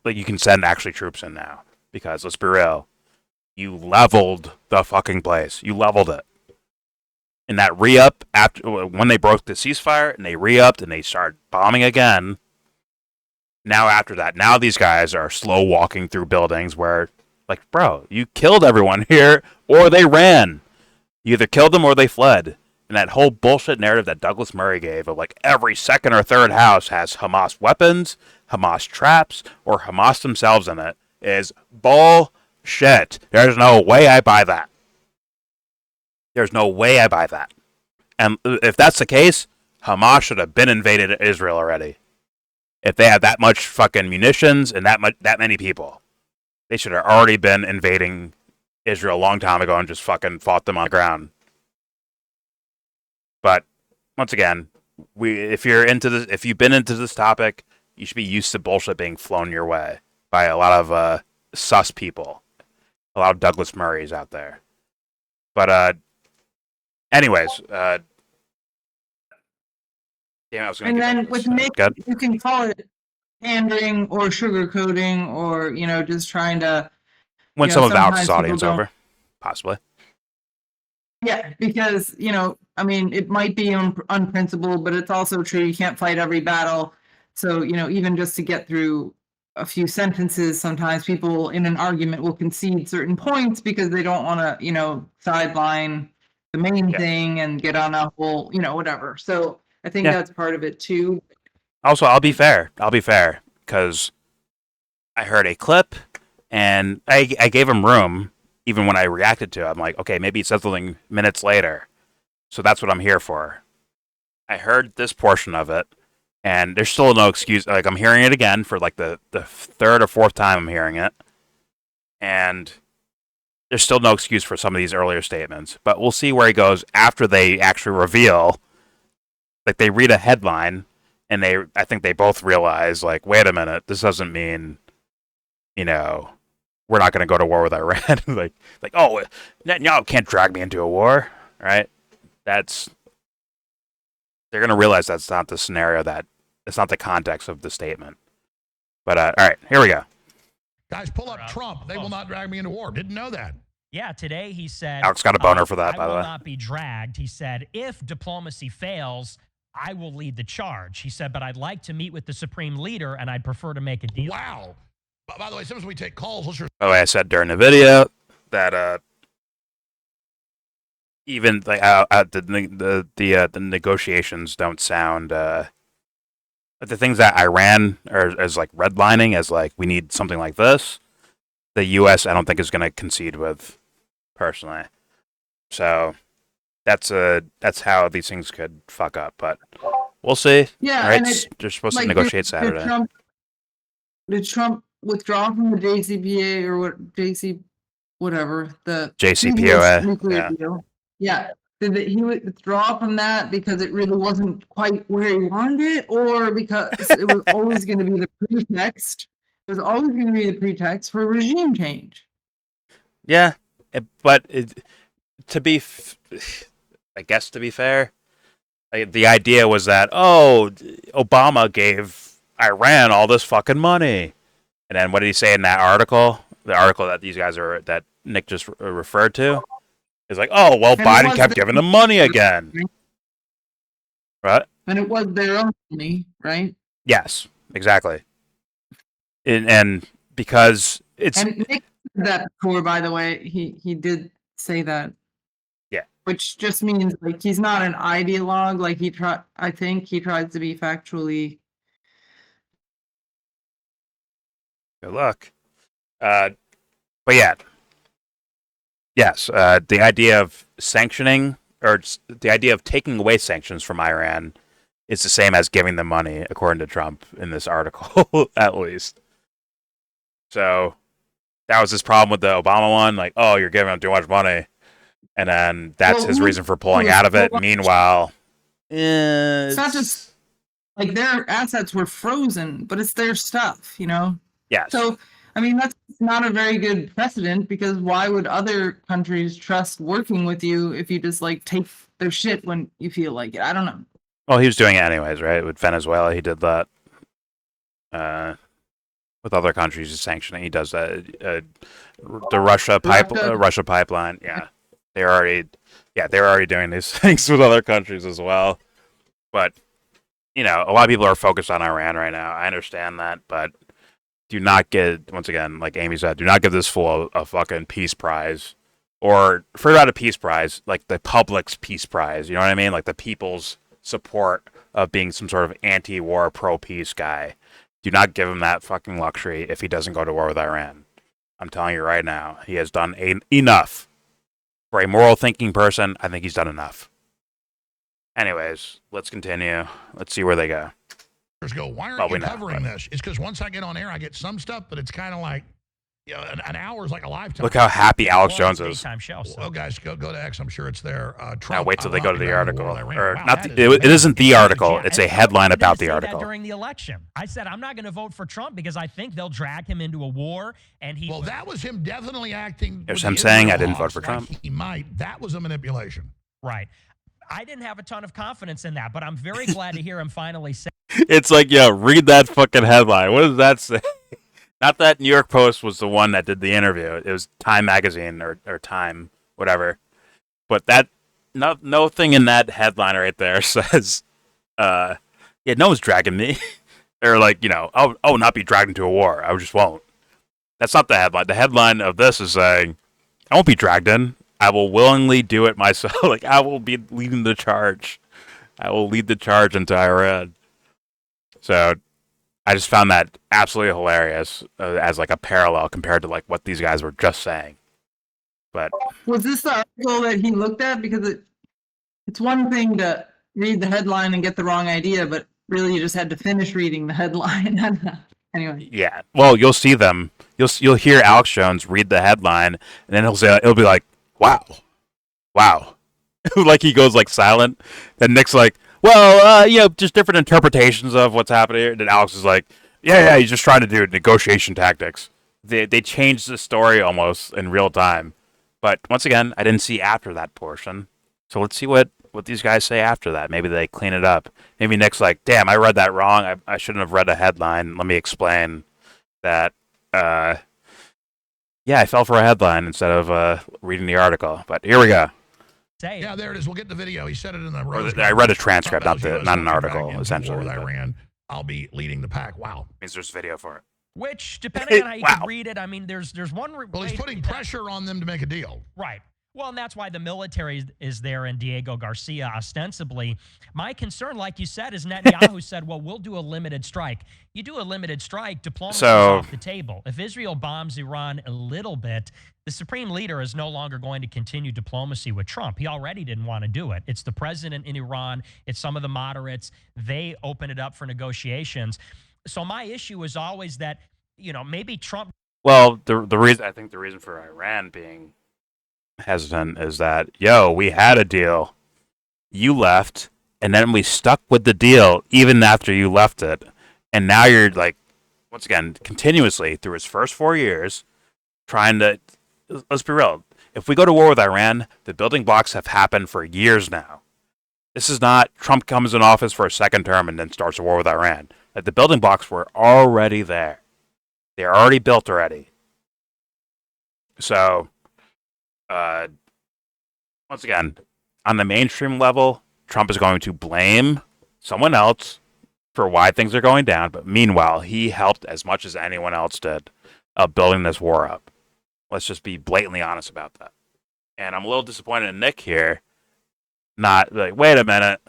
Like you can send actually troops in now. Because let's be real, you leveled the fucking place. You leveled it. And that re-up, when they broke the ceasefire, and they re-upped, and they started bombing again, now after that, now these guys are slow walking through buildings where, like, bro, you killed everyone here, or they ran. You either killed them or they fled. And that whole bullshit narrative that Douglas Murray gave of, like, every second or third house has Hamas weapons, Hamas traps, or Hamas themselves in it is bullshit. There's no way I buy that. There's no way I buy that. And if that's the case, Hamas should have been invaded Israel already. If they had that much fucking munitions and that many people, they should have already been invading Israel a long time ago and just fucking fought them on the ground. But once again, if you've been into this topic, you should be used to bullshit being flown your way by a lot of sus people, a lot of Douglas Murrays out there. But anyways, damn, I was and then with Nick, you can call it pandering or sugarcoating or just trying to win some of Alex's audience over, possibly. Yeah, because it might be unprincipled, but it's also true you can't fight every battle. So even just to get through a few sentences, sometimes people in an argument will concede certain points because they don't want to sideline the main thing and get on a whole whatever. So I think that's part of it too. Also, I'll be fair because I heard a clip and I gave him room even when I reacted to it. I'm like, okay, maybe he said something minutes later, so that's what I'm here for. I heard this portion of it, and there's still no excuse. Like, I'm hearing it again for like the third or fourth time I'm hearing it, and there's still no excuse for some of these earlier statements. But we'll see where he goes after they actually reveal. Like, they read a headline, and I think they both realize, like, wait a minute, this doesn't mean, we're not going to go to war with Iran. like, oh, Netanyahu can't drag me into a war, right? They're going to realize that's not the scenario, it's not the context of the statement. But, all right, here we go. Guys, pull up Trump. They will not drag me into war. Didn't know that. Yeah, today he said... Alex got a boner for that, by the way. I will not be dragged. He said, if diplomacy fails, I will lead the charge. He said, but I'd like to meet with the supreme leader, and I'd prefer to make a deal. Wow. By the way, sometimes we take calls. By the way, I said during the video that even the negotiations don't sound the things that Iran is like redlining as like we need something like this. The U.S. I don't think is going to concede with personally. So that's how these things could fuck up, but we'll see. Yeah, all right, they're supposed to negotiate Saturday. Did Trump withdraw from the JCPA or whatever the JCPOA nuclear deal? Yeah. Did he withdraw from that because it really wasn't quite where he wanted it, or because it was always going to be the pretext? It was always going to be the pretext for regime change. Yeah, but I guess to be fair, the idea was that Obama gave Iran all this fucking money, and then what did he say in that article? The article that that Nick just referred to is like, oh well, And it Biden was kept giving them money again, right? And it was their own money, right? Yes, exactly. And because it's And Nick said that before, by the way. He did say that. Yeah. Which just means like he's not an ideologue. Like I think he tries to be factually. good luck. But yeah, yes, the idea of sanctioning or the idea of taking away sanctions from Iran is the same as giving them money, according to Trump in this article, at least. So that was his problem with the Obama one, like, oh, you're giving them too much money, and then that's his reason for pulling out of it. Meanwhile, It's not just like their assets were frozen, but it's their stuff, you know? Yes. So, I mean, that's not a very good precedent because why would other countries trust working with you if you just like take their shit when you feel like it? I don't know. Well, he was doing it anyways, right? With Venezuela, he did that. With other countries, he's sanctioning. He does that. The Russia pipeline. Yeah, they're already doing these things with other countries as well. But a lot of people are focused on Iran right now. I understand that, but do not get, once again, like Amy said, do not give this fool a fucking peace prize, or forget about a peace prize, like the public's peace prize. You know what I mean? Like the people's support of being some sort of anti-war, pro-peace guy. Do not give him that fucking luxury if he doesn't go to war with Iran. I'm telling you right now, he has done enough. For a moral thinking person, I think he's done enough. Anyways, let's continue. Let's see where they go. Go, why aren't you covering this? It's because once I get on air, I get some stuff, but it's kind of like, an hour is like a lifetime. Look how happy Alex Jones is. Show, so. Oh, guys, go to X. I'm sure it's there. Trump, now wait till they go to the article. Or wow, not. It isn't the article. It's a headline about the article. During the election, I said I'm not going to vote for Trump because I think they'll drag him into a war, and he. Well, that was him definitely acting. There's him saying I didn't vote for Trump. He might. That was a manipulation. Right. I didn't have a ton of confidence in that, but I'm very glad to hear him finally say. It's like, read that fucking headline. What does that say? Not that New York Post was the one that did the interview. It was Time Magazine or Time, whatever. But that no thing in that headline right there says, no one's dragging me. Or like, I'll not be dragged into a war. I just won't. That's not the headline. The headline of this is saying, I won't be dragged in. I will willingly do it myself. Like, I will be leading the charge. I will lead the charge into Iran. So I just found that absolutely hilarious as like a parallel compared to like what these guys were just saying. But was this the article that he looked at? Because it's one thing to read the headline and get the wrong idea, but really you just had to finish reading the headline. Anyway. Yeah. Well, you'll see them. You'll hear Alex Jones read the headline, and then he'll be like, "Wow, wow," like he goes like silent. Then Nick's like, well, just different interpretations of what's happening here. And then Alex is like, yeah, he's just trying to do negotiation tactics. They changed the story almost in real time. But once again, I didn't see after that portion. So let's see what these guys say after that. Maybe they clean it up. Maybe Nick's like, damn, I read that wrong. I shouldn't have read a headline. Let me explain that. I fell for a headline instead of reading the article. But here we go. Yeah, there it is. We'll get the video. He said it in the I read a transcript, not an article, essentially. With Iran, I'll be leading the pack. Wow. Means there's video for it. Which, depending on how you can read it, I mean, there's one. Well, he's putting pressure on them to make a deal. Right. Well, and that's why the military is there and Diego Garcia ostensibly. My concern, like you said, is Netanyahu said, well, we'll do a limited strike. You do a limited strike, diplomacy is off the table. If Israel bombs Iran a little bit, the supreme leader is no longer going to continue diplomacy with Trump. He already didn't want to do it. It's the president in Iran. It's some of the moderates. They open it up for negotiations. So my issue is always that, maybe Trump. Well, the reason for Iran being hesitant is that, we had a deal, you left, and then we stuck with the deal even after you left it, and now you're like, once again, continuously through his first 4 years, trying to let's be real. If we go to war with Iran, the building blocks have happened for years now. This is not Trump comes in office for a second term and then starts a war with Iran. Like, the building blocks were already there. They're already built already. So, once again, on the mainstream level, Trump is going to blame someone else for why things are going down. But meanwhile, he helped as much as anyone else did of building this war up. Let's just be blatantly honest about that. And I'm a little disappointed in Nick here. Not like, wait a minute.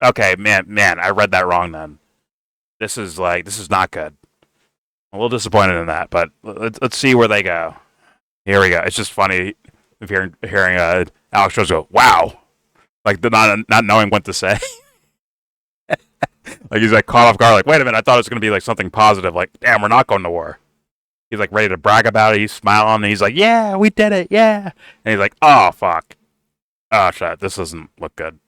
Okay, man, I read that wrong then. This is not good. I'm a little disappointed in that, but let's see where they go. Here we go. It's just funny hearing Alex Jones go, wow. Like, not knowing what to say. Like, he's like caught off guard, like, wait a minute, I thought it was going to be like something positive, like, damn, we're not going to war. He's like ready to brag about it. He's smiling, and he's like, yeah, we did it, yeah. And he's like, oh, fuck. Oh, shit, this doesn't look good.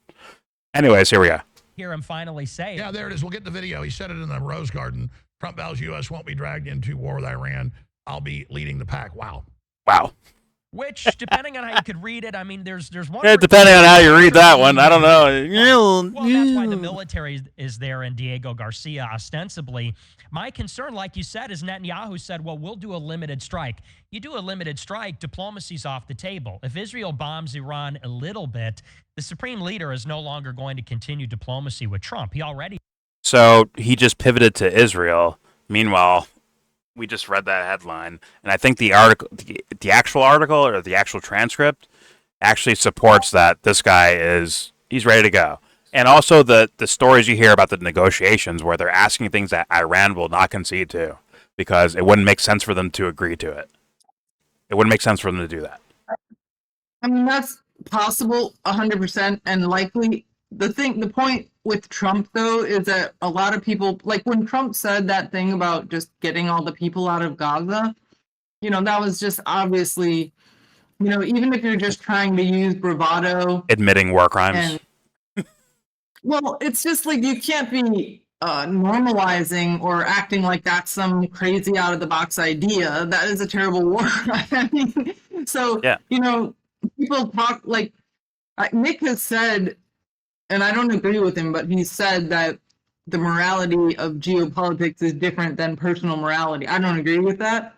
Anyways, here we go. Hear him finally say it. Yeah, there it is. We'll get the video. He said it in the Rose Garden. Trump vows U.S. won't be dragged into war with Iran. I'll be leading the pack. Wow. Wow. Which, depending on how you could read it, I mean, there's one. Yeah, depending on how you read that one, I don't know. Well, that's why the military is there and Diego Garcia ostensibly. My concern, like you said, is Netanyahu said, well, we'll do a limited strike. You do a limited strike, diplomacy's off the table. If Israel bombs Iran a little bit, the supreme leader is no longer going to continue diplomacy with Trump. He already. So he just pivoted to Israel. Meanwhile, we just read that headline, and I think the article, the actual article or the actual transcript actually supports that this guy he's ready to go. And also the stories you hear about the negotiations where they're asking things that Iran will not concede to because it wouldn't make sense for them to agree to it. It wouldn't make sense for them to do that. I mean, that's possible 100% and likely. The point with Trump, though, is that a lot of people, like when Trump said that thing about just getting all the people out of Gaza, that was just obviously, even if you're just trying to use bravado. Admitting war crimes. Well, it's just like you can't be normalizing or acting like that's some crazy out of the box idea. That is a terrible war. I mean, so, yeah. People talk like Nick has said, and I don't agree with him, but he said that the morality of geopolitics is different than personal morality. I don't agree with that.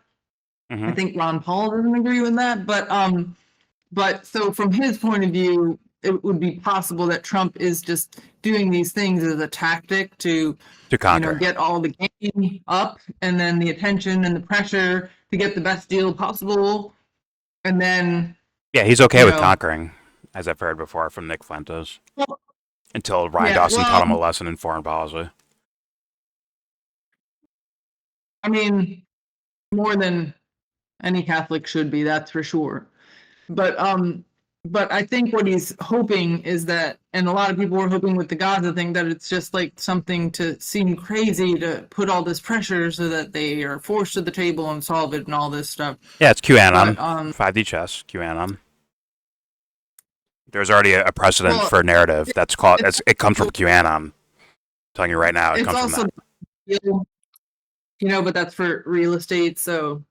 Mm-hmm. I think Ron Paul doesn't agree with that. But so from his point of view, it would be possible that Trump is just doing these things as a tactic to conquer, get all the game up and then the attention and the pressure to get the best deal possible. And then. Yeah, he's okay with conquering, as I've heard before from Nick Fuentes. Well, until Ryan Dawson taught him a lesson in foreign policy. I mean, more than any Catholic should be, that's for sure. But I think what he's hoping is that, and a lot of people were hoping with the Gaza thing, that it's just like something to seem crazy to put all this pressure so that they are forced to the table and solve it and all this stuff. Yeah, it's QAnon. But, 5D chess, QAnon. There's already a precedent for a narrative that's called. It comes from QAnon. I'm telling you right now, it comes from that. But that's for real estate, so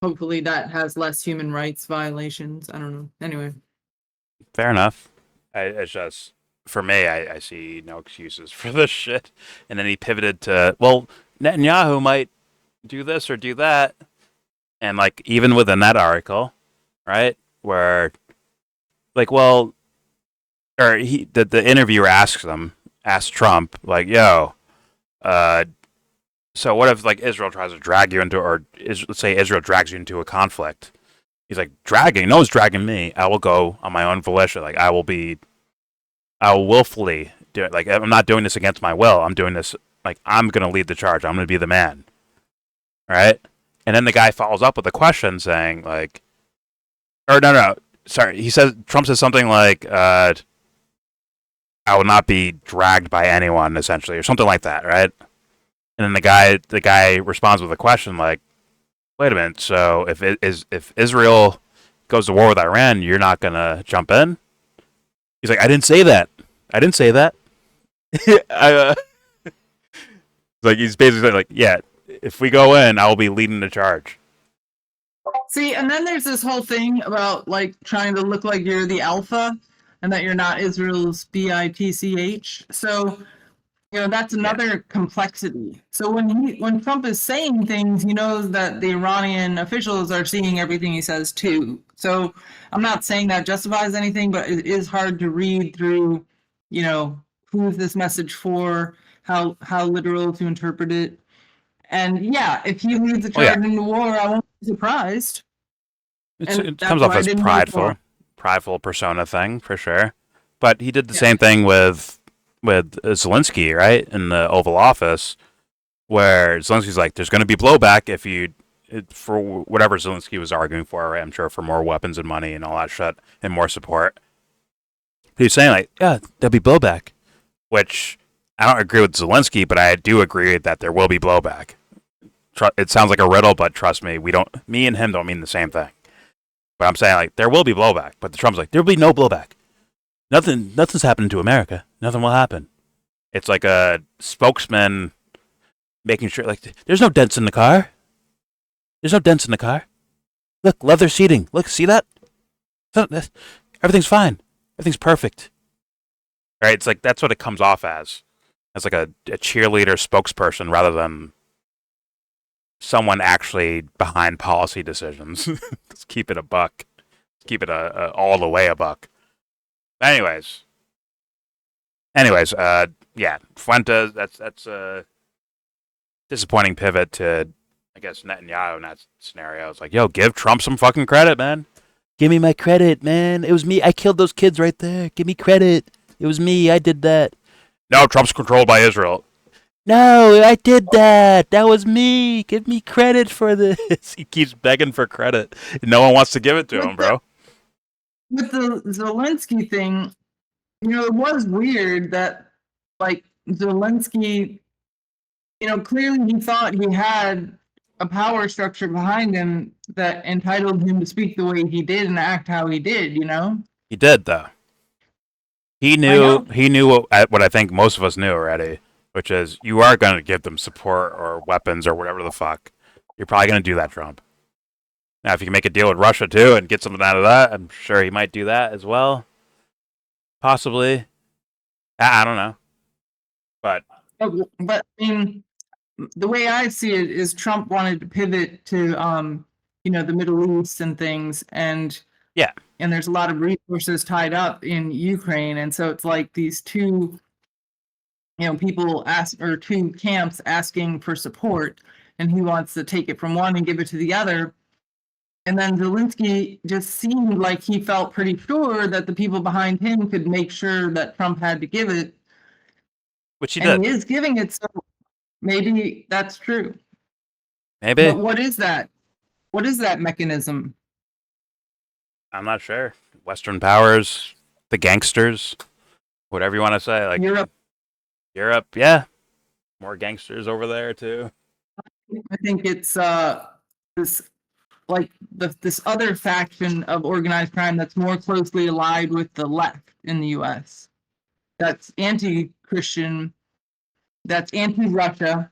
hopefully that has less human rights violations. I don't know. Anyway. Fair enough. It's just, for me, I see no excuses for this shit. And then he pivoted to, well, Netanyahu might do this or do that. And, like, even within that article, right, where, like, well, or the interviewer asks Trump, like, yo, so what if, like, Israel tries to drag you into, or let's say Israel drags you into a conflict? He's like, dragging? No one's dragging me. I will go on my own volition. Like, I will willfully do it. Like, I'm not doing this against my will. I'm doing this, like, I'm going to lead the charge. I'm going to be the man. Right? And then the guy follows up with a question saying, like, or no. Sorry. Trump says something like, I will not be dragged by anyone, essentially, or something like that, right? And then the guy responds with a question like, wait a minute, so if Israel goes to war with Iran, you're not going to jump in? He's like, I didn't say that. Like, he's basically like, yeah, if we go in, I will be leading the charge. See, and then there's this whole thing about like trying to look like you're the alpha and that you're not Israel's bitch. So, that's another complexity. So when Trump is saying things, he knows that the Iranian officials are seeing everything he says too. So I'm not saying that justifies anything, but it is hard to read through, who's this message for, how literal to interpret it. And yeah, if he leads a charge into war, I won't be surprised. It comes off as prideful persona thing for sure. But he did the same thing with Zelensky, right, in the Oval Office, where Zelensky's like, "There's going to be blowback if for whatever Zelensky was arguing for, right? I'm sure for more weapons and money and all that shit and more support." He's saying like, "Yeah, there'll be blowback," which I don't agree with Zelensky, but I do agree that there will be blowback. It sounds like a riddle, but trust me, me and him don't mean the same thing. But I'm saying like there will be blowback, but the Trump's like there'll be no blowback. Nothing's happening to America. Nothing will happen. It's like a spokesman making sure like there's no dents in the car. There's no dents in the car. Look, leather seating. Look, see that? Everything's fine. Everything's perfect. Right? It's like that's what it comes off as like a cheerleader spokesperson rather than someone actually behind policy decisions. Let's keep it a buck. Let's keep it all the way a buck. Anyways, yeah, Fuentes. That's a disappointing pivot to, I guess, Netanyahu in that scenario. It's like, yo, give Trump some fucking credit, man. Give me my credit, man. It was me. I killed those kids right there. Give me credit. It was me. I did that. No, Trump's controlled by Israel. No, I did that. That was me. Give me credit for this. He keeps begging for credit. No one wants to give it to him, bro. With the Zelensky thing, it was weird that, like, Zelensky, clearly he thought he had a power structure behind him that entitled him to speak the way he did and act how he did, He did, though. He knew what I think most of us knew already, which is you are going to give them support or weapons or whatever the fuck. You're probably going to do that, Trump. Now, if you can make a deal with Russia, too, and get something out of that, I'm sure he might do that as well. Possibly. I don't know. But I mean, the way I see it is Trump wanted to pivot to, the Middle East and things. And yeah. And there's a lot of resources tied up in Ukraine. And so it's like these two, two camps asking for support. And he wants to take it from one and give it to the other. And then Zelensky just seemed like he felt pretty sure that the people behind him could make sure that Trump had to give it. Which he did. He is giving it, so maybe that's true. Maybe. But what is that? What is that mechanism? I'm not sure. Western powers, the gangsters, whatever you want to say. Like Europe, yeah. More gangsters over there, too. I think it's this other faction of organized crime that's more closely allied with the left in the U.S. That's anti-Christian, that's anti-Russia,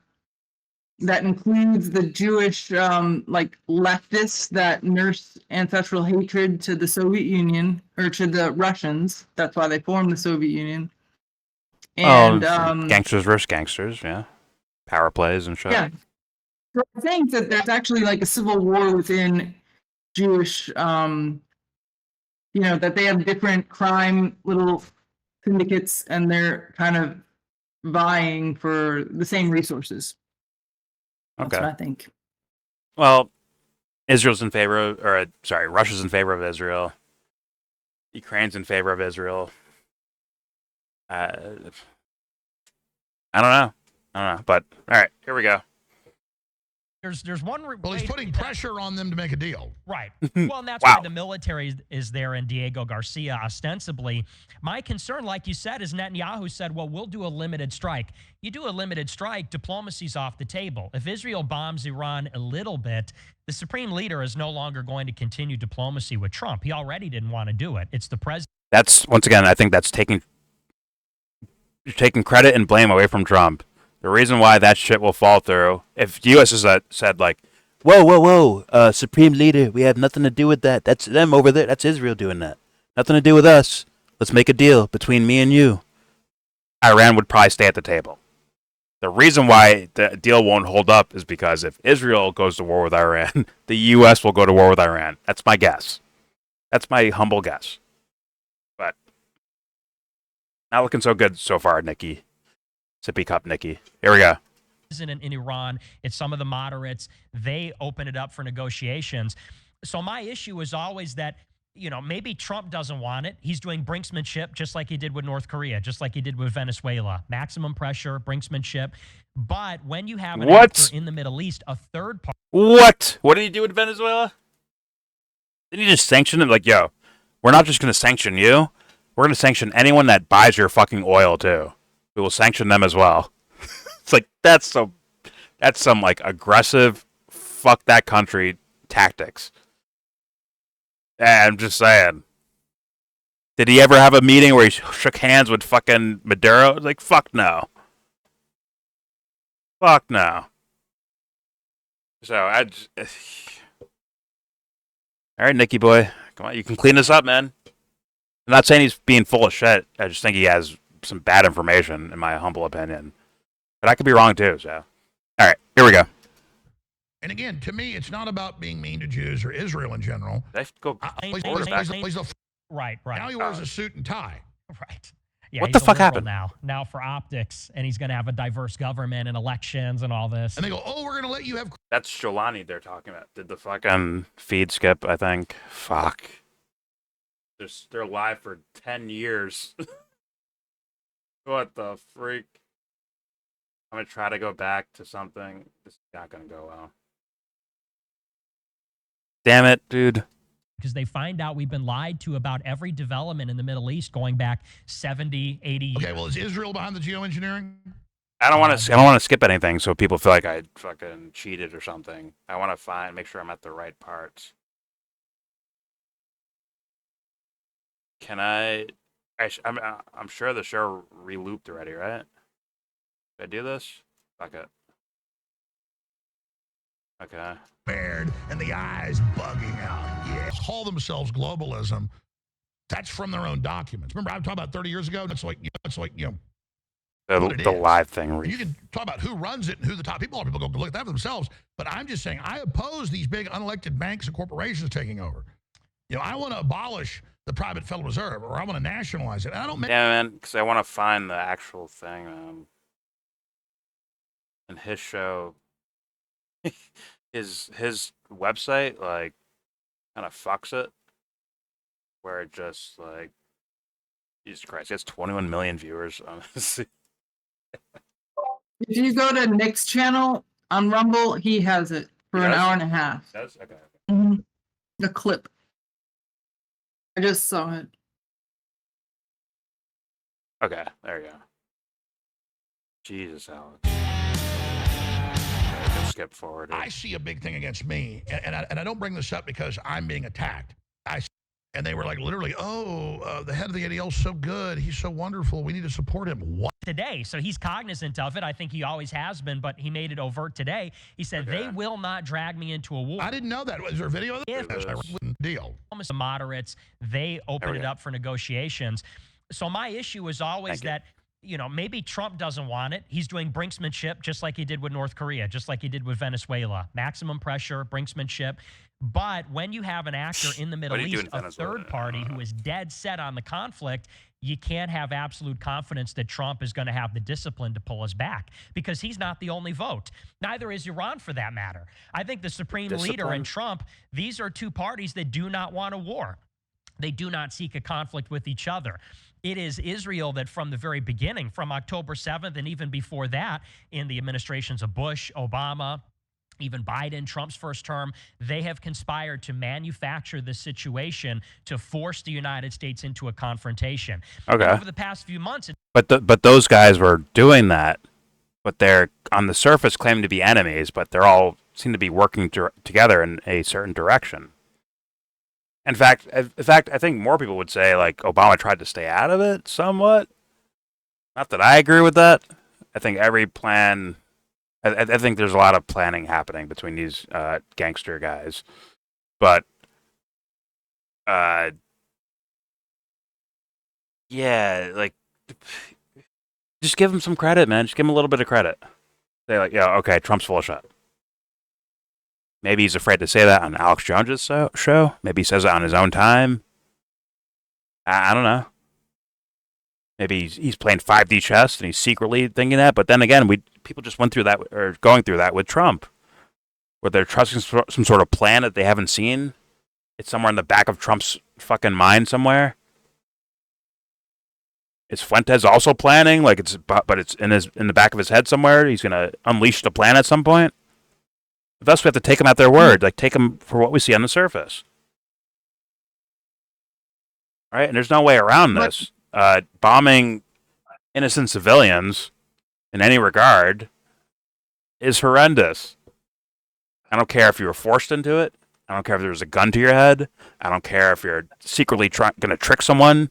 that includes the Jewish leftists that nurse ancestral hatred to the Soviet Union or to the Russians. That's why they formed the Soviet Union. And gangsters versus gangsters, yeah. Power plays and shit. Yeah. So I think that there's actually like a civil war within Jewish, that they have different crime little syndicates and they're kind of vying for the same resources. That's what I think. Well, Russia's in favor of Israel. Ukraine's in favor of Israel. I don't know. But all right, here we go. There's one. Well, he's putting pressure on them to make a deal. Right. Well, and that's why the military is there and Diego Garcia ostensibly. My concern, like you said, is Netanyahu said, well, we'll do a limited strike. You do a limited strike, diplomacy's off the table. If Israel bombs Iran a little bit, the supreme leader is no longer going to continue diplomacy with Trump. He already didn't want to do it. It's the president. That's, once again, I think that's taking credit and blame away from Trump. The reason why that shit will fall through, if the U.S. has said, like, whoa, Supreme Leader, we have nothing to do with that. That's them over there. That's Israel doing that. Nothing to do with us. Let's make a deal between me and you. Iran would probably stay at the table. The reason why the deal won't hold up is because if Israel goes to war with Iran, the U.S. will go to war with Iran. That's my guess. That's my humble guess. But not looking so good so far, Nikki. Sippy cup, Nikki. Here we go. In Iran, it's some of the moderates. They open it up for negotiations. So my issue is always that, you know, maybe Trump doesn't want it. He's doing brinksmanship just like he did with North Korea, just like he did with Venezuela. Maximum pressure, brinksmanship. But when you have an actor in the Middle East, a third party. What? What did he do with Venezuela? Didn't he just sanction him? Like, yo, we're not just going to sanction you. We're going to sanction anyone that buys your fucking oil, too. We will sanction them as well. It's like, that's some like aggressive, fuck that country tactics. I'm just saying. Did he ever have a meeting where he shook hands with fucking Maduro? Like, fuck no. Fuck no. So, all right, Nicky boy. Come on, you can clean this up, man. I'm not saying he's being full of shit. I just think he has some bad information, in my humble opinion. But I could be wrong, too, so. All right, here we go. And again, to me, it's not about being mean to Jews or Israel in general. Right. Now he wears a suit and tie. Right. Yeah, what the fuck happened? Now for optics, and he's going to have a diverse government and elections and all this. And they go, oh, we're going to let you have... That's Sholani they're talking about. Did the fucking feed skip, I think? Fuck. They're live for 10 years. What the freak? I'm going to try to go back to something. This is not going to go well. Damn it, dude. Because they find out we've been lied to about every development in the Middle East going back 70, 80 years. Okay, well, is Israel behind the geoengineering? I don't want to skip anything so people feel like I fucking cheated or something. I want to make sure I'm at the right parts. Can I'm sure the show re-looped already, right? Did I do this? Fuck it. Okay. And the eyes bugging out. Yeah. Call themselves globalism. That's from their own documents. Remember, I was talking about 30 years ago? It's like the live thing. You can talk about who runs it and who the top people are. People go look at that for themselves. But I'm just saying, I oppose these big unelected banks and corporations taking over. You know, I want to abolish the private Federal Reserve, or I want to nationalize it. And I don't. Yeah, man, because I want to find the actual thing. And his show, his website, like, kind of fucks it, where it just like, Jesus Christ, he has 21 million viewers. If you go to Nick's channel on Rumble, he has it for an hour and a half. He does? Okay. Mm-hmm. The clip. I just saw it. Okay, there you go. Jesus, Alex. Skip forward. I see a big thing against me, and I don't bring this up because I'm being attacked. And they were like, literally, the head of the ADL is so good. He's so wonderful. We need to support him. What? Today, so he's cognizant of it. I think he always has been, but he made it overt today. He said, they will not drag me into a war. I didn't know that. Was there a video of that? Deal. Almost moderates, they open it up for negotiations. So my issue is always that, you know, maybe Trump doesn't want it. He's doing brinksmanship just like he did with North Korea, just like he did with Venezuela. Maximum pressure, brinksmanship. But when you have an actor in the Middle East, a third party who is dead set on the conflict, you can't have absolute confidence that Trump is going to have the discipline to pull us back, because he's not the only vote. Neither is Iran, for that matter. I think the Supreme Leader and Trump, these are two parties that do not want a war. They do not seek a conflict with each other. It is Israel that from the very beginning, from October 7th and even before that, in the administrations of Bush, Obama, even Biden, Trump's first term, they have conspired to manufacture this situation to force the United States into a confrontation. Okay. Over the past few months... But those guys were doing that, but they're on the surface claiming to be enemies, but they're all seem to be working together in a certain direction. In fact, I think more people would say, like, Obama tried to stay out of it somewhat. Not that I agree with that. I think every plan I think there's a lot of planning happening between these gangster guys, but yeah, like just give him some credit, man. Just give him a little bit of credit. Say like, yeah, okay, Trump's full of shit. Maybe he's afraid to say that on Alex Jones's show. Maybe he says it on his own time. I don't know. Maybe he's playing 5D chess and he's secretly thinking that. But then again, people just went through that or going through that with Trump, where they're trusting some sort of plan that they haven't seen. It's somewhere in the back of Trump's fucking mind somewhere. Is Fuentes also planning? Like but it's in the back of his head somewhere. He's gonna unleash the plan at some point. Thus, we have to take them at their word. Like take them for what we see on the surface. All right, and there's no way around this. Bombing innocent civilians in any regard is horrendous. I don't care if you were forced into it. I don't care if there was a gun to your head. I don't care if you're secretly going to trick someone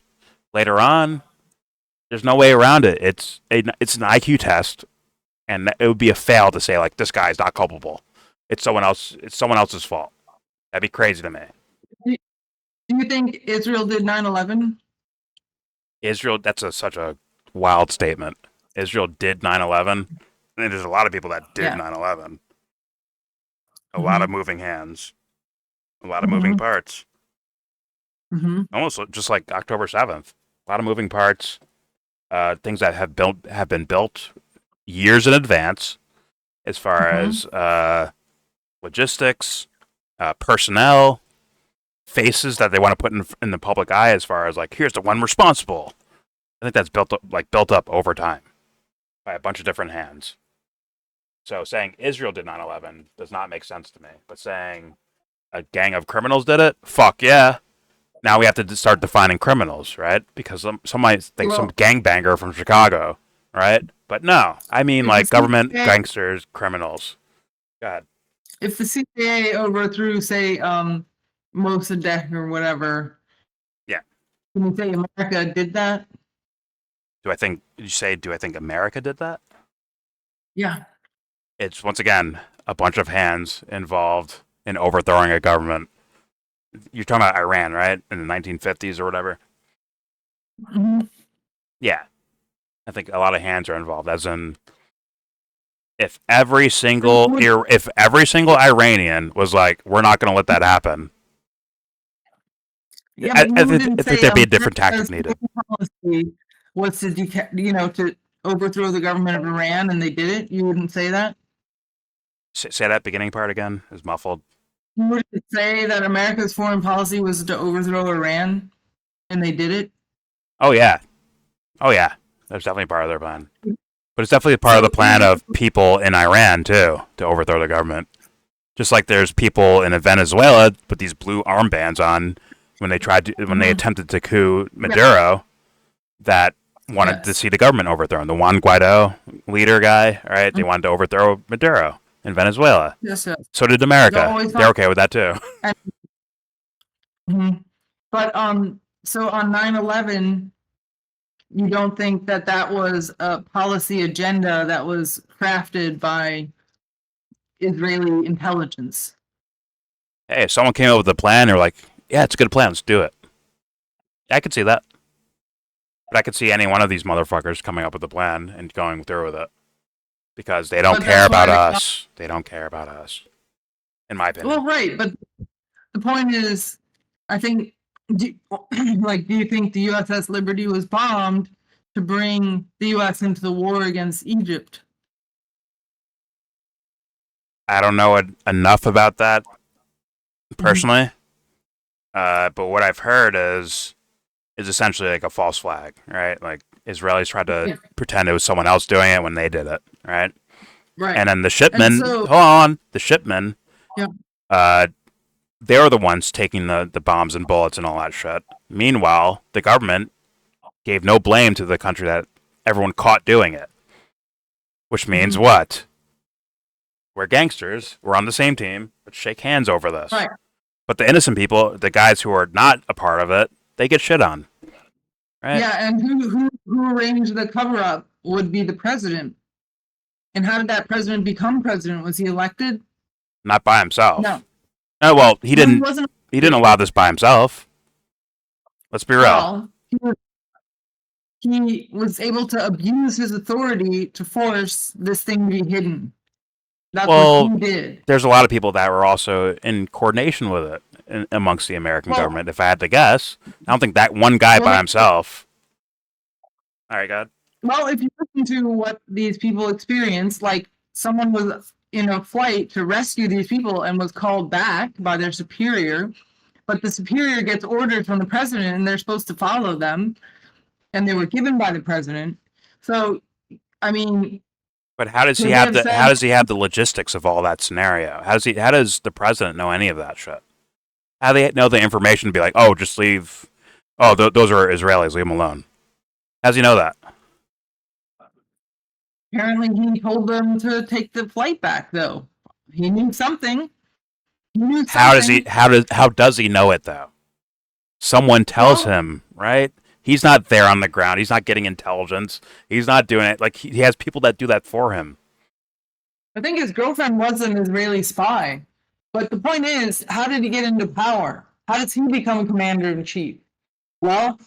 later on. There's no way around it. It's an IQ test, and it would be a fail to say like this guy's not culpable. It's someone else. It's someone else's fault. That'd be crazy to me. Do you think Israel did 9/11? Israel, that's such a wild statement. Israel did 9/11. And there's a lot of people that did 9/11. A lot of moving hands. A lot of moving parts. Almost just like October 7th. A lot of moving parts. Things that have been built years in advance as far as logistics, personnel, faces that they want to put in the public eye as far as like, here's the one responsible. I think that's built up over time by a bunch of different hands. So saying Israel did 9/11 does not make sense to me. But saying a gang of criminals did it, fuck yeah. Now we have to start defining criminals, right? Because some might think some gangbanger from Chicago, right? But no, I mean like government gangsters, criminals. Go ahead. If the CIA overthrew, say, Mossadegh or whatever, can you say America did that? Do I think America did that? Yeah. It's once again a bunch of hands involved in overthrowing a government. You're talking about Iran, right? In the 1950s or whatever. Yeah, I think a lot of hands are involved. As in, if every single Iranian was like, "We're not going to let that happen," I think there'd be a different tactic needed. Policy was to overthrow the government of Iran, and they did it. You wouldn't say that. Say that beginning part again. Is muffled. You wouldn't say that America's foreign policy was to overthrow Iran, and they did it? Oh, yeah. That's definitely part of their plan. But it's definitely part of the plan of people in Iran, too, to overthrow the government. Just like there's people in Venezuela with these blue armbands on when they attempted to coup Maduro that wanted to see the government overthrown. The Juan Guaido leader guy, right? They wanted to overthrow Maduro in Venezuela. Yes. So did America. They're okay with that too. But so on 9/11, you don't think that was a policy agenda that was crafted by Israeli intelligence? Hey, if someone came up with a plan, they're like, "Yeah, it's a good plan. Let's do it." I could see that. But I could see any one of these motherfuckers coming up with a plan and going through with it. Because they don't care about us. They don't care about us. In my opinion. Well, right, but the point is, I think, do you think the USS Liberty was bombed to bring the US into the war against Egypt? I don't know enough about that personally. But what I've heard is essentially like a false flag, right? Like Israelis tried to pretend it was someone else doing it when they did it, right? Right. And then the shipmen, they were the ones taking the bombs and bullets and all that shit. Meanwhile, the government gave no blame to the country that everyone caught doing it. Which means what? We're gangsters. We're on the same team. Let's shake hands over this. Right. But the innocent people, the guys who are not a part of it, they get shit on. Right? Yeah, and who arranged the cover-up would be the president. And how did that president become president? Was he elected? Not by himself. No. Oh, well, he No, didn't. wasn't. He didn't allow this by himself. Let's be real. Well, he was able to abuse his authority to force this thing to be hidden. That's Well, what he did. There's a lot of people that were also in coordination with it amongst the American government. If I had to guess, I don't think that one guy by himself. All right, God. Well, if you listen to what these people experienced, like someone was in a flight to rescue these people and was called back by their superior, but the superior gets orders from the president and they're supposed to follow them, and they were given by the president. So, I mean, but how does he have the how does he have the logistics of all that scenario? How does the president know any of that shit? How do they know the information to be like, oh, just leave? Oh, those are Israelis. Leave them alone. How does he know that? Apparently, he told them to take the flight back. Though he knew something. He knew something. How does he know it though? Someone tells him, right? He's not there on the ground. He's not getting intelligence. He's not doing it. Like, he has people that do that for him. I think his girlfriend was an Israeli spy. But the point is, how did he get into power? How does he become commander-in-chief? Well,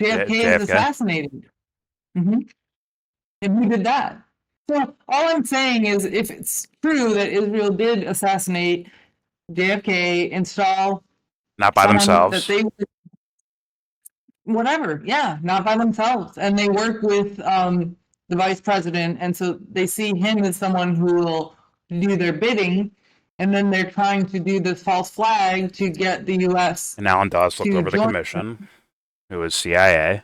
JFK is assassinated. And who did that? So all I'm saying is, if it's true that Israel did assassinate JFK, install... Not by themselves. That they, whatever, yeah, not by themselves. And they work with the vice president, and so they see him as someone who will do their bidding, and then they're trying to do this false flag to get the U.S. And Alan Dawes looked over the commission, who was CIA.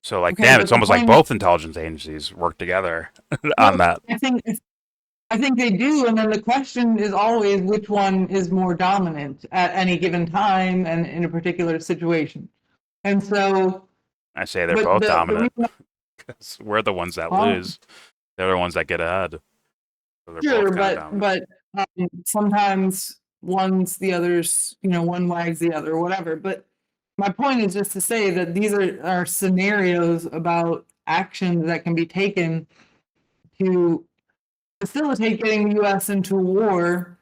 So, like, damn, it's almost like both intelligence agencies work together on that. I think they do, and then the question is always which one is more dominant at any given time and in a particular situation. And so I say they're both dominant because we're the ones that lose. They're the ones that get ahead. So sure, but sometimes one's the other's, one wags the other or whatever. But my point is just to say that these are scenarios about actions that can be taken to facilitate getting the U.S. into war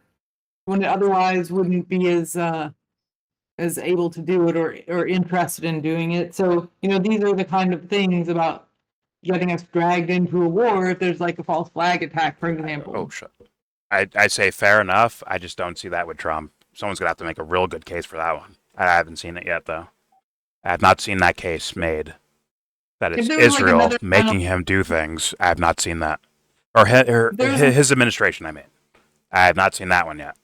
when it otherwise wouldn't be as able to do it or interested in doing it. So, these are the kind of things about getting us dragged into a war if there's like a false flag attack, for example. Oh, shit. I say fair enough. I just don't see that with Trump. Someone's going to have to make a real good case for that one. I haven't seen it yet, though. I have not seen that case made. That is Israel making him do things. I have not seen that. Or his administration, I mean. I have not seen that one yet.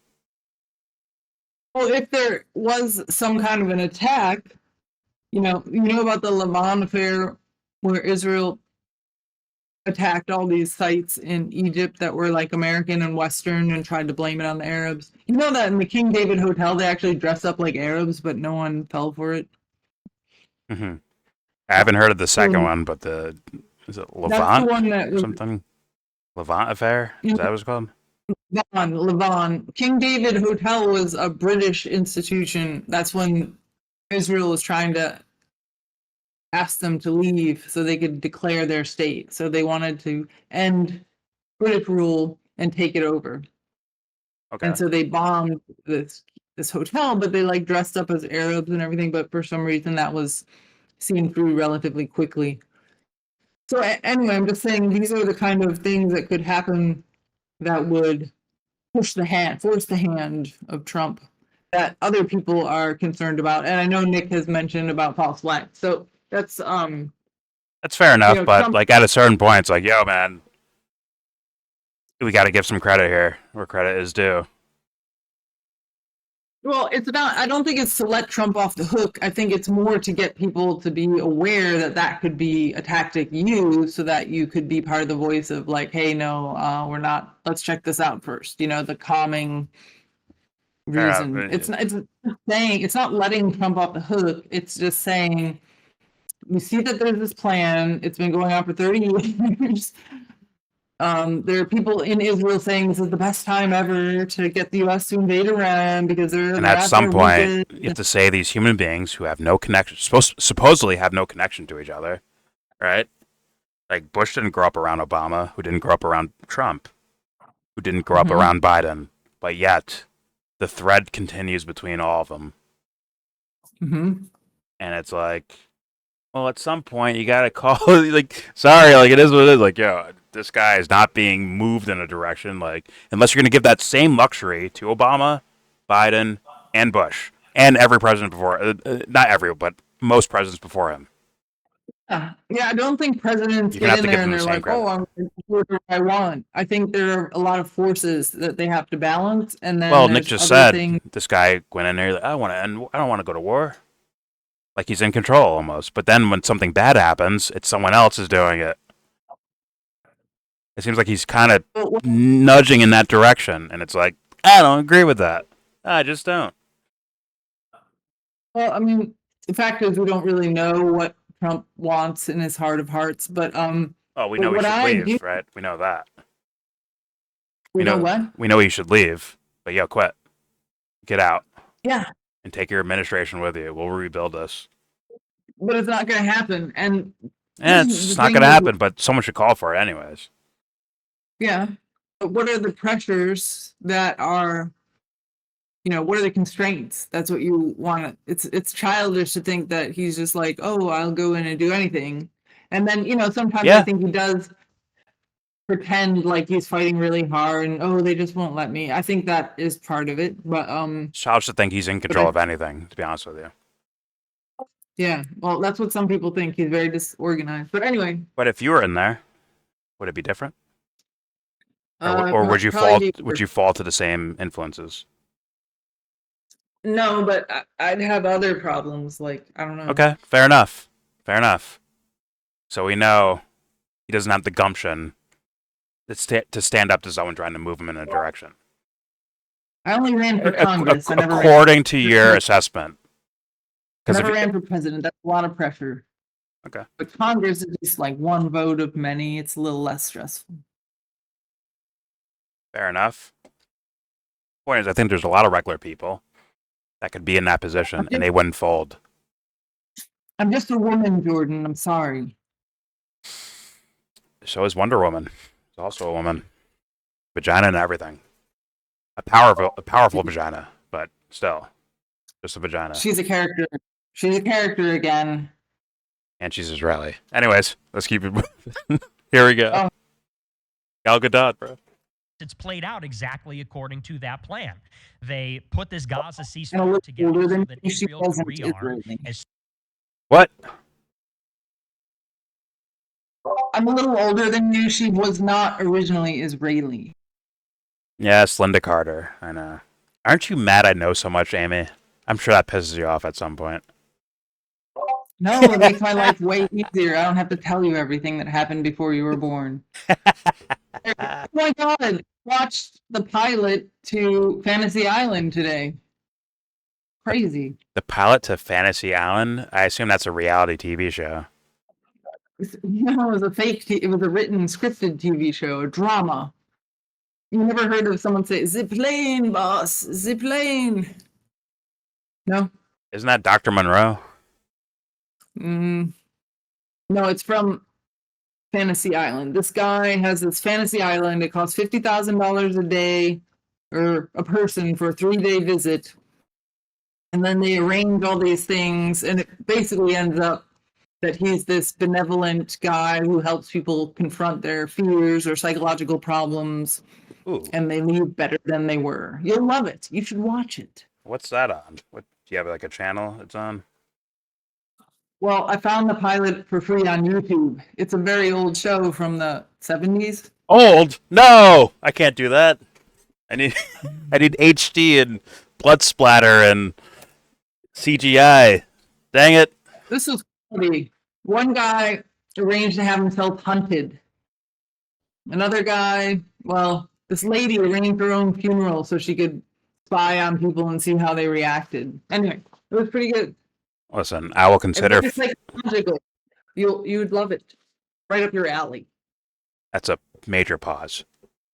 Well, if there was some kind of an attack, you know about the Levant affair where Israel attacked all these sites in Egypt that were like American and Western and tried to blame it on the Arabs. You know that in the King David Hotel, they actually dressed up like Arabs, but no one fell for it. Mm-hmm. I haven't heard of the second one, but is it Levant? That's the one that was, something? Levant affair? Is that what it's called? Levant. King David Hotel was a British institution. That's when Israel was trying to ask them to leave so they could declare their state. So they wanted to end British rule and take it over. Okay. And so they bombed this hotel, but they like dressed up as Arabs and everything. But for some reason that was seen through relatively quickly. So anyway, I'm just saying these are the kind of things that could happen that would force the hand of Trump that other people are concerned about. And I know Nick has mentioned about false flags. So that's fair enough, but Trump, like at a certain point, it's like, yo, man, we got to give some credit here where credit is due. Well, it's not. I don't think it's to let Trump off the hook. I think it's more to get people to be aware that could be a tactic used so that you could be part of the voice of like, hey, no, we're not. Let's check this out first. The calming reason. It's saying it's not letting Trump off the hook. It's just saying we see that there's this plan. It's been going on for 30 years. There are people in Israel saying this is the best time ever to get the U.S. to invade Iran because they're. And at some point, you have to say these human beings who have no connection, supposedly have no connection to each other, right? Like, Bush didn't grow up around Obama, who didn't grow up around Trump, who didn't grow up Mhm. around Biden, but yet the thread continues between all of them. Mm-hmm. And it's like, well, at some point you gotta call. Like, sorry, like it is what it is. Like, yo, this guy is not being moved in a direction. Like, unless you're gonna give that same luxury to Obama, Biden, and Bush, and every president before, not every, but most presidents before him. Yeah, I don't think presidents You're gonna get have in to give there them and the they're same like, credit. "Oh, I'm going to do whatever I want." I think there are a lot of forces that they have to balance, and then Well, Nick there's just other said things. this guy went in there. Like, I want to end. I don't want to go to war. Like he's in control almost. But then when something bad happens, it's someone else is doing it. It seems like he's kind of Well, nudging in that direction, and it's like I don't agree with that. I just don't. I mean, the fact is, we don't really know what Trump wants in his heart of hearts. But Oh, we but know he what should I do, leave, right? We know that. you know what? We know he should leave. But yo, quit. Get out Yeah, and take your administration with you. We'll rebuild this. but it's not going to happen. And And the it's not thing going to is, happen. But someone should call for it, anyways. yeah. But what are the pressures that are, what are the constraints? That's what you want to, it's childish to think that he's just like, oh, I'll go in and do anything. And then, sometimes I Yeah. think he does pretend like he's fighting really hard and, oh, they just won't let me. I think that is part of it. But Childish to think he's in control of anything. To be honest with you. yeah, well, that's what some people think. He's very disorganized. But anyway, But if you were in there, would it be different? Or would you probably fall to the same influences? no, but I'd have other problems. Like, I don't know. Okay, fair enough. Fair enough. So we know he doesn't have the gumption to stand up to someone trying to move him in a direction. I only ran for Congress. I never ran. According to your assessment. Never ran for president. That's a lot of pressure. Okay. But Congress is just like one vote of many. It's a little less stressful. Fair enough. Point is, I think there's a lot of regular people that could be in that position and they wouldn't fold. I'm just a woman, Jordan. I'm sorry. So is Wonder Woman. She's also a woman. Vagina and everything. A powerful vagina, but still, just a vagina. She's a character. She's a character again. And she's Israeli. Anyways, let's keep it moving. Here we go. Gal Gadot, bro. It's played out exactly according to that plan. They put this Gaza And a ceasefire little together older so than that she Israel wasn't could rearm. Israeli. What? I'm a little older than you. She was not originally Israeli. Yes, Linda Carter. I know. Aren't you mad I know so much, Amy? I'm sure that pisses you off at some point. No, it makes my life way easier. I don't have to tell you everything that happened before you were born. Oh my God. Watched the pilot to Fantasy Island today. Crazy. The pilot to Fantasy Island? I assume that's a reality TV show. No, it was it was a written, scripted TV show, a drama. You never heard of someone say, "The plane, boss, the plane"? No? Isn't that Dr. Monroe? No, it's from Fantasy Island. This guy has this Fantasy Island. It costs $50,000 a day or a person for a 3-day visit. And then they arrange all these things, and it basically ends up that he's this benevolent guy who helps people confront their fears or psychological problems. Ooh. And they leave better than they were. You'll love it. You should watch it. What's that on? What, do you have like a channel it's on? Well, I found the pilot for free on YouTube. It's a very old show from the 70s. Old? No! I can't do that. I need HD and blood splatter and CGI. Dang it. This is funny. One guy arranged to have himself hunted. Another guy, this lady arranged her own funeral so she could spy on people and see how they reacted. Anyway, it was pretty good. Listen, I will consider... It's psychological. You'd love it. Right up your alley. That's a major pause.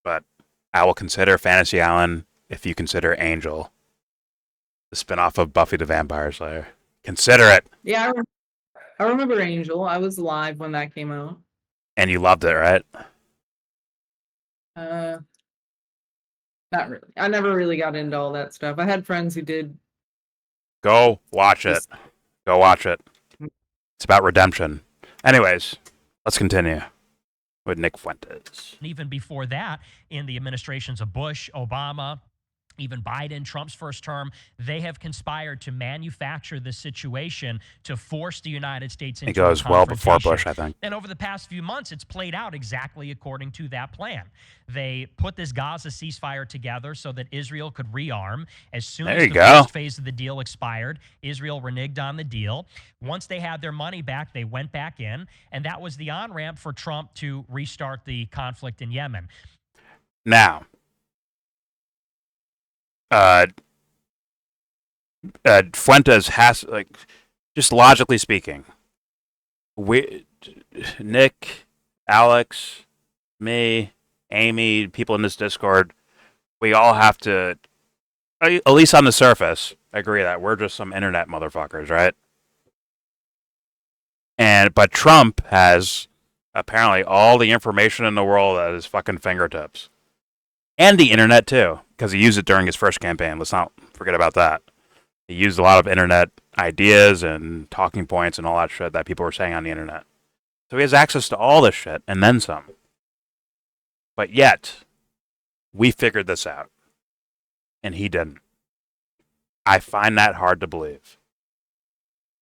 But I will consider Fantasy Island if you consider Angel, the spinoff of Buffy the Vampire Slayer. Consider it. Yeah, I remember Angel. I was alive when that came out. And you loved it, right? Not really. I never really got into all that stuff. I had friends who did. Go watch it. Go watch it. It's about redemption. Anyways, let's continue with Nick Fuentes. And even before that, in the administrations of Bush, Obama, even Biden, Trump's first term, they have conspired to manufacture this situation to force the United States into It goes a well before confrontation. Bush, I think. And over the past few months, it's played out exactly according to that plan. They put this Gaza ceasefire together so that Israel could rearm. As soon as the first phase of the deal expired, Israel reneged on the deal. Once they had their money back, they went back in, and that was the on-ramp for Trump to restart the conflict in Yemen. Now, Fuentes has, like, just logically speaking, Nick, Alex, me, Amy, people in this Discord, we all have to, at least on the surface, agree that we're just some internet motherfuckers, right? But Trump has apparently all the information in the world at his fucking fingertips. And the internet, too, because he used it during his first campaign. Let's not forget about that. He used a lot of internet ideas and talking points and all that shit that people were saying on the internet. So he has access to all this shit, and then some. But yet, we figured this out. And he didn't. I find that hard to believe.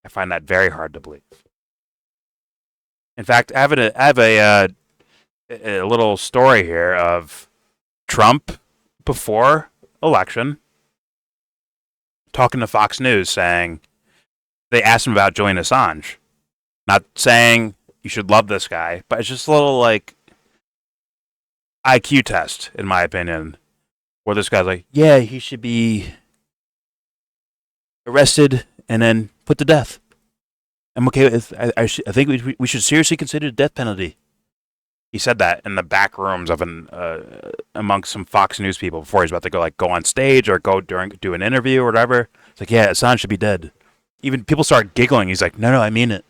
I find that very hard to believe. In fact, I have a little story here of Trump before election talking to Fox News saying they asked him about Julian Assange. Not saying you should love this guy, but it's just a little like IQ test, in my opinion, where this guy's like, yeah, he should be arrested and then put to death. I'm okay with I think we should seriously consider the death penalty. He said that in the back rooms of amongst some Fox News people before he's about to go on stage or do an interview or whatever. It's like, yeah, Assange should be dead. Even people start giggling. He's like, no, I mean it.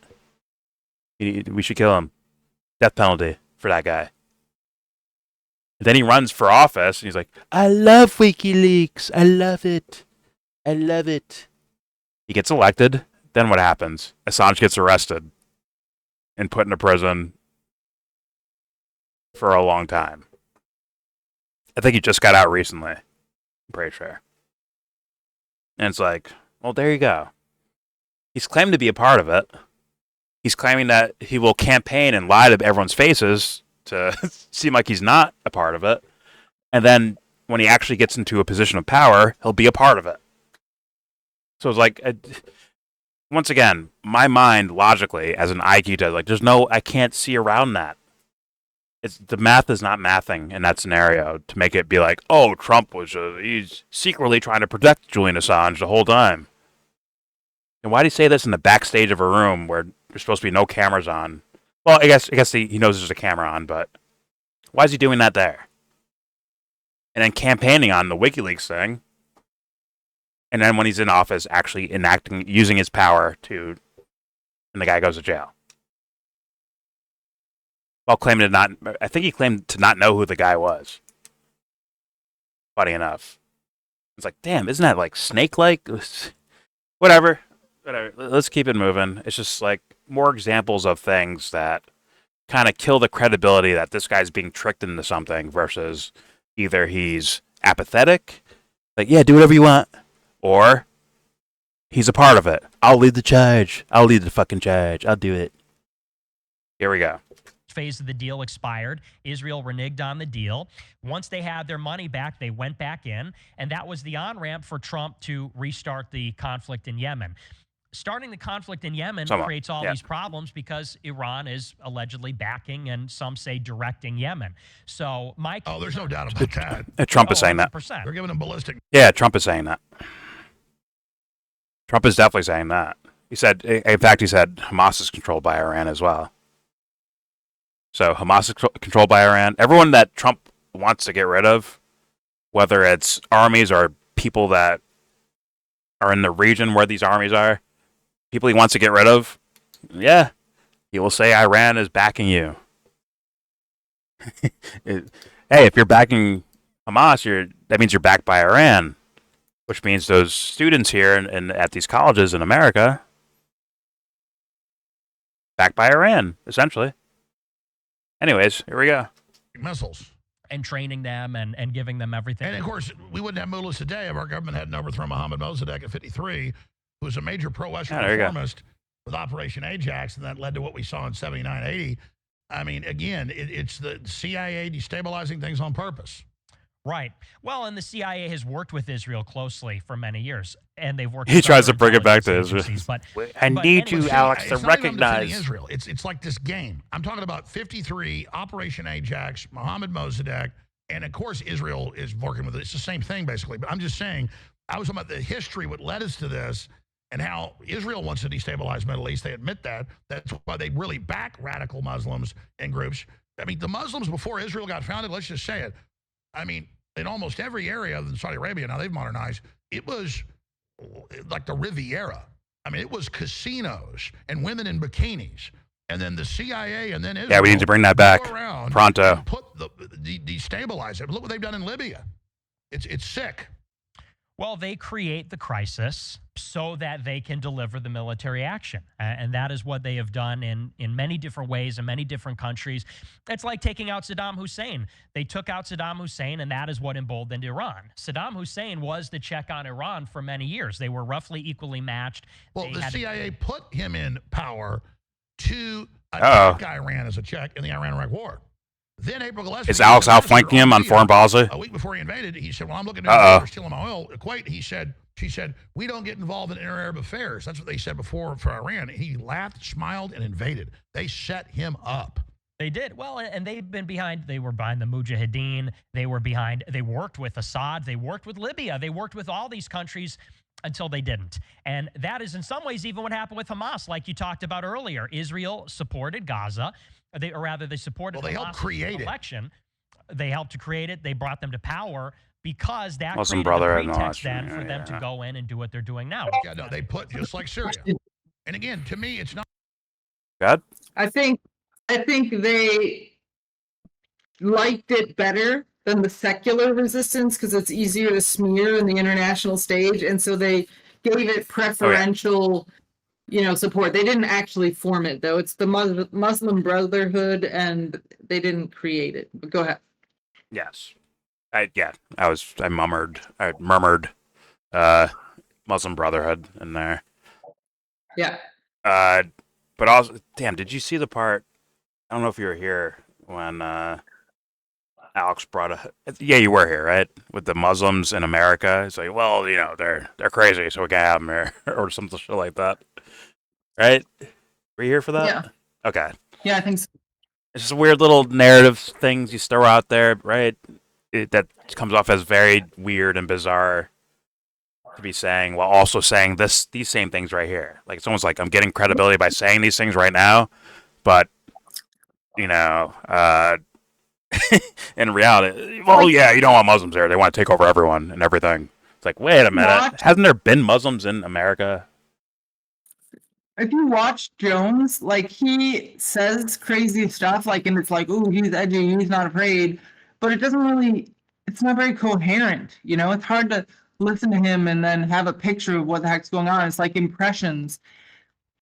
We should kill him. Death penalty for that guy. And then he runs for office and he's like, I love WikiLeaks. I love it. I love it. He gets elected. Then what happens? Assange gets arrested and put into prison for a long time. I think he just got out recently. I'm pretty sure. And it's like, well, there you go. He's claimed to be a part of it. He's claiming that he will campaign and lie to everyone's faces to seem like he's not a part of it. And then when he actually gets into a position of power, he'll be a part of it. So it's like, once again, my mind logically, as an IQ test, like, I can't see around that. The math is not mathing in that scenario to make it be like, oh, Trump he's secretly trying to protect Julian Assange the whole time. And why do you say this in the backstage of a room where there's supposed to be no cameras on? Well, I guess he knows there's a camera on, but why is he doing that there? And then campaigning on the WikiLeaks thing. And then when he's in office, actually using his power and the guy goes to jail. While claiming I think he claimed to not know who the guy was. Funny enough. It's like, damn, isn't that like snake-like? Whatever. Let's keep it moving. It's just like more examples of things that kind of kill the credibility that this guy's being tricked into something versus either he's apathetic, like, yeah, do whatever you want, or he's a part of it. I'll lead the charge. I'll lead the fucking charge. I'll do it. Here we go. Phase of the deal expired. Israel reneged on the deal. Once they had their money back, they went back in, and that was the on-ramp for Trump to restart the conflict in Yemen. Starting the conflict in Yemen creates all these problems because Iran is allegedly backing and some say directing Yemen. So, Mike... Oh, there's no doubt about that. Trump is saying that. They're giving them ballistic. Yeah, Trump is saying that. Trump is definitely saying that. He said Hamas is controlled by Iran as well. So Hamas is controlled by Iran. Everyone that Trump wants to get rid of, whether it's armies or people that are in the region where these armies are, people he wants to get rid of, yeah, he will say Iran is backing you. Hey, if you're backing Hamas, that means you're backed by Iran, which means those students here and at these colleges in America backed by Iran, essentially. Anyways, here we go. Missiles. And training them and giving them everything. And of course, we wouldn't have mullahs today if our government hadn't overthrown Mohammed Mossadegh at 53, who was a major pro-Western reformist with Operation Ajax, and that led to what we saw in 79, 80. I mean, again, it's the CIA destabilizing things on purpose. Right. Well, and the CIA has worked with Israel closely for many years, and they've worked. He with tries other to bring it back to intelligence Israel. agencies, I need you, Alex, to It's not even I'm defending recognize. Israel. It's like this game. I'm talking about 53, Operation Ajax, Mohammed Mossadegh, and of course Israel is working with it. It's the same thing basically. But I'm just saying, I was talking about the history, what led us to this, and how Israel wants to destabilize Middle East. They admit that. That's why they really back radical Muslims and groups. I mean, the Muslims before Israel got founded, let's just say it. I mean, in almost every area other than Saudi Arabia, now they've modernized, it was like the Riviera. I mean, it was casinos and women in bikinis. And then the CIA and then Israel. Yeah, we need to bring that back pronto. Destabilize it. Look what they've done in Libya. It's sick. Well, they create the crisis so that they can deliver the military action. And that is what they have done in many different ways in many different countries. It's like taking out Saddam Hussein. They took out Saddam Hussein, and that is what emboldened Iran. Saddam Hussein was the check on Iran for many years. They were roughly equally matched. Well, the CIA put him in power to Uh-oh. attack Iran as a check in the Iran-Iraq War. Then April Gillespie. Is Alex outflanking him on foreign policy? A week before he invaded, he said, well, I'm looking at for stealing my oil. Kuwait, she said, we don't get involved in inter-Arab affairs. That's what they said before for Iran. He laughed, smiled, and invaded. They set him up. They did. Well, and they've been behind, they were behind the Mujahideen. They worked with Assad. They worked with Libya. They worked with all these countries until they didn't. And that is in some ways even what happened with Hamas, like you talked about earlier. Israel supported Gaza. They supported they helped create election. They helped to create it. They brought them to power because that Muslim created a Brotherhood pretext then for them to go in and do what they're doing now. Yeah, no, they put just like Syria. And again, to me, it's not. God? I think they liked it better than the secular resistance because it's easier to smear in the international stage, and so they gave it preferential, support. They didn't actually form it though. It's the Muslim Brotherhood, and they didn't create it. But go ahead. Yes. I murmured Muslim Brotherhood in there. Yeah. But also, damn, did you see the part? I don't know if you were here when Alex brought yeah, you were here, right? With the Muslims in America. It's like, well, they're crazy, so we can't have them here, or some shit like that. Right? Were you here for that? Yeah. Okay. Yeah, I think so. It's just weird little narrative things you throw out there, right? That comes off as very weird and bizarre to be saying, while also saying these same things right here. Like, it's almost like I'm getting credibility by saying these things right now, but in reality, well, yeah, you don't want Muslims there. They want to take over everyone and everything. It's like, wait a minute, hasn't there been Muslims in America? If you watch Jones, like, he says crazy stuff, like, and it's like, ooh, he's edgy, he's not afraid, but it doesn't really, it's not very coherent, It's hard to listen to him and then have a picture of what the heck's going on. It's like impressions.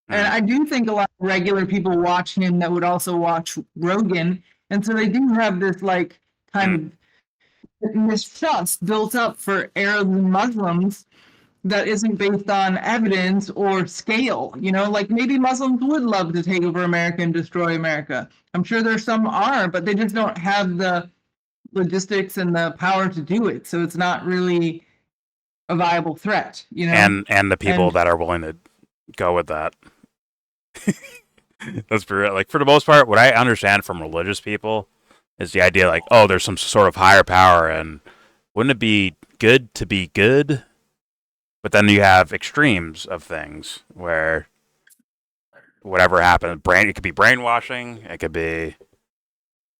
And I do think a lot of regular people watch him that would also watch Rogan, and so they do have this, like, kind of mistrust built up for Arabs and Muslims that isn't based on evidence or scale. Like, maybe Muslims would love to take over America and destroy America. I'm sure there's some are, but they just don't have the logistics and the power to do it. So it's not really a viable threat, And the people that are willing to go with that. Let's be real. Like, for the most part, what I understand from religious people is the idea, like, oh, there's some sort of higher power, and wouldn't it be good to be good? But then you have extremes of things where whatever happens, it could be brainwashing, it could be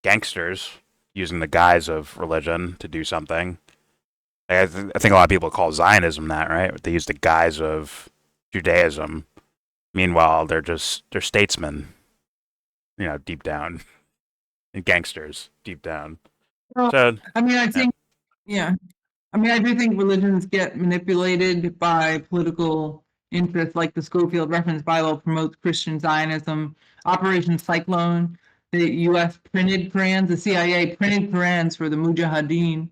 gangsters using the guise of religion to do something. I think a lot of people call Zionism that, right? They use the guise of Judaism. Meanwhile, they're statesmen, deep down. and gangsters deep down. Well, So I mean, I think, yeah. I mean, I do think religions get manipulated by political interests, like the Schofield Reference Bible promotes Christian Zionism. Operation Cyclone, the U.S. printed Qurans, the CIA printed Qurans for the Mujahideen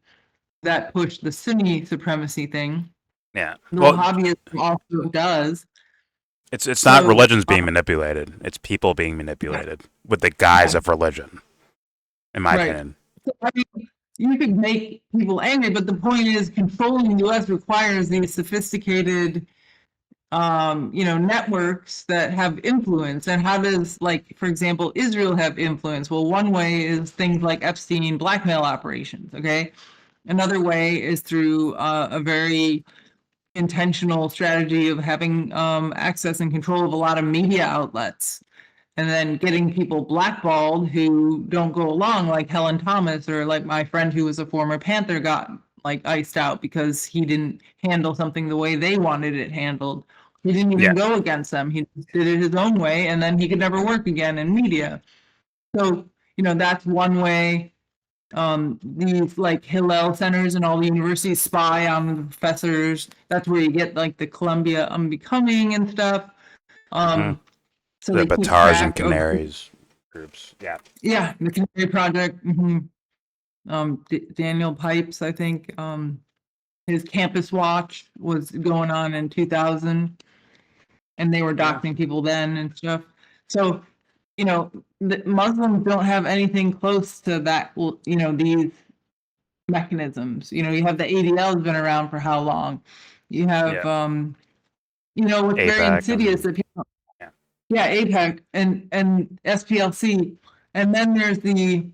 that pushed the Sunni supremacy thing. yeah, The well, Wahhabism also does. it's not So, religions being manipulated; it's people being manipulated with the guise of religion. In my right. opinion, So, I mean, you could make people angry, but the point is controlling the U.S. requires these sophisticated networks that have influence. And how does, like, for example, Israel have influence? Well, one way is things like Epstein blackmail operations, okay? Another way is through a very intentional strategy of having access and control of a lot of media outlets, and then getting people blackballed who don't go along, like Helen Thomas, or like my friend who was a former Panther got like iced out because he didn't handle something the way they wanted it handled. He didn't even go against them. He did it his own way, and then he could never work again in media. So, that's one way. These like Hillel centers and all the universities spy on the professors. That's where you get like the Columbia Unbecoming and stuff. So the they keep Batars and track of, Canaries groups. yeah, the Canary Project. Daniel Pipes, I think, his Campus Watch was going on in 2000, and they were doctoring people then and stuff. So, the Muslims don't have anything close to that. These mechanisms. You have the ADL has been around for how long? You have, what's very APAC insidious and that people, yeah. APEC and SPLC, and then there's the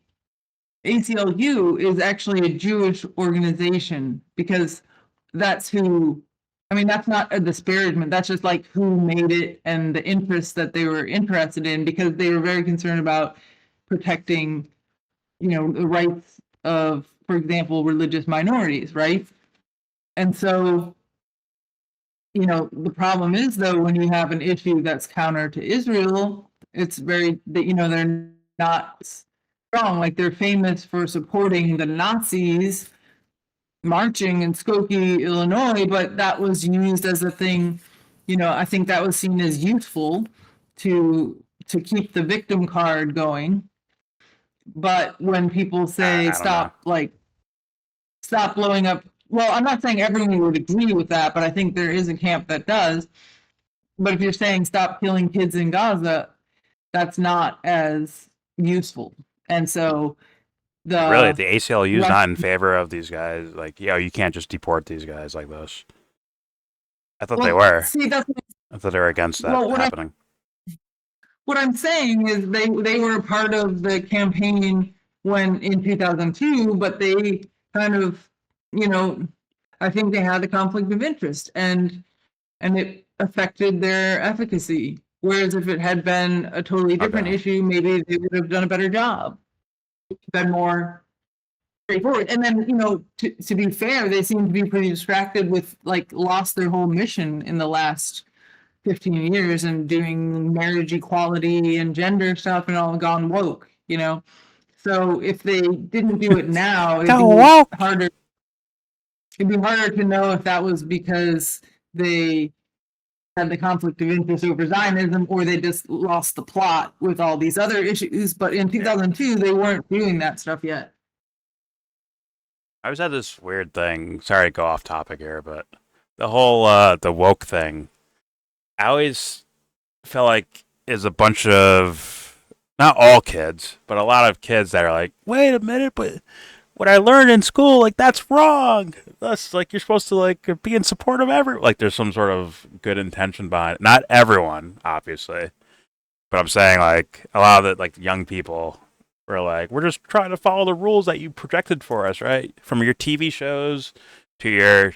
ACLU is actually a Jewish organization, because that's who. I mean, that's not a disparagement. That's just like who made it and the interests that they were interested in, because they were very concerned about protecting, the rights of, for example, religious minorities, right? And so, the problem is, though, when you have an issue that's counter to Israel, it's very that they're not strong. Like, they're famous for supporting the Nazis marching in Skokie, Illinois, but that was used as a thing. I think that was seen as useful to keep the victim card going. But when people say I don't know. stop blowing up. Well, I'm not saying everyone would agree with that, but I think there is a camp that does. But if you're saying stop killing kids in Gaza, that's not as useful. And so Really, the the ACLU is not in favor of these guys. Like, you can't just deport these guys like this. I thought they were. See, that's I thought they were against that happening. What I'm saying is they were a part of the campaign when in 2002, but they kind of, I think they had a conflict of interest, and it affected their efficacy. Whereas if it had been a totally different issue, maybe they would have done a better job, been more straightforward. And then, to be fair, they seem to be pretty distracted with, like, lost their whole mission in the last 15 years and doing marriage equality and gender stuff and all gone woke, So if they didn't do it now, it'd be harder. It'd be harder to know if that was because they had the conflict of interest over Zionism, or they just lost the plot with all these other issues. But in 2002, they weren't doing that stuff yet. I always had this weird thing. Sorry to go off topic here, but the whole the woke thing, I always felt like is a bunch of, not all kids, but a lot of kids that are like, wait a minute, but what I learned in school, like, that's wrong. That's like, you're supposed to like be in support of everyone. Like, there's some sort of good intention behind it. Not everyone, obviously, but I'm saying like a lot of the like young people were like, we're just trying to follow the rules that you projected for us, right? From your TV shows to your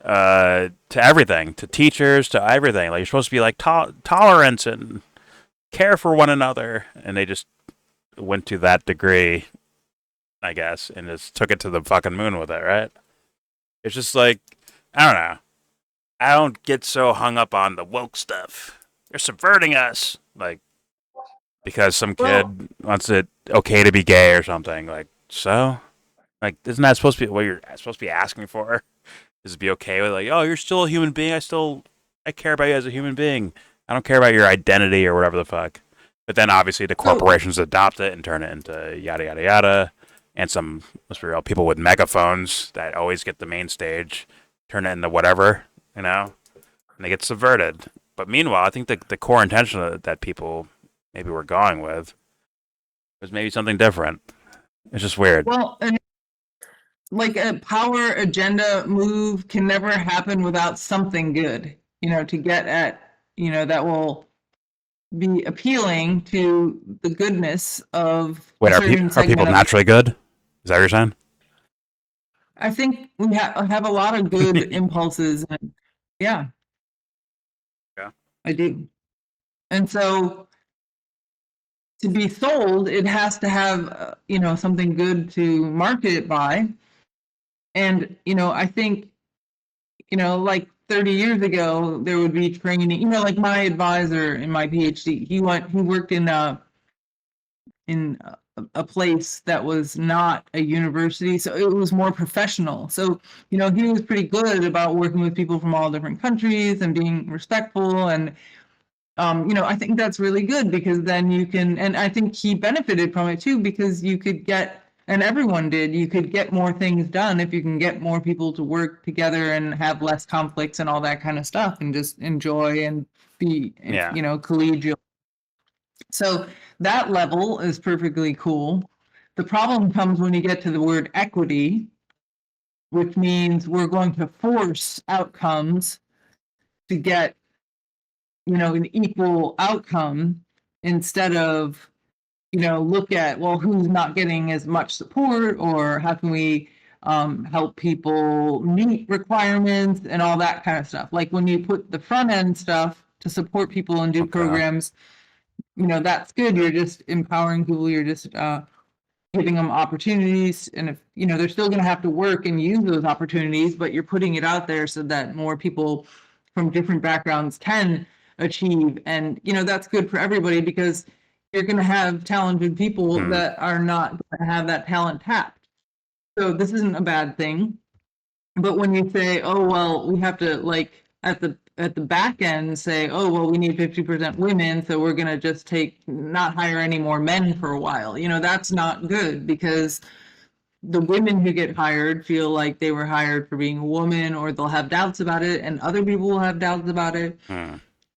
to everything, to teachers, to everything. Like, you're supposed to be like tolerance and care for one another, and they just went to that degree, I guess, and just took it to the fucking moon with it, right? It's just like, I don't know. I don't get so hung up on the woke stuff. They're subverting us. Like, because some Well- kid wants it okay to be gay or something. Like, so, like, isn't that supposed to be what you're supposed to be asking for? Is to be okay with, like, oh, you're still a human being. I care about you as a human being. I don't care about your identity or whatever the fuck. But then obviously the corporations adopt it and turn it into yada yada yada. And some, let's be real, people with megaphones that always get the main stage turn it into whatever, and they get subverted. But meanwhile, I think the core intention that people maybe were going with was maybe something different. It's just weird. Well, and like a power agenda move can never happen without something good, to get at, that will be appealing to the goodness of Wait, a are certain people segment of. naturally good? Is that what you're saying? I think we have a lot of good impulses, and yeah. Yeah. I do. And so to be sold, it has to have, something good to market it by. And, I think, like 30 years ago, there would be training, like my advisor in my PhD, he worked in a place that was not a university, so it was more professional. So, he was pretty good about working with people from all different countries and being respectful. And I think that's really good, because then you can, and I think he benefited from it too, because you could get, and everyone did, you could get more things done if you can get more people to work together and have less conflicts and all that kind of stuff, and just enjoy and be, Yeah. collegial. So that level is perfectly cool. The problem comes when you get to the word equity, which means we're going to force outcomes to get an equal outcome, instead of, look at, well, who's not getting as much support, or how can we help people meet requirements and all that kind of stuff. Like when you put the front end stuff to support people and do Okay. programs, that's good. You're just empowering people. You're just giving them opportunities. And if, they're still going to have to work and use those opportunities, but you're putting it out there so that more people from different backgrounds can achieve. And, that's good for everybody, because you're going to have talented people that are not going to have that talent tapped. So this isn't a bad thing. But when you say, oh, well, we have to, like, at the back end say, oh, well, we need 50% women, so we're going to just not hire any more men for a while. That's not good, because the women who get hired feel like they were hired for being a woman, or they'll have doubts about it, and other people will have doubts about it.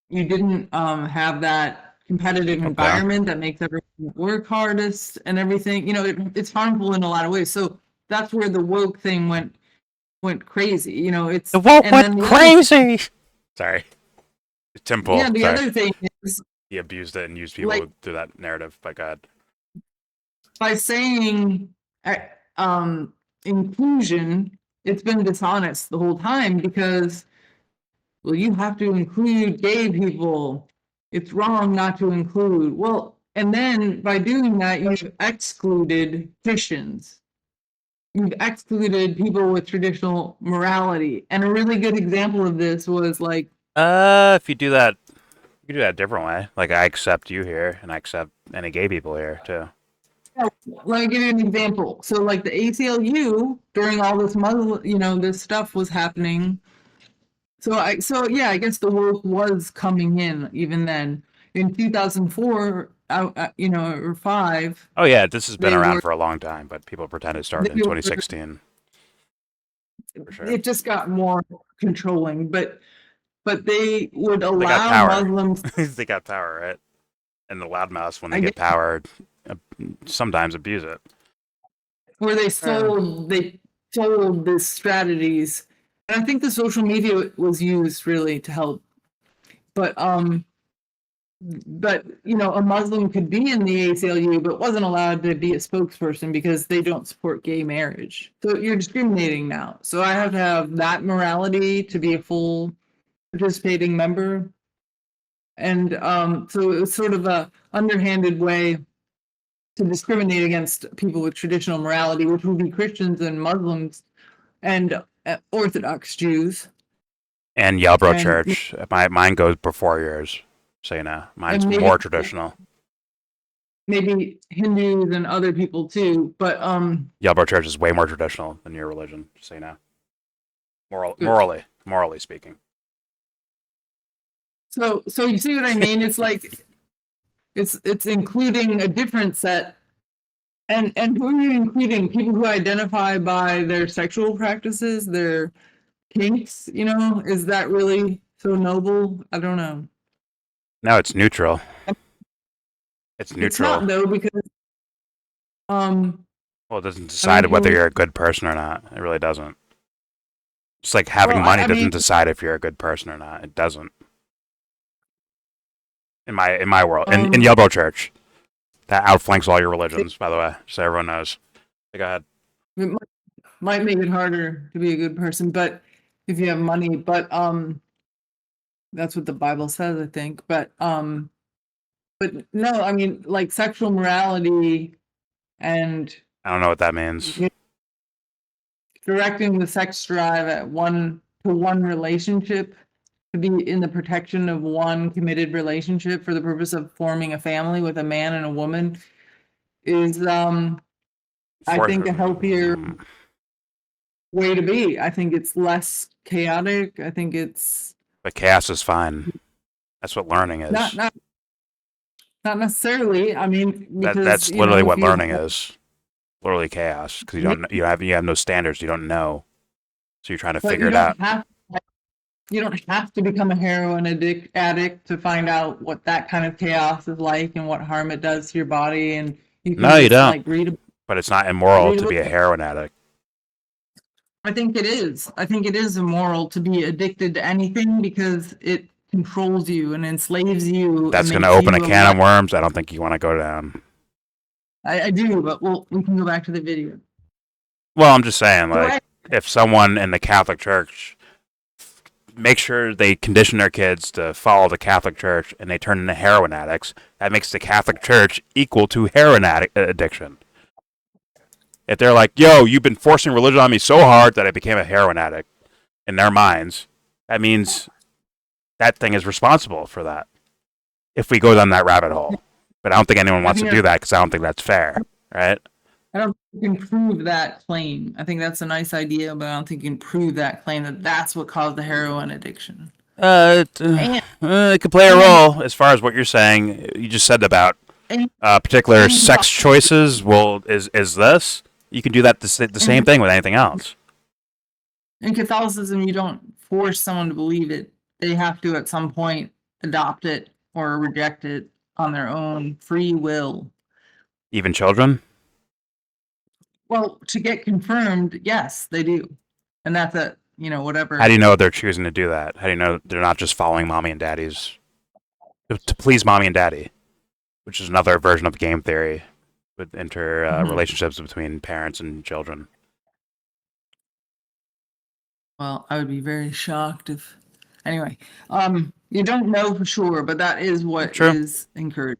You didn't have that competitive environment that makes everyone work hardest and everything. It's harmful in a lot of ways. So that's where the woke thing went crazy. It's The woke and went then the crazy. Sorry, Tim Pool. Yeah, the sorry. other thing is, He abused it and used people like- through that narrative. By God. by saying inclusion, it's been dishonest the whole time, because, well, you have to include gay people. It's wrong not to include. Well, and then by doing that, you've excluded Christians. You've excluded people with traditional morality. And a really good example of this was like, If you do that, you do that a different way. Like, I accept you here, and I accept any gay people here too. let me give you an example. So like the ACLU, during all this this stuff was happening. I guess the woke was coming in even then. In 2004, or 5. Oh yeah, this has been They around were- for a long time, but people pretend it started in They were- 2016. For sure. It just got more controlling, but they would got allow power. Muslims. They got power, right? And the loudmouths, when they I get power, sometimes abuse it. Where they sold this strategies, and I think the social media was used really to help. But a Muslim could be in the ACLU but wasn't allowed to be a spokesperson because they don't support gay marriage. So you're discriminating now. So I have to have that morality to be a full participating member. And so it was sort of a underhanded way to discriminate against people with traditional morality, which would be Christians and Muslims and Orthodox Jews. And YellBro And- Church. Mine goes before yours, so you know. Mine's And maybe- more traditional. maybe Hindus and other people too, but YellBro Church is way more traditional than your religion, just so you know. Morally speaking. so you see what I mean? It's like it's including a different set. And who are you including? People who identify by their sexual practices, their kinks, you know? Is that really so noble? I don't know. No, it's neutral. It's neutral. It's not though, because well, it doesn't decide whether you're a good person or not. It really doesn't. Just like having money doesn't decide if you're a good person or not. It doesn't. In my world, in YellBro Church, that outflanks all your religions. By the way, so everyone knows. Go ahead. it might make it harder to be a good person, but if you have money, but that's what the Bible says, I think. But no, I mean, like sexual morality and I don't know what that means. directing the sex drive at one relationship, to be in the protection of one committed relationship for the purpose of forming a family with a man and a woman is I think a healthier way to be. I think it's less chaotic. I think it's But chaos is fine. That's what learning is. not necessarily. I mean, because, that's literally what learning is. Literally chaos, because you have no standards. You don't know, so you're trying to figure it out. You don't have to become a heroin addict to find out what that kind of chaos is like and what harm it does to your body. And you can you don't. Like, but it's not immoral to be a heroin addict. I think it is. I think it is immoral to be addicted to anything because it controls you and enslaves you. That's going to open a can of worms. I don't think you want to go down. I do, but we can go back to the video. Well, I'm just saying, like, if someone in the Catholic Church make sure they condition their kids to follow the Catholic Church and they turn into heroin addicts, that makes the Catholic Church equal to heroin addiction. If they're like, yo, you've been forcing religion on me so hard that I became a heroin addict, in their minds, that means that thing is responsible for that. If we go down that rabbit hole. But I don't think anyone wants to do that because I don't think that's fair, right? I don't think you can prove that claim. I think that's a nice idea, but I don't think you can prove that claim that that's what caused the heroin addiction. It could play a role as far as what you're saying. You just said about particular sex choices. Well, is this? You can do that the same thing with anything else. In Catholicism, you don't force someone to believe it. They have to, at some point, adopt it or reject it on their own free will. Even children? Well, to get confirmed, yes, they do. And that's whatever. How do you know they're choosing to do that? How do you know they're not just following mommy and daddy's to please mommy and daddy, which is another version of game theory with relationships between parents and children? Well, I would be very shocked if. Anyway, you don't know for sure, but that is what is encouraged.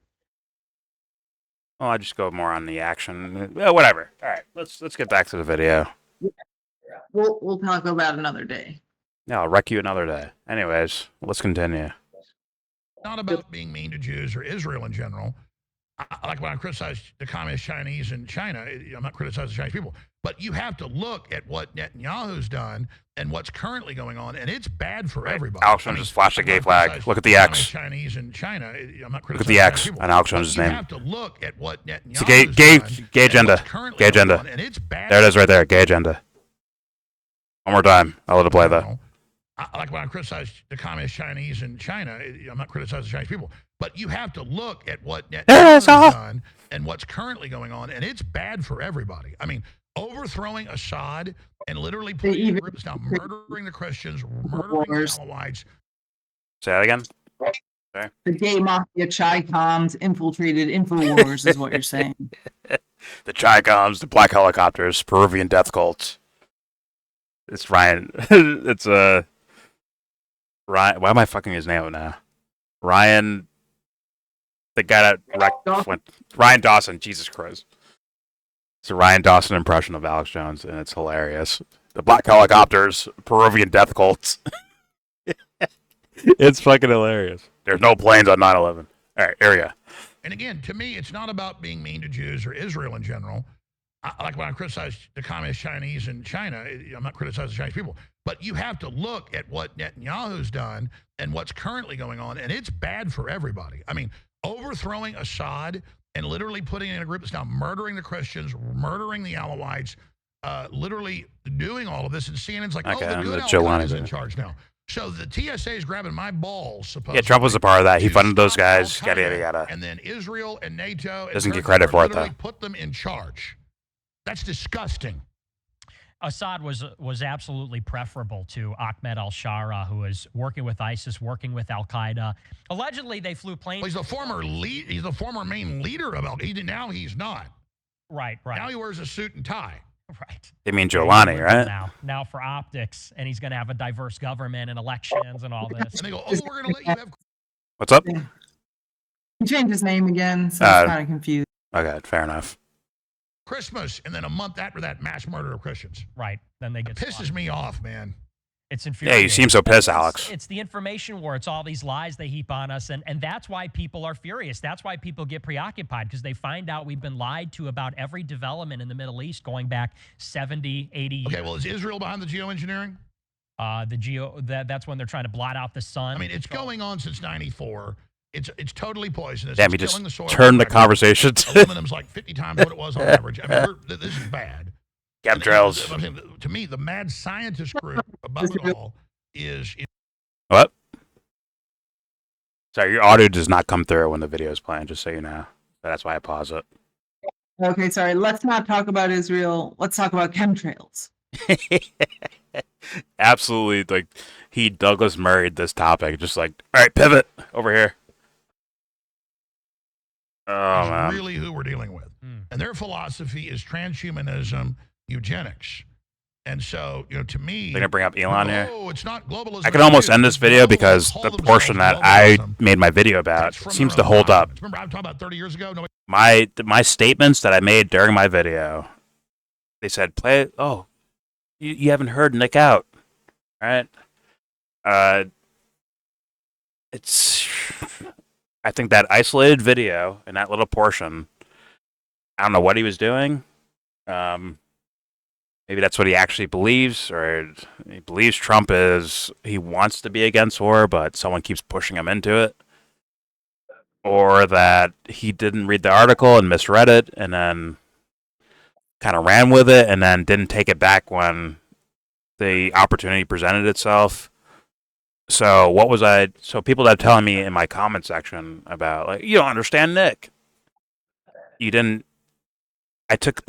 Well, I just go more on the action. Whatever. All right, let's get back to the video. We'll talk about that another day. Yeah, I'll wreck you another day. Anyways, let's continue. Not about being mean to Jews or Israel in general. Like when I criticize the communist Chinese in China, I'm not criticizing Chinese people, but you have to look at what Netanyahu's done and what's currently going on, and it's bad for everybody. Alex Jones just flashed a gay flag. Look at the X. Chinese in China, I'm not look at the X on Alex Jones' name. You have to look at what Netanyahu's it's a gay agenda. Gay agenda. And it's bad. There it is right there. Gay agenda. One more time. I'll let it play though. Like when I criticize the communist Chinese in China, I'm not criticizing Chinese people, but you have to look at what Netanyahu's done and what's currently going on, and it's bad for everybody. I mean, overthrowing Assad and literally putting groups now murdering the Christians, murdering the Alawites. Say that again? Sorry. The gay mafia Chi-Coms infiltrated InfoWars is what you're saying. The Chi-Coms, the black helicopters, Peruvian death cults. It's Ryan. It's Ryan. Why am I fucking his name up now? Ryan. The guy that wrecked Ryan Dawson. Jesus Christ. It's a Ryan Dawson impression of Alex Jones, and it's hilarious. The black helicopters, Peruvian death cults. It's fucking hilarious. There's no planes on 9/11. All right, here we go. And again, to me, it's not about being mean to Jews or Israel in general. Like when I criticize the communist Chinese in China, I'm not criticizing Chinese people, but you have to look at what Netanyahu's done and what's currently going on, and it's bad for everybody. I mean, overthrowing Assad and literally putting in a group that's now murdering the Christians, murdering the Alawites, literally doing all of this, and CNN's like, Okay, oh, the good Jelani Al-Qaeda's in there. charge now. So the TSA is grabbing my balls, supposedly. Yeah, Trump was a part of that. He to funded those stop guys, Al-Qaeda, yada, yada. And then Israel and NATO and Doesn't get Turkey credit are for it, literally though. put them in charge. That's disgusting. Assad was absolutely preferable to Ahmed al-Shara, who is working with ISIS, working with Al-Qaeda. Allegedly, they flew planes. Well, he's the former lead. He's the former main leader of Al-Qaeda. Now he's not. Right. Now he wears a suit and tie. Right. They mean Jelani, right? Now for optics, and he's going to have a diverse government and elections and all this. And they go, oh, we're going to let you have. What's up? He changed his name again, so Uh, it's kind of confused. Okay, fair enough. Christmas, and then a month after that, mass murder of Christians. Right. Then they It get pisses slaughtered. me off, man. It's Yeah, infuriating. you seem so pissed, Alex. It's the information war. It's all these lies they heap on us. And that's why people are furious. That's why people get preoccupied, because they find out we've been lied to about every development in the Middle East going back 70, 80 years. Okay, well, is Israel behind the geoengineering? That's when they're trying to blot out the sun. I mean, it's going on since '94. It's totally poisonous. Damn, it's you killing just the soil. turned the conversation to Aluminum's like 50 times what it was on average. I mean, this is bad. chemtrails. I'm saying, to me, the mad scientist group above it all is What? Sorry, your audio does not come through when the video is playing, just so you know. That's why I pause it. Okay, sorry. Let's not talk about Israel. Let's talk about chemtrails. Absolutely, like, he Douglas Murray'd this topic, just like, all right, pivot over here. Oh, man. really who we're dealing with. Mm. And their philosophy is transhumanism, eugenics. And so, to me, They're going to bring up Elon here. oh, it's not globalism. I can almost end this video because the portion that I made my video about seems to hold up. Remember, I'm talking about 30 years ago. Nobody My statements that I made during my video, they said, play it. Oh, you haven't heard Nick Out, right? It's, I think that isolated video and that little portion, I don't know what he was doing. Maybe that's what he actually believes, or he believes Trump he wants to be against war, but someone keeps pushing him into it. Or that he didn't read the article and misread it and then kind of ran with it and then didn't take it back when the opportunity presented itself. So people that are telling me in my comment section about, like, you don't understand Nick. You didn't. I took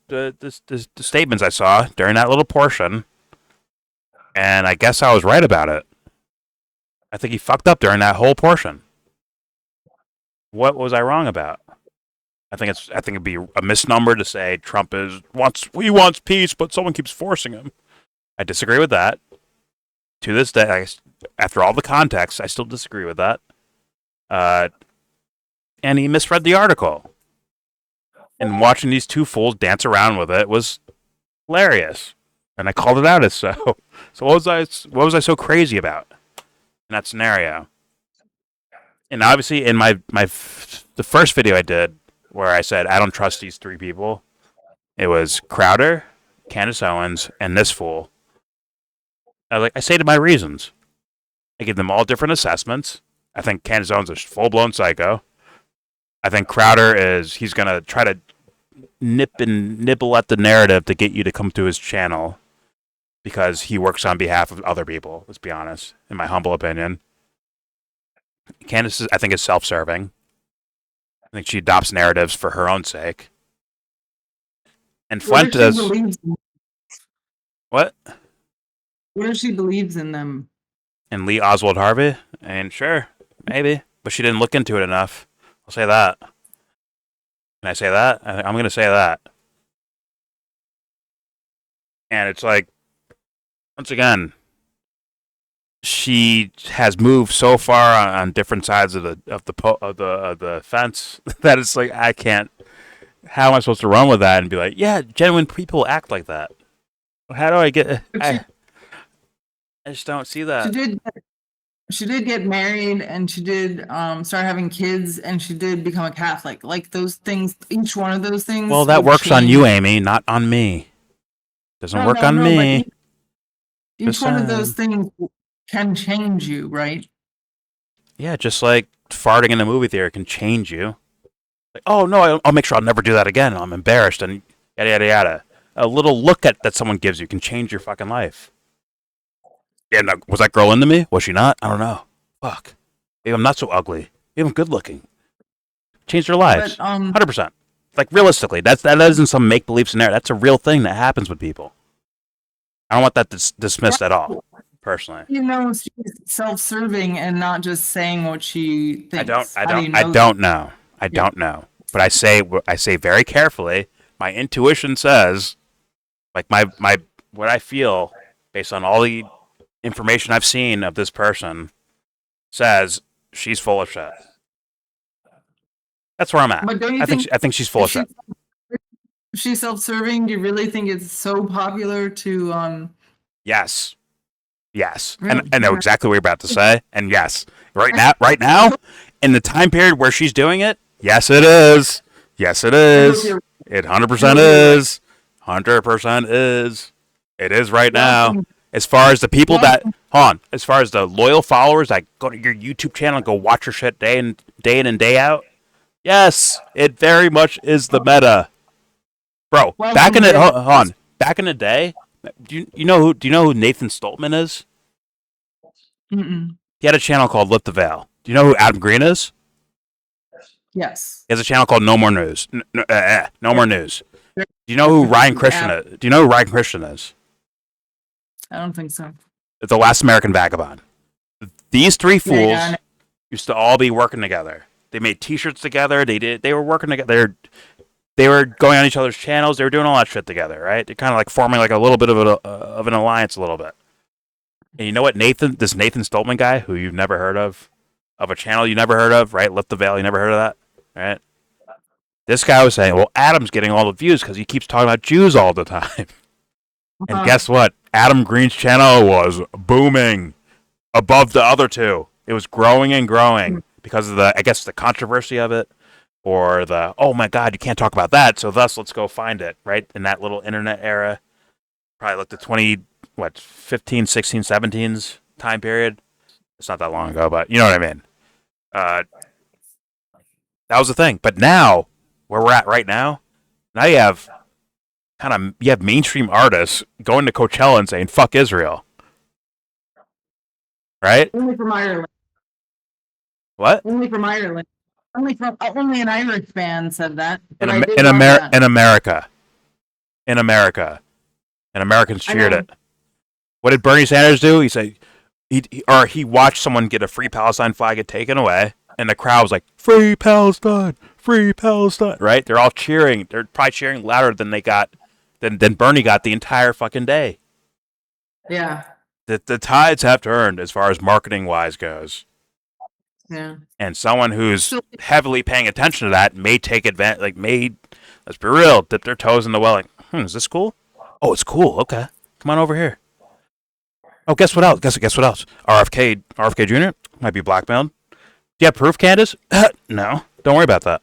the statements I saw during that little portion, and I guess I was right about it. I think he fucked up during that whole portion. What was I wrong about? I think it'd be a misnomer to say Trump he wants peace, but someone keeps forcing him. I disagree with that. To this day, after all the context, I still disagree with that. And he misread the article. And watching these two fools dance around with it was hilarious. And I called it out as so. So what was I so crazy about in that scenario? And obviously in the first video I did where I said I don't trust these three people, it was Crowder, Candace Owens, and this fool. I stated my reasons. I give them all different assessments. I think Candace Owens is a full-blown psycho. I think Crowder he's going to try to nibble at the narrative to get you to come to his channel because he works on behalf of other people, let's be honest, in my humble opinion. Candace, I think, is self-serving. I think she adopts narratives for her own sake. And Fuentes... What? What if she believes in them? And Lee Oswald Harvey? And sure, maybe. But she didn't look into it enough. I'll say that. Can I say that? I'm going to say that. And it's like, once again, she has moved so far on different sides of the fence that it's like, I can't. How am I supposed to run with that and be like, yeah, genuine people act like that? How do I get? I just don't see that. she did get married, and she did start having kids, and she did become a Catholic. Like those things, each one of those things. Well, that would works on you, change- Amy, not on me. Doesn't No, work no, on no, me. but each Just one of those saying. things can change you, right? Yeah, just like farting in a movie theater can change you. Like, oh no, I'll make sure I'll never do that again. I'm embarrassed and yada yada yada. A little look at that someone gives you can change your fucking life. Yeah, no, was that girl into me? Was she not? I don't know. Fuck. Maybe I'm not so ugly. Maybe I'm good looking. Change their lives. But 100%. Like realistically, that isn't some make believe scenario. That's a real thing that happens with people. I don't want that dismissed at all, personally. you know, she's self-serving and not just saying what she thinks. I How do you don't know. I don't know. But I say very carefully. My intuition says, like my what I feel based on all the information I've seen of this person says she's full of shit. That's where I'm at. But don't you I think she's full of shit. If she's self-serving, do you really think it's so popular to Yes. Yes. Really? And I know exactly what you're about to say. And yes. Right now, in the time period where she's doing it, yes it is. Yes it is. It 100% is. 100% is. It is right now. As far as the people that as far as the loyal followers that go to your YouTube channel and go watch your shit day in and day out, yes, it very much is the meta. Bro, back in the day, do you know who Nathan Stoltman is? Mm-mm. He had a channel called Lift the Veil. Do you know who Adam Green is? Yes. He has a channel called No More News. No More News. Do you know who Ryan Christian is? Do you know who Ryan Christian is? I don't think so. It's the Last American Vagabond. These three fools Yeah, used to all be working together. They made T-shirts together. They were working together. They were going on each other's channels. They were doing all that shit together, right? They're kind of like forming like a little bit of an alliance, a little bit. And you know what, this Nathan Stoltman guy, who you've never heard of a channel you never heard of, right? Lift the Veil, you never heard of that, right? This guy was saying, well, Adam's getting all the views because he keeps talking about Jews all the time. And guess what? Adam Green's channel was booming above the other two. It was growing and growing because of the controversy of it, or oh my God, you can't talk about that, so thus let's go find it, right? In that little internet era, probably like the 15, 16, 17's time period. It's not that long ago, but you know what I mean. That was the thing. But now, where we're at right now you have mainstream artists going to Coachella and saying "fuck Israel," right? Only from Ireland. What? Only from Ireland. Only an Irish band said that. In America, and Americans cheered it. What did Bernie Sanders do? He said he watched someone get a free Palestine flag get taken away, and the crowd was like, "Free Palestine, free Palestine!" Right? They're all cheering. They're probably cheering louder than than Bernie got the entire fucking day. Yeah. The tides have turned as far as marketing wise goes. Yeah. And someone who's heavily paying attention to that may take advantage. Let's be real, dip their toes in the well. Like, is this cool? Oh, it's cool. Okay, come on over here. Oh, guess what else? Guess what else? RFK Jr. might be blackmailed. Do you have proof, Candace? No. Don't worry about that.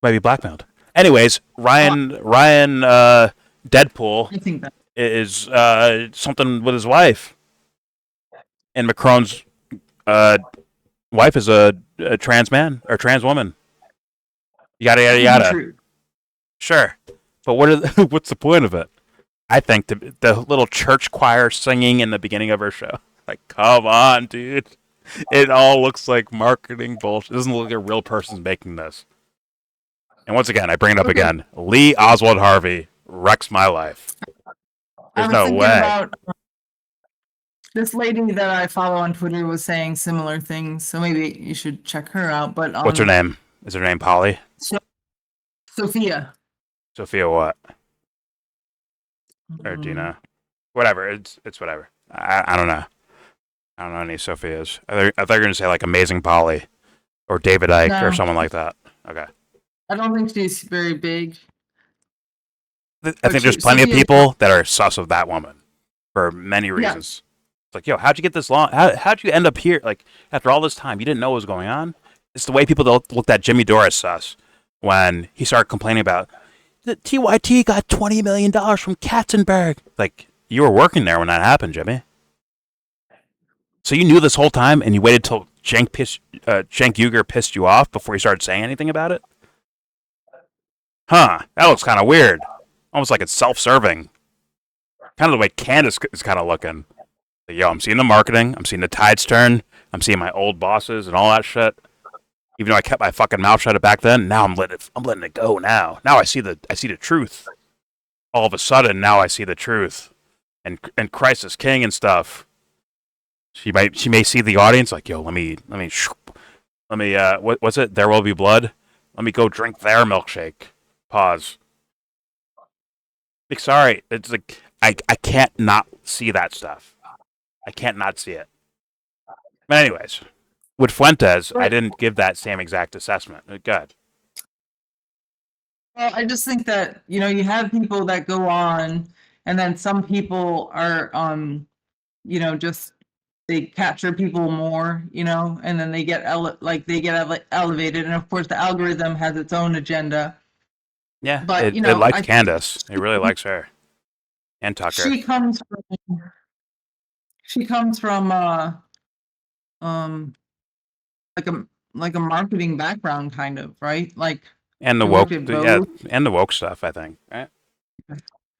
Might be blackmailed. Anyways, Ryan, Deadpool I think that. is something with his wife, and Macron's wife is a trans man or trans woman. Yada yada yada. True. Sure, but what's the point of it? I think the little church choir singing in the beginning of her show. Like, come on, dude. It all looks like marketing bullshit. It doesn't look like a real person's making this. And once again, I bring it up again. Lee Oswald Harvey wrecks my life. There's no way. This lady that I follow on Twitter was saying similar things, so maybe you should check her out. But what's her name? Is her name Polly? Sophia. Sophia what? Or Dina? Whatever. It's whatever. I don't know. I don't know any Sophias. I thought you were going to say like Amazing Polly or David Icke or someone like that. Okay. I don't think she's very big. I think there's plenty of people that are sus of that woman for many reasons. It's like, yo, how'd you get this long? How'd you end up here? Like, after all this time, you didn't know what was going on? It's the way people looked at Jimmy Dore sus when he started complaining about the TYT got $20 million from Katzenberg. Like, you were working there when that happened, Jimmy. So you knew this whole time, and you waited till Cenk Uygur pissed you off before you started saying anything about it? Huh, that looks kind of weird. Almost like it's self-serving. Kind of the way Candace is kind of looking. Like, yo, I'm seeing the marketing. I'm seeing the tides turn. I'm seeing my old bosses and all that shit. Even though I kept my fucking mouth shut back then, now I'm letting it go now. Now I see the truth. All of a sudden, now I see the truth. And Christ is king and stuff. She may see the audience like, yo, let me what's it? There will be blood. Let me go drink their milkshake. Pause. Like, sorry, it's like I can't not see that stuff. I can't not see it. But anyways, with Fuentes, I didn't give that same exact assessment. Good. Well, I just think that, you have people that go on, and then some people are, just they capture people more, and then they get elevated, and of course the algorithm has its own agenda. Yeah, but it likes Candace. It really likes her and Tucker. She comes from like a marketing background, kind of, right? Like, And the she woke, worked at and the woke stuff, I think, right?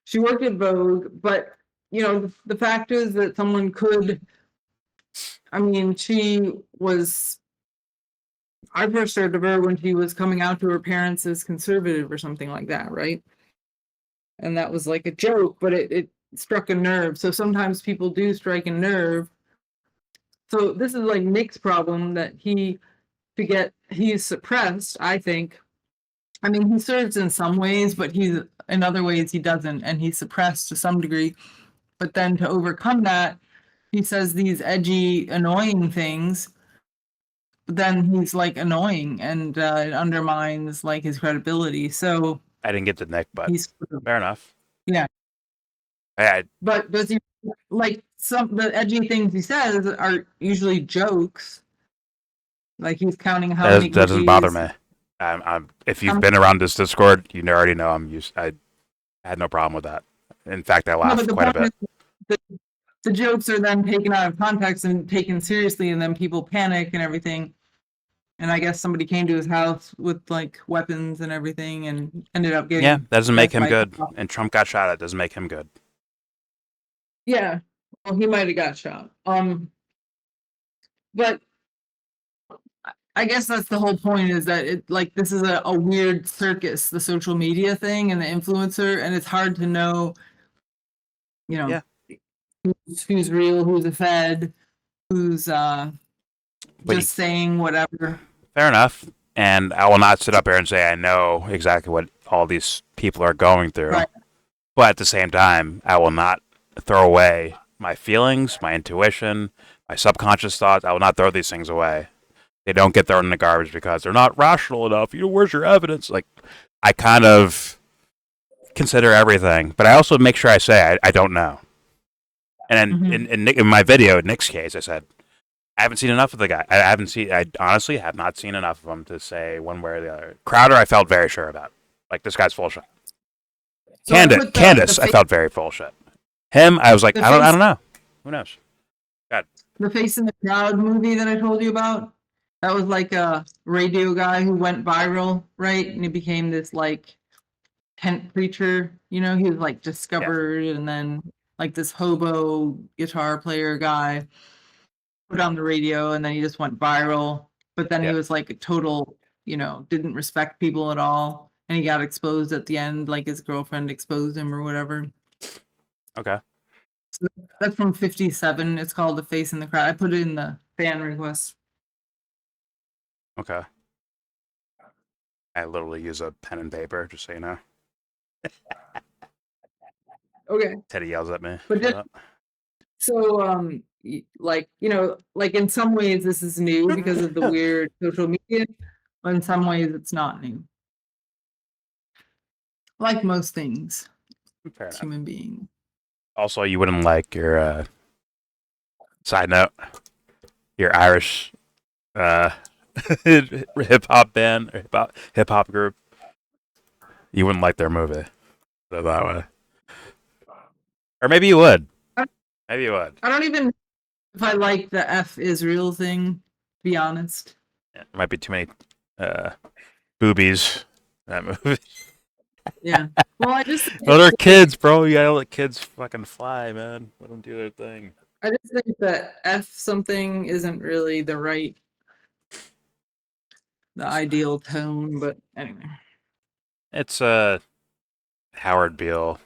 She worked at Vogue, but the fact is that someone could. I mean, I first heard of her when she was coming out to her parents as conservative or something like that, right? And that was like a joke, but it struck a nerve. So sometimes people do strike a nerve. So this is like Nick's problem, that he's suppressed, I think. I mean, he serves in some ways, but in other ways he doesn't, and he's suppressed to some degree. But then to overcome that, he says these edgy, annoying things. But then he's like annoying, and it undermines like his credibility. So I didn't get to Nick, but he's fair enough. Yeah. But does he like the edgy things he says are usually jokes? Like, he's counting how many that doesn't bother cookies. me. If you've been around this Discord, you already know I had no problem with that. In fact, I laughed quite a bit. The jokes are then taken out of context and taken seriously, and then people panic and everything. And I guess somebody came to his house with like weapons and everything, and ended up getting. Yeah, that doesn't make him good. And Trump got shot. It doesn't make him good. Yeah, well, he might have got shot. But I guess that's the whole point, is that this is a weird circus, the social media thing and the influencer, and it's hard to know, who's real, who's a fed, who's just saying whatever. Fair enough. And I will not sit up here and say I know exactly what all these people are going through. Right. But at the same time, I will not throw away my feelings, my intuition, my subconscious thoughts. I will not throw these things away. They don't get thrown in the garbage because they're not rational enough. Where's your evidence? Like, I kind of consider everything, but I also make sure I say I don't know. And then in my video, in Nick's case, I said, I haven't seen enough of the guy. I honestly have not seen enough of him to say one way or the other. Crowder, I felt very sure about. Like, this guy's full of shit. So Candace, I felt very full of shit. Him, I was like, I don't know. Who knows? God. The Face in the Crowd movie that I told you about, that was like a radio guy who went viral, right? And he became this like tent preacher. He was like discovered, and then like this hobo guitar player guy put on the radio, and then he just went viral. But then he was like a total, didn't respect people at all. And he got exposed at the end, like his girlfriend exposed him or whatever. Okay. So that's from 57. It's called The Face in the Crowd. I put it in the fan request. Okay. I literally use a pen and paper, just so you know. Okay. Teddy yells at me. But so, like in some ways this is new because of the weird social media, but in some ways it's not new. Like most things, human being. Also, you wouldn't like your Side note: your Irish hip hop band or hip hop group, you wouldn't like their movie. Put it that way. Or maybe you would. Maybe you would. I don't even know if I like the F Israel thing, to be honest. Yeah, there might be too many boobies in that movie. Yeah. Well, I just Well, they're kids, bro. You gotta let kids fucking fly, man. Let them do their thing. I just think that F something isn't really the ideal tone, but anyway. It's Howard Beale.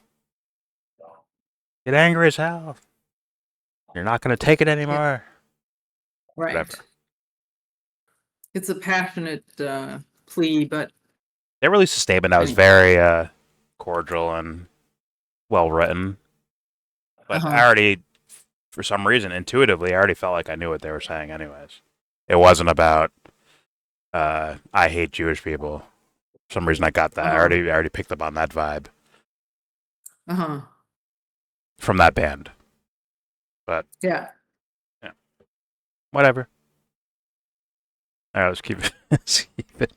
Get angry as hell. You're not gonna take it anymore. Right. Whatever. It's a passionate plea, but They released a statement that was very cordial and well written. But I already, for some reason, intuitively, I already felt like I knew what they were saying anyways. It wasn't about I hate Jewish people. For some reason I got that. I already picked up on that vibe. From that band. But yeah. Whatever. Alright, let's keep it.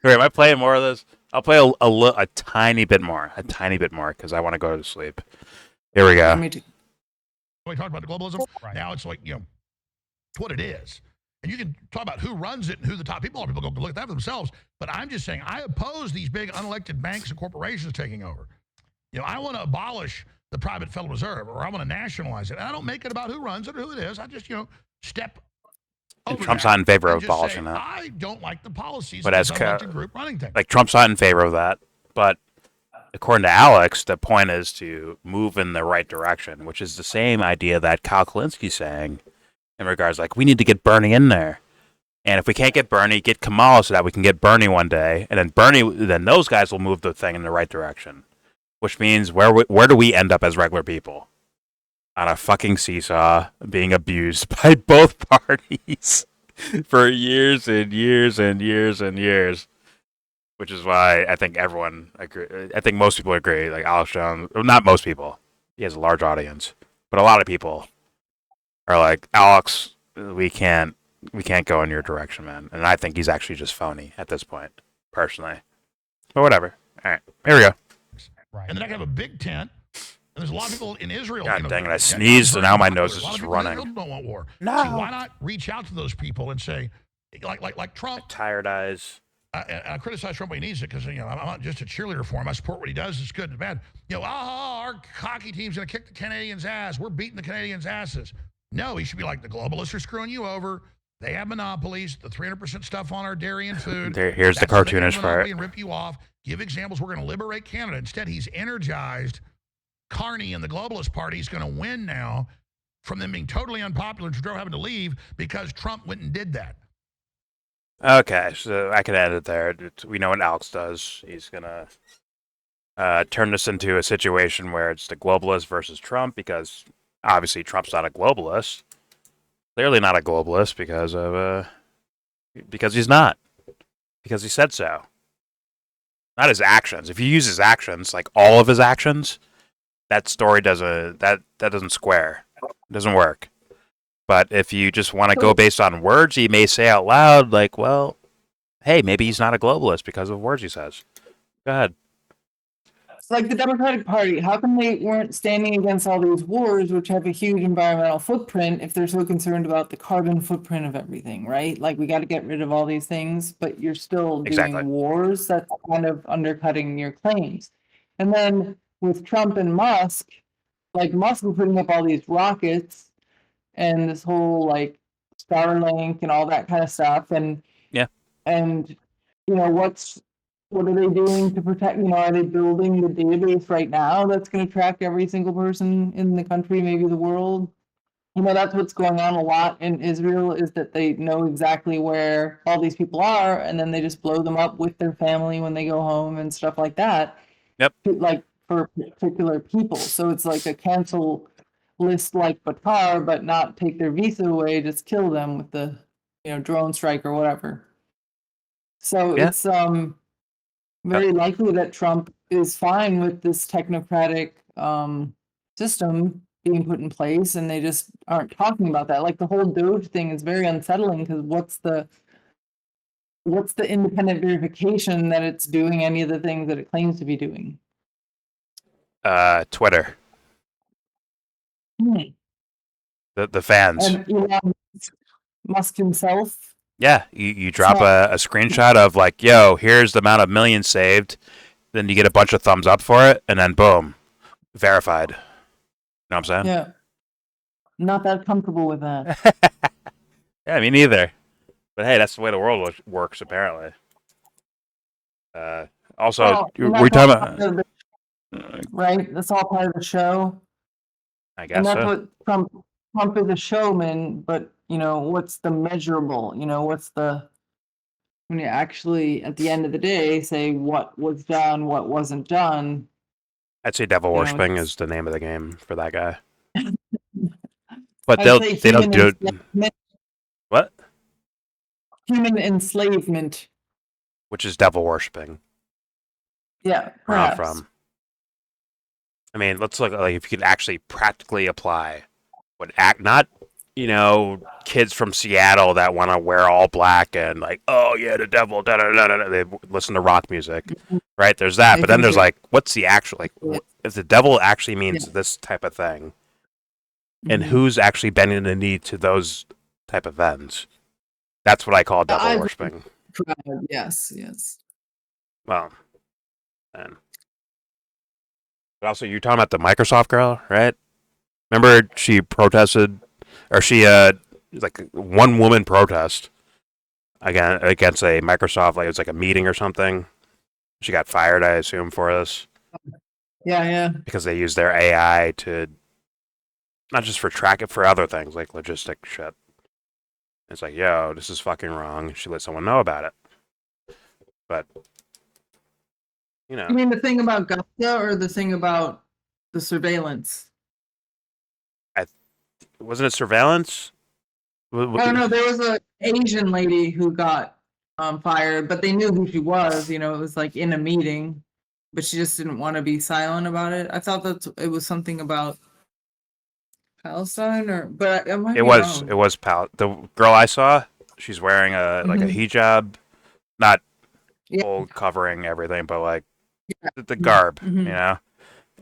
Wait, am I playing more of this? I'll play a tiny bit more. A tiny bit more, because I want to go to sleep. Here we go. Me too. We talked about the globalism. Right. Now it's like, it's what it is. And you can talk about who runs it and who the top people are. People go look at that for themselves. But I'm just saying, I oppose these big unelected banks and corporations taking over. I want to abolish the private Federal Reserve, or I want to nationalize it. And I don't make it about who runs it or who it is. I just, step over Trump's that not in favor and of just say, abolishing that. I don't like the policies But of as this unelected group running things. like Trump's not in favor of that. But according to Alex, the point is to move in the right direction, which is the same idea that Kyle Kalinski's saying in regards like we need to get Bernie in there. And if we can't get Bernie, get Kamala so that we can get Bernie one day, and then those guys will move the thing in the right direction. Which means where do we end up as regular people? On a fucking seesaw, being abused by both parties for years and years and years and years. Which is why I think everyone agree. I think most people agree. Like Alex Jones, well, not most people. He has a large audience, but a lot of people are like, Alex, we can't go in your direction, man. And I think he's actually just phony at this point, personally. But whatever. All right, here we go. Right. And then I can have a big tent. And there's a lot of people in Israel. God dang it! I sneezed, and now my nose is just running. Don't want war. No. See, why not reach out to those people and say, like Trump? Tired eyes. I criticize Trump when he needs it because I'm not just a cheerleader for him. I support what he does. It's good and bad. Our hockey team's going to kick the Canadians' ass. We're beating the Canadians' asses. No, he should be like, the globalists are screwing you over. They have monopolies. The 300% stuff on our dairy and food. Here's the cartoonish part. And rip you off. Give examples. We're going to liberate Canada. Instead, he's energized. Carney and the globalist party is going to win now from them being totally unpopular and Trudeau having to leave because Trump went and did that. Okay, so I can end it there. We know what Alex does. He's going to turn this into a situation where it's the globalist versus Trump because obviously Trump's not a globalist. Clearly not a globalist because he's not. Because he said so. Not his actions. If you use his actions, like all of his actions, that story doesn't square. It doesn't work. But if you just want to go based on words he may say out loud, like, well, hey, maybe he's not a globalist because of words he says. Go ahead. It's like the Democratic Party. How come they weren't standing against all these wars, which have a huge environmental footprint, if they're so concerned about the carbon footprint of everything, right? Like, we got to get rid of all these things, but you're still doing wars. That's kind of undercutting your claims. And then with Trump and Musk, like Musk was putting up all these rockets and this whole like Starlink and all that kind of stuff. And what are they doing to protect, are they building the database right now that's going to track every single person in the country, maybe the world? That's what's going on a lot in Israel, is that they know exactly where all these people are, and then they just blow them up with their family when they go home and stuff like that. Yep. Like for particular people. So it's like a cancel list like Qatar, but not take their visa away, just kill them with the, drone strike or whatever. So it's very likely that Trump is fine with this technocratic system being put in place, and they just aren't talking about that. Like the whole Doge thing is very unsettling because what's the independent verification that it's doing any of the things that it claims to be doing? Twitter. Hmm. The fans. And Elon Musk himself. Yeah, you drop a screenshot of like, yo, here's the amount of millions saved. Then you get a bunch of thumbs up for it, and then boom, verified. You know what I'm saying? Yeah. Not that comfortable with that. Yeah, me neither. But hey, that's the way the world works, apparently. Also, Well, we're talking about... right? That's all part of the show. I And guess that's so. what Trump is a showman, but what's the measurable? What's the, when you actually at the end of the day say what was done, what wasn't done. I'd say devil worshipping it's- is the name of the game for that guy. But I'd say they don't do it. enslavement. What? Human enslavement. Which is devil worshipping. Yeah, Where I'm perhaps. from. I mean, let's look like if you could actually practically apply what act, not kids from Seattle that want to wear all black and like, oh yeah, the devil, da da da da. They listen to rock music, right? There's that, but then there's like, what's the actual like? If the devil actually means this type of thing, and who's actually bending the knee to those type of ends? That's what I call devil worshipping. Yes. Well, and but also you're talking about the Microsoft girl, right? Remember she protested, or she like one woman protest against a Microsoft, like it was like a meeting or something. She got fired, I assume, for this. Yeah. Because they used their AI to not just for track it, for other things like logistic shit. It's like, yo, this is fucking wrong. She let someone know about it. But You mean the thing about Gupta or the thing about the surveillance? Wasn't it surveillance? I don't know. There was an Asian lady who got fired, but they knew who she was. It was like in a meeting, but she just didn't want to be silent about it. I thought that it was something about Palestine, but I might be wrong. It was the girl I saw. She's wearing a hijab, not full covering everything, but like the garb,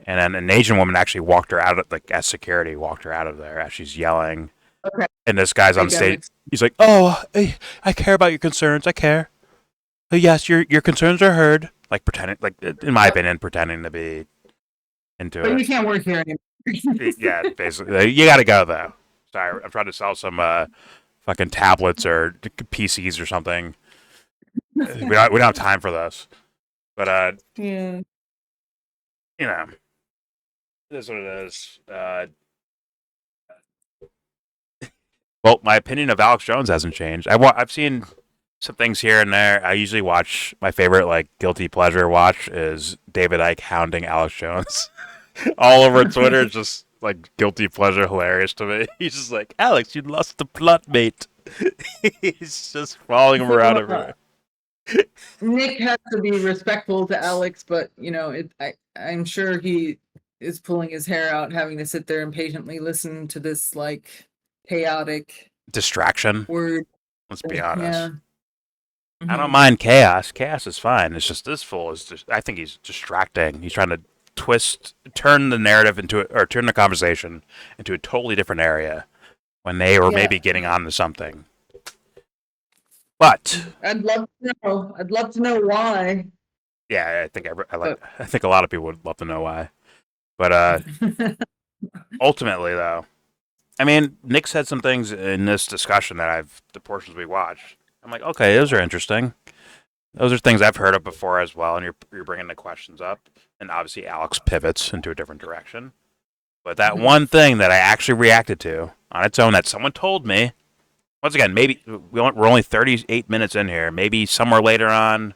And then an Asian woman actually walked her out of, like, as security, walked her out of there as she's yelling. Okay. And this guy's on stage. He's like, "Oh, I care about your concerns. I care. Yes, your concerns are heard." Like pretending, like in my opinion, pretending to be into it. But you can't work here anymore. Yeah, basically, you got to go though. Sorry, I'm trying to sell some fucking tablets or PCs or something. We don't have time for this. But Yeah. It is what it is. Well, my opinion of Alex Jones hasn't changed. I've seen some things here and there. I usually watch, my favorite like guilty pleasure watch is David Icke hounding Alex Jones all over Twitter. It's just like guilty pleasure, hilarious to me. He's just like, Alex, you lost the plot, mate. He's just following him around everywhere. Nick has to be respectful to Alex, but I'm sure he is pulling his hair out, having to sit there and patiently listen to this like chaotic distraction. Word. Let's be honest. Yeah. Mm-hmm. I don't mind chaos. Chaos is fine. It's just this fool is just. I think he's distracting. He's trying to turn the narrative turn the conversation into a totally different area when they were maybe getting on to something. But I'd love to know why. Yeah, I think I think a lot of people would love to know why. But ultimately, though, I mean, Nick said some things in this discussion the portions we watched. I'm like, okay, those are interesting. Those are things I've heard of before as well, and you're bringing the questions up. And obviously, Alex pivots into a different direction. But that one thing that I actually reacted to on its own that someone told me, once again, maybe we're only 38 minutes in here. Maybe somewhere later on,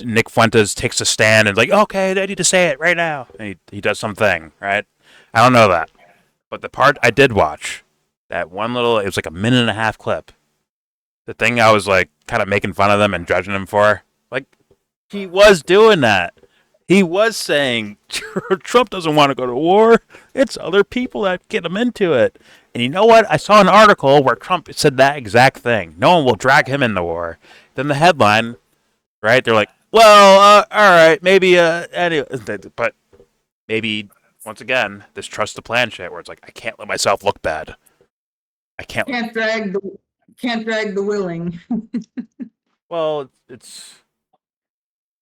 Nick Fuentes takes a stand and like, okay, I need to say it right now. And he does something, right? I don't know that. But the part I did watch, that one little, it was like a 1.5-minute clip. The thing I was like kind of making fun of them and judging him for, like, he was doing that. He was saying Trump doesn't want to go to war. It's other people that get him into it. And you know what? I saw an article where Trump said that exact thing. No one will drag him into war. Then the headline, right? They're like, well, all right, maybe, anyway. But maybe, once again, this trust the plan shit where it's like, I can't let myself look bad. I can't. Can't drag the willing. Well, it's.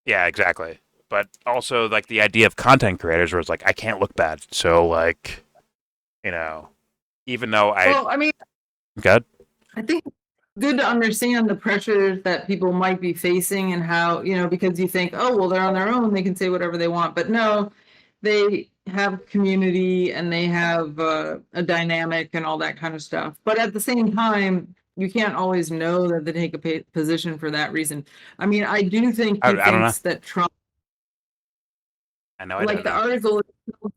Yeah, exactly. But also, like, the idea of content creators where it's like, I can't look bad. So, like, you know, even though Well, I mean, Good? I think it's good to understand the pressures that people might be facing and how, because you think, oh, well, they're on their own, they can say whatever they want. But no, they have community and they have a dynamic and all that kind of stuff. But at the same time, you can't always know that they take a position for that reason. I mean, I do think he I don't know. thinks that Trump, I know I like don't the know. article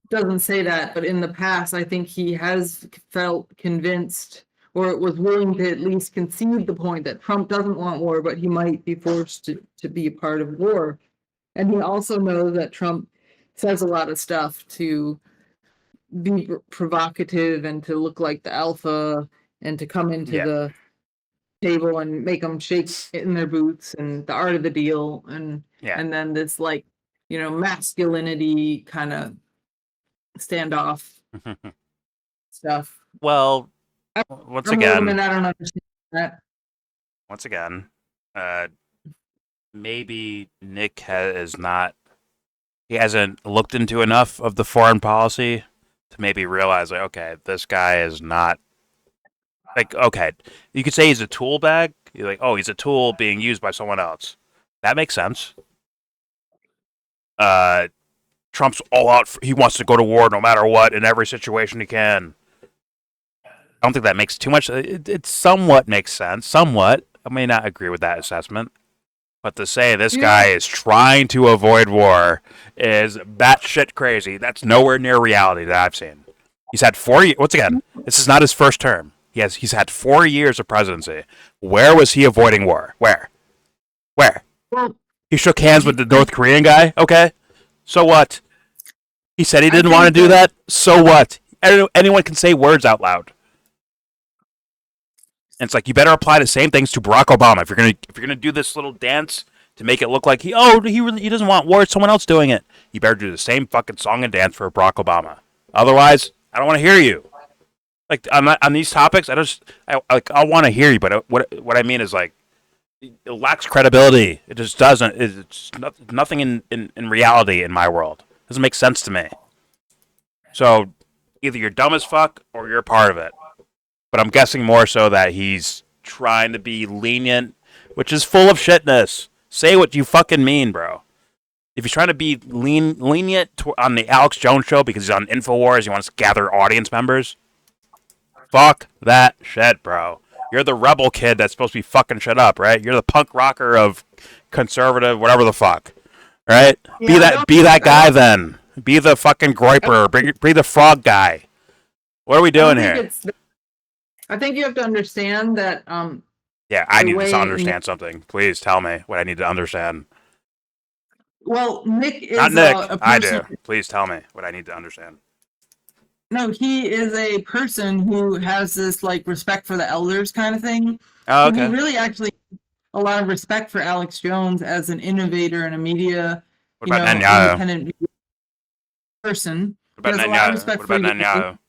doesn't say that, but in the past, I think he has felt convinced or was willing to at least concede the point that Trump doesn't want war, but he might be forced to be a part of war. And he also knows that Trump says a lot of stuff to be provocative and to look like the alpha and to come into Yeah. the table and make them shake in their boots and the art of the deal and Yeah. and then this like masculinity kind of standoff stuff. Well, once I'm a woman, again, I don't understand that. once again, maybe Nick is not. He hasn't looked into enough of the foreign policy to maybe realize, like, okay, this guy is not. Like, okay, you could say he's a tool bag. You're like, oh, he's a tool being used by someone else. That makes sense. Trump's all out. He wants to go to war no matter what in every situation he can. I don't think that makes too much. It somewhat makes sense. Somewhat. I may not agree with that assessment. But to say this guy is trying to avoid war is batshit crazy. That's nowhere near reality that I've seen. He's had 4 years. Once again, this is not his first term. He's had 4 years of presidency. Where was he avoiding war? Where? Well, He shook hands with the North Korean guy? Okay. So what? He said he didn't think want to do that- that? So what? Anyone can say words out loud. And it's like, you better apply the same things to Barack Obama. If you're gonna do this little dance to make it look like he doesn't want war, it's someone else doing it. You better do the same fucking song and dance for Barack Obama. Otherwise, I don't want to hear you. Like on these topics, I want to hear you, but what I mean is, like, it lacks credibility. It just doesn't. It's nothing in reality in my world. It doesn't make sense to me. So either you're dumb as fuck or you're a part of it. But I'm guessing more so that he's trying to be lenient, which is full of shitness. Say what you fucking mean, bro. If he's trying to be lenient on the Alex Jones show because he's on InfoWars, he wants to gather audience members, fuck that shit, bro. You're the rebel kid that's supposed to be fucking shit up, right? You're the punk rocker of conservative, whatever the fuck, right? Yeah, be that guy then. Be the fucking groiper. Be the frog guy. What are we doing here? I think you have to understand that Yeah, I need way to understand something. Please tell me what I need to understand. well, Nick is Not Nick. a I person. do. Please tell me what I need to understand. No, he is a person who has this like respect for the elders kind of thing. Oh, So he okay. really actually a lot of respect for Alex Jones as an innovator and a media, What about Netanyahu? independent media person. What about He has a lot of Netanyahu? respect What for about you. Netanyahu?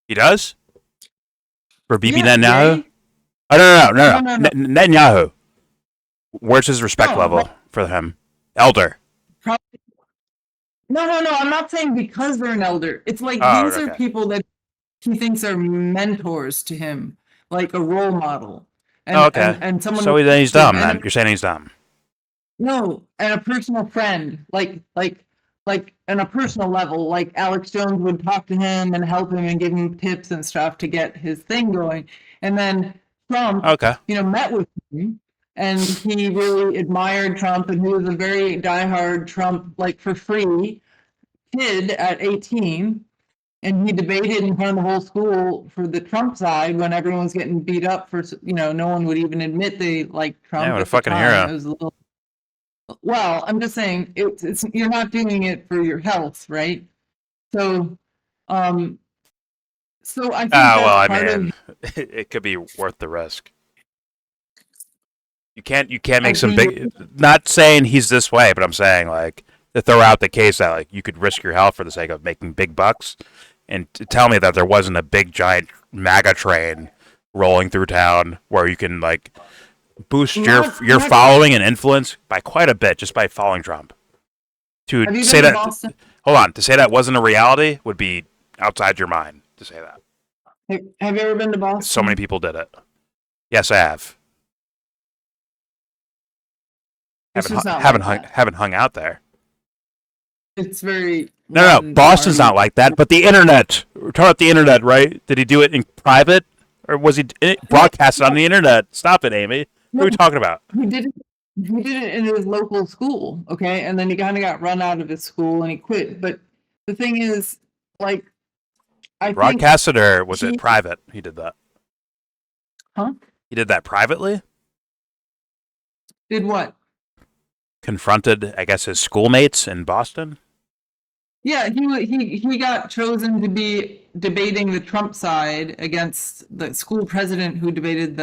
He does? For Bibi Yeah, Netanyahu? Jay? Oh, no. No. Netanyahu. Where's his respect No, level for him? Elder. Probably. No. I'm not saying because they're an elder. It's like Oh, these are okay. people that he thinks are mentors to him, like a role model. And, Oh, okay. and someone So who- then he's dumb, and then. You're saying he's dumb. No, and a personal friend, like on a personal level, like Alex Jones would talk to him and help him and give him tips and stuff to get his thing going. And then Trump, Okay. met with him, and he really admired Trump, and he was a very diehard Trump, like for free kid at 18. And he debated in front of the whole school for the Trump side when everyone was getting beat up for, no one would even admit they liked Trump. Yeah, what a at the fucking time. hero. It was a little Well, I'm just saying it's you're not doing it for your health, right? So, um, so I think Ah, well, that's I part of. mean, it could be worth the risk. You can't I make some think big. Not saying he's this way, but I'm saying like to throw out the case that like you could risk your health for the sake of making big bucks, and to tell me that there wasn't a big giant MAGA train rolling through town where you can like boost your not. following and influence by quite a bit just by following Trump. To Have you say been to that, Boston? hold on, to say that wasn't a reality would be outside your mind to say that. Have you ever been to Boston? So many people did it. Yes, I have. It's just not Haven't like that. haven't hung out there. It's very. No, Boston's not like that. But the internet. We're talking about the internet, right? Did he do it in private, or was he broadcasted on the internet? Stop it, Amy. What are we talking about? He did it. He did it in his local school, okay, and then he kind of got run out of his school and he quit. But the thing is, like, I think. Broadcasted, or was it private? He did that. Huh? He did that privately. Did what? Confronted, I guess, his schoolmates in Boston. Yeah, he got chosen to be debating the Trump side against the school president who debated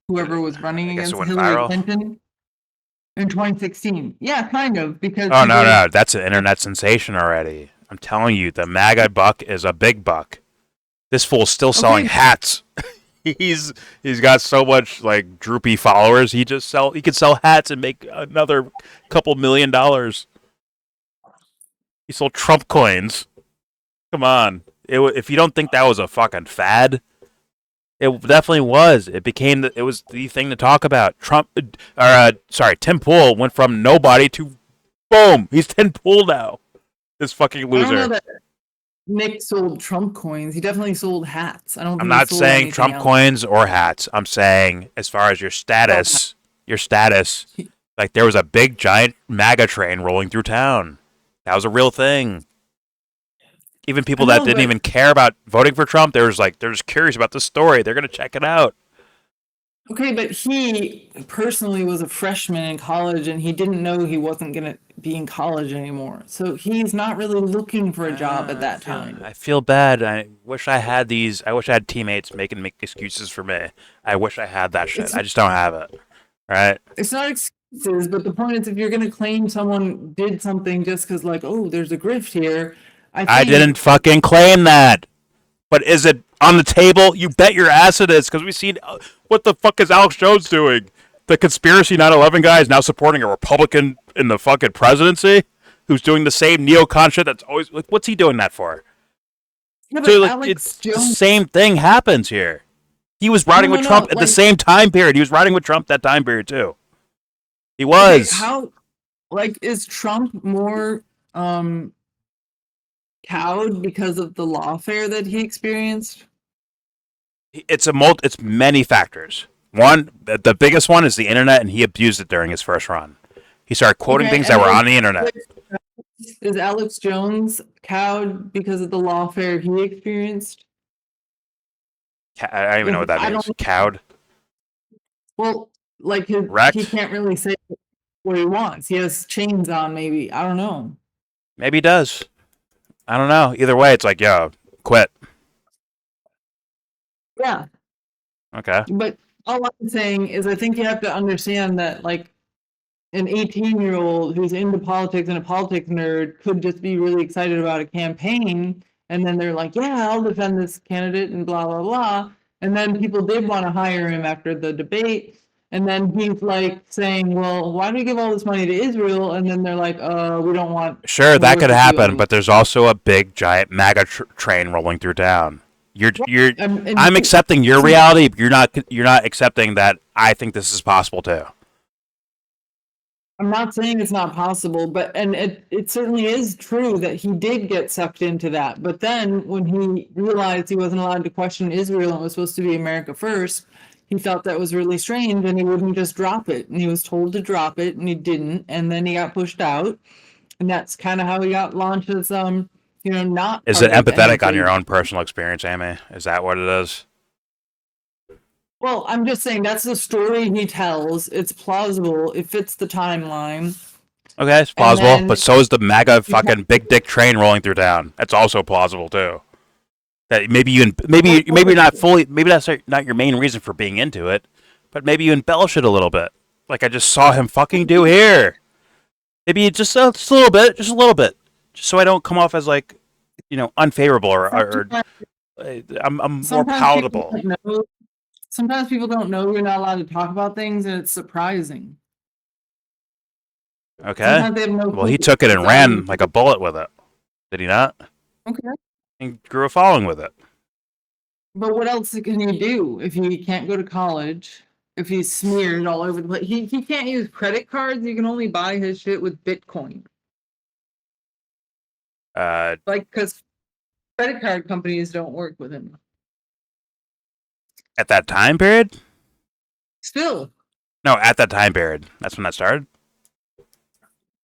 whoever was running I guess against it went Hillary viral. Clinton in 2016. Yeah, kind of, because Oh no, that's an internet sensation already. I'm telling you, the MAGA buck is a big buck. This fool's still selling hats. He's got so much like droopy followers. He could sell hats and make another couple $1 million. He sold Trump coins. Come on. If you don't think that was a fucking fad, it definitely was. It was the thing to talk about. Tim Pool went from nobody to boom. He's Tim Pool now. This fucking loser. I don't know that Nick sold Trump coins. He definitely sold hats. I'm not saying Trump coins or hats. I'm saying as far as your status, like there was a big giant MAGA train rolling through town. That was a real thing. Even people that didn't even care about voting for Trump, they're just curious about the story. They're gonna check it out. Okay, but he personally was a freshman in college and he didn't know he wasn't going to be in college anymore. So he's not really looking for a job at that time. I feel bad. I wish I had teammates making excuses for me. I wish I had that shit. I just don't have it. Right? It's not excuses, but the point is if you're going to claim someone did something just because, like, oh, there's a grift here. I didn't fucking claim that. But is it on the table? You bet your ass it is, because we've seen what the fuck is Alex Jones doing? The conspiracy 9/11 guy is now supporting a Republican in the fucking presidency who's doing the same neocon shit that's always like, what's he doing that for? Yeah, so like, it's the same thing happens here. He was riding with Trump at the same time period. He was riding with Trump that time period too. He was. Okay, is Trump more cowed because of the lawfare that he experienced? It's many factors. One, the biggest one is the internet, and he abused it during his first run. He started quoting things that were on the internet. Is Alex Jones cowed because of the lawfare he experienced? I don't even know what that means. Cowed? Well, like he can't really say what he wants. He has chains on, maybe. I don't know. Maybe he does. I don't know. Either way, it's like, yo, quit. Yeah. Okay. But all I'm saying is I think you have to understand that, like, an 18-year-old who's into politics and a politics nerd could just be really excited about a campaign, and then they're like, yeah, I'll defend this candidate and blah, blah, blah. And then people did want to hire him after the debate. And then he's like saying, well, why do we give all this money to Israel? And then they're like, we don't want. Sure, that could happen, but there's also a big, giant MAGA train rolling through town. I'm accepting your reality. You're not accepting that I think this is possible too. I'm not saying it's not possible, but it certainly is true that he did get sucked into that. But then when he realized he wasn't allowed to question Israel and it was supposed to be America first, he felt that was really strange and he wouldn't just drop it. And he was told to drop it and he didn't. And then he got pushed out. And that's kind of how he got launched as, not. Is it empathetic on your own personal experience, Amy? Is that what it is? Well, I'm just saying that's the story he tells. It's plausible. It fits the timeline. Okay, it's And plausible, then but so is the MAGA you fucking big dick train rolling through town. That's also plausible too. That maybe you're not fully, maybe that's not your main reason for being into it, but maybe you embellish it a little bit, like I just saw him fucking do here. Maybe just a little bit, just so I don't come off as like, unfavorable or I'm more sometimes people palatable. don't know. Sometimes people don't know you're not allowed to talk about things, and it's surprising. Okay. Sometimes they have no Well, clue. he took it and It's ran like a bullet with it. Did he not? okay. And grew a following with it. But what else can he do if he can't go to college? If he's smeared all over the place, he can't use credit cards. You can only buy his shit with Bitcoin. Like, because credit card companies don't work with him. At that time period? Still, No, at that time period. That's when that started.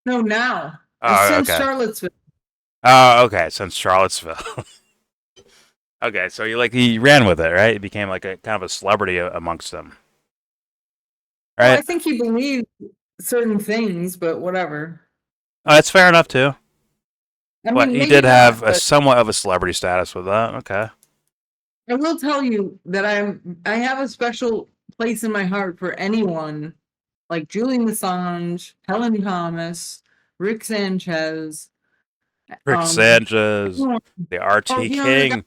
no, now. Oh, Since okay. Charlottesville. Oh, okay. Since Charlottesville. Okay, so he ran with it, right? He became like a kind of a celebrity amongst them, Well, right? I think he believed certain things, but whatever. Oh, that's fair enough too. I But mean, he maybe did have not, a but somewhat of a celebrity status with that. Okay. I will tell you that I have a special place in my heart for anyone like Julian Assange, Helen Thomas, Rick Sanchez, Rick Sanchez, anyone- the oh, RT King.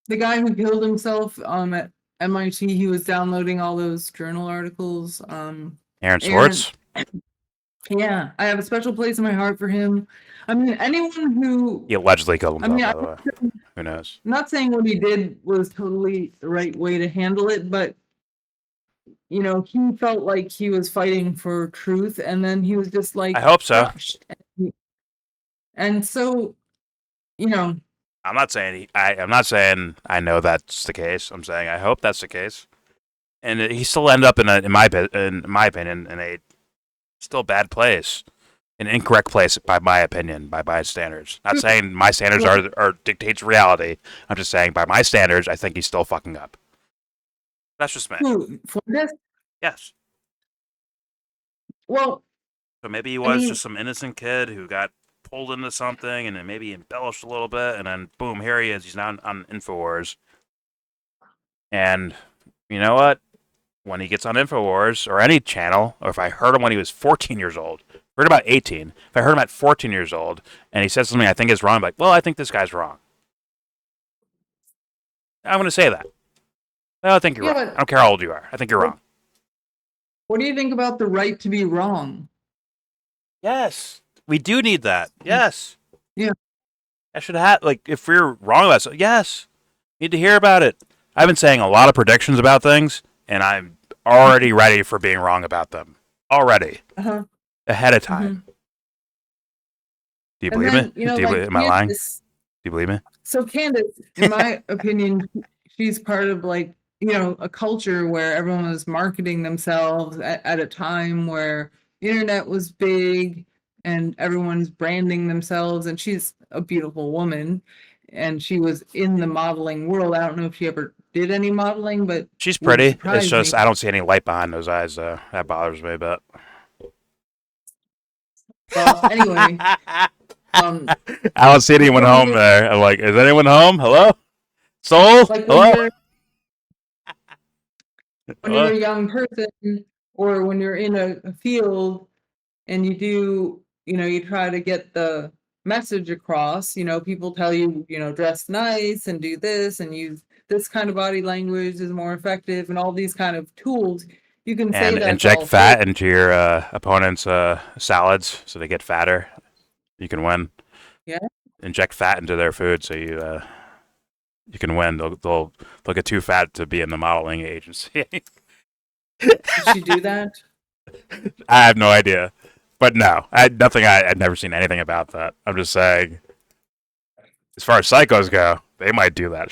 the guy who killed himself at MIT. He was downloading all those journal articles. Aaron Swartz. Yeah, I have a special place in my heart for him. I mean, anyone who He allegedly killed I himself, mean, by the way. Who knows? I'm not saying what he did was totally the right way to handle it, but he felt like he was fighting for truth, and then he was just like I hope so. crushed. And so, I'm not saying I'm not saying I know that's the case. I'm saying I hope that's the case. And he still ended up in my opinion, in a still bad place, an incorrect place by my opinion, by my standards. Not saying my standards are dictates reality. I'm just saying by my standards, I think he's still fucking up. That's just me. Fuentes? Yes. Well, So maybe he was just some innocent kid who got pulled into something and then maybe embellished a little bit, and then boom, here he is. He's now on Infowars. And you know what? When he gets on Infowars or any channel, or if I heard him when he was 14 years old, heard about 18. If I heard him at 14 years old and he says something I think is wrong, I'm like, well, I think this guy's wrong. I'm going to say that. I think you're wrong. I don't care how old you are. I think you're wrong. What do you think about the right to be wrong? Yes. We do need that. Yes. Yeah. I should have, if we're wrong about something, yes. Need to hear about it. I've been saying a lot of predictions about things, and I'm already ready for being wrong about them. Already. Ahead of time. Do you believe me? Am I lying? Do you believe me? So Candace, in my opinion, she's part of a culture where everyone was marketing themselves at a time where the internet was big and everyone's branding themselves, and she's a beautiful woman and she was in the modeling world. I don't know if she ever did any modeling, but she's pretty. It's just I don't see any light behind those eyes, though. That bothers me a bit. Well, anyway, I don't see anyone home there. I'm like, is anyone home? Hello? Soul? Hello? When you're a young person or when you're in a field and you try to get the message across, people tell you, dress nice and do this and use this kind of body language is more effective and all these kind of tools. You can say that inject fat into your opponent's salads so they get fatter. You can win. Yeah. Inject fat into their food so you can win. They'll get too fat to be in the modeling agency. Did she do that? I have no idea, but no, I'd never seen anything about that. I'm just saying, as far as psychos go, they might do that.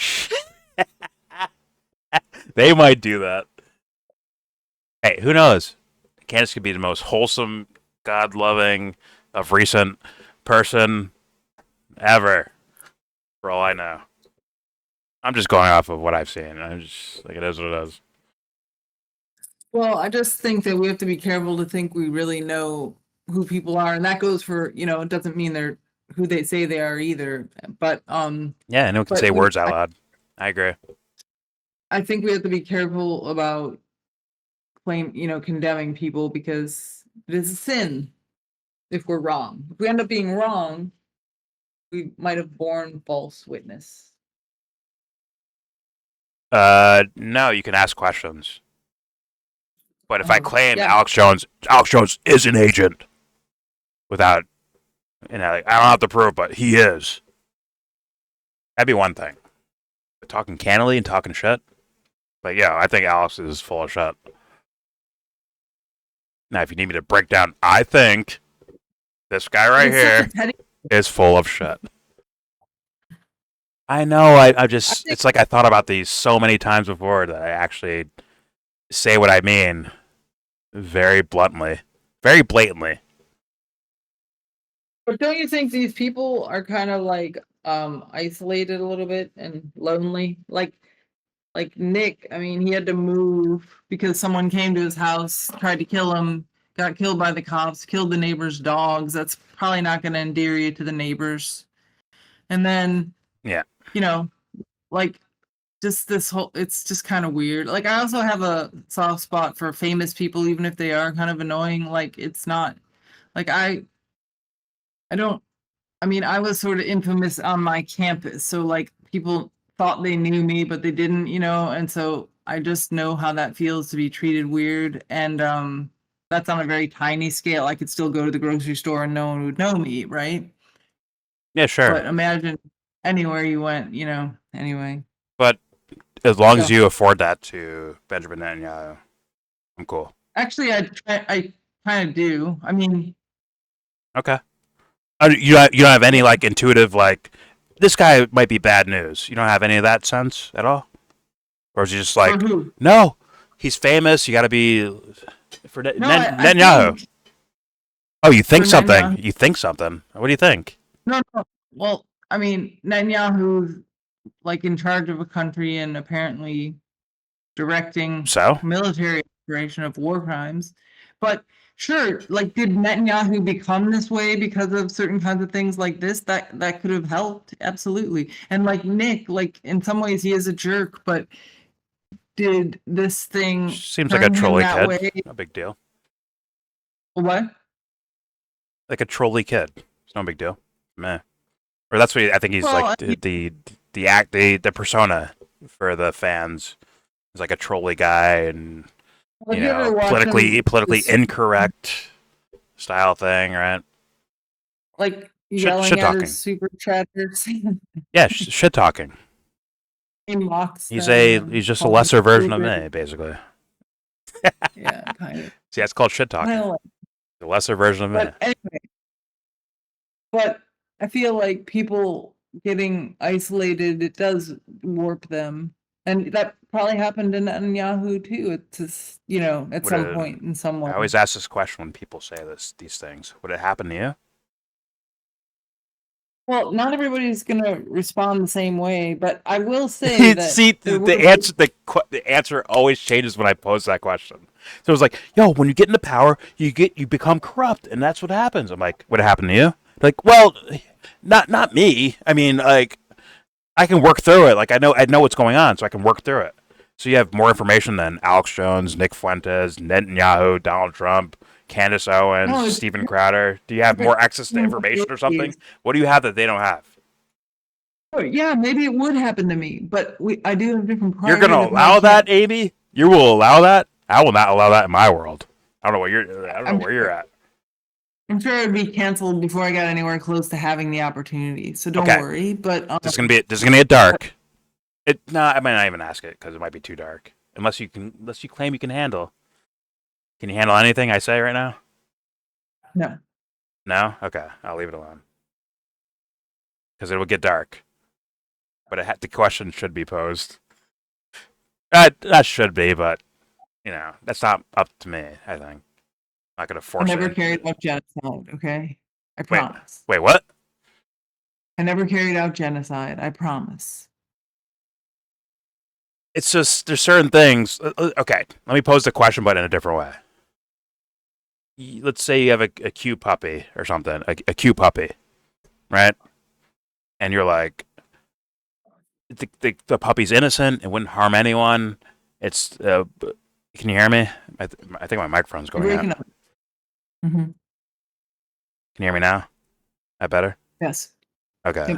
They might do that. Hey, who knows? Candace could be the most wholesome, God-loving, of recent person ever, for all I know. I'm just going off of what I've seen. I'm just like, it is what it is. Well, I just think that we have to be careful to think we really know who people are, and that goes for, you know, it doesn't mean they're who they say they are either. But Yeah, anyone can but say words out loud. I agree. I think we have to be careful about condemning people, because it is a sin if we're wrong. If we end up being wrong, we might have borne false witness. No, you can ask questions. But if I claim Yeah. Alex Jones is an agent, without, like, I don't have to prove, but he is. That'd be one thing. But talking cannily and talking shit. But yeah, I think Alex is full of shit. Now, if you need me to break down, I think this guy right here is full of shit. I know. I just, it's like I thought about these so many times before that I actually say what I mean very bluntly, very blatantly. But don't you think these people are kind of like isolated a little bit and lonely? Like Nick, I mean, he had to move because someone came to his house, tried to kill him, got killed by the cops, killed the neighbor's dogs. That's probably not going to endear you to the neighbors. And then, Yeah, you know, like just this whole, it's just kind of weird. Like, I also have a soft spot for famous people, even if they are kind of annoying. Like, it's not like I don't, I mean, I was sort of infamous on my campus. So like people thought they knew me, but they didn't, you know, and so I just know how that feels to be treated weird. And that's on a very tiny scale. I could still go to the grocery store and no one would know me, right? yeah, sure. But imagine anywhere you went, you know, anyway. But as long as Yeah. you afford that to Benjamin Netanyahu, I'm cool. Actually, I kind of do. I mean, Okay. You don't have any like intuitive like this guy might be bad news. You don't have any of that sense at all, or is he just like for who? no, he's famous. You got to be for No, I Netanyahu. think Oh, you think for something? Netanyahu. You think something? What do you think? No. Well, I mean, Netanyahu's like in charge of a country and apparently directing So military operation of war crimes. But sure, like did Netanyahu become this way because of certain kinds of things like this? That could have helped, absolutely. And like Nick, like in some ways he is a jerk, but did this thing seems like a turn him trolley that kid. way? No big deal. What? Like a trolley kid. It's no big deal. Meh. Or that's what I think he's Well, like the persona for the fans. He's like a trolley guy and have you you ever know watched politically this, incorrect style thing, right? like Shit yelling at talking. his super chatters? Yeah, shit talking. He mocks He's them and he's just a calls them lesser version of stupid. me, basically. Yeah, kind of. See, that's called shit talking. Kind of like, The lesser version of me. but anyway, but I feel like people getting isolated, it does warp them. And that probably happened in Netanyahu too. It's just, you know, at some point in some way. I always ask this question when people say these things. Would it happen to you? Well, not everybody's gonna respond the same way, but I will say that See, the answer always changes when I pose that question. So it's like, yo, when you get into power, you become corrupt, and that's what happens. I'm like, would it happen to you? Like, well, not me. I mean, like, I can work through it. Like, I know what's going on, so I can work through it. So you have more information than Alex Jones, Nick Fuentes, Netanyahu, Donald Trump, Candace Owens, No, Steven Crowder. Do you have more access to information or something? What do you have that they don't have? yeah, maybe it would happen to me, but I do have different You're going to allow that, Amy? You will allow that? I will not allow that in my world. I don't know where you're at. I'm sure it'd be canceled before I got anywhere close to having the opportunity. So don't worry. But this is gonna be dark. I might not even ask it because it might be too dark. Unless you claim you can handle. Can you handle anything I say right now? No. No? Okay, I'll leave it alone. Because it will get dark. But the question should be posed. That should be, but you know that's not up to me. I think I'm not gonna force it. I never carried out genocide. Okay, I promise. Wait, what? I never carried out genocide. I promise. It's just there's certain things. Okay, let me pose the question, but in a different way. Let's say you have a cute puppy or something, a cute puppy, right? And you're like, the puppy's innocent. It wouldn't harm anyone. It's. Can you hear me? I think my microphone's You're going breaking out. up. Mm-hmm. Can you hear me now? That better? Yes. Okay.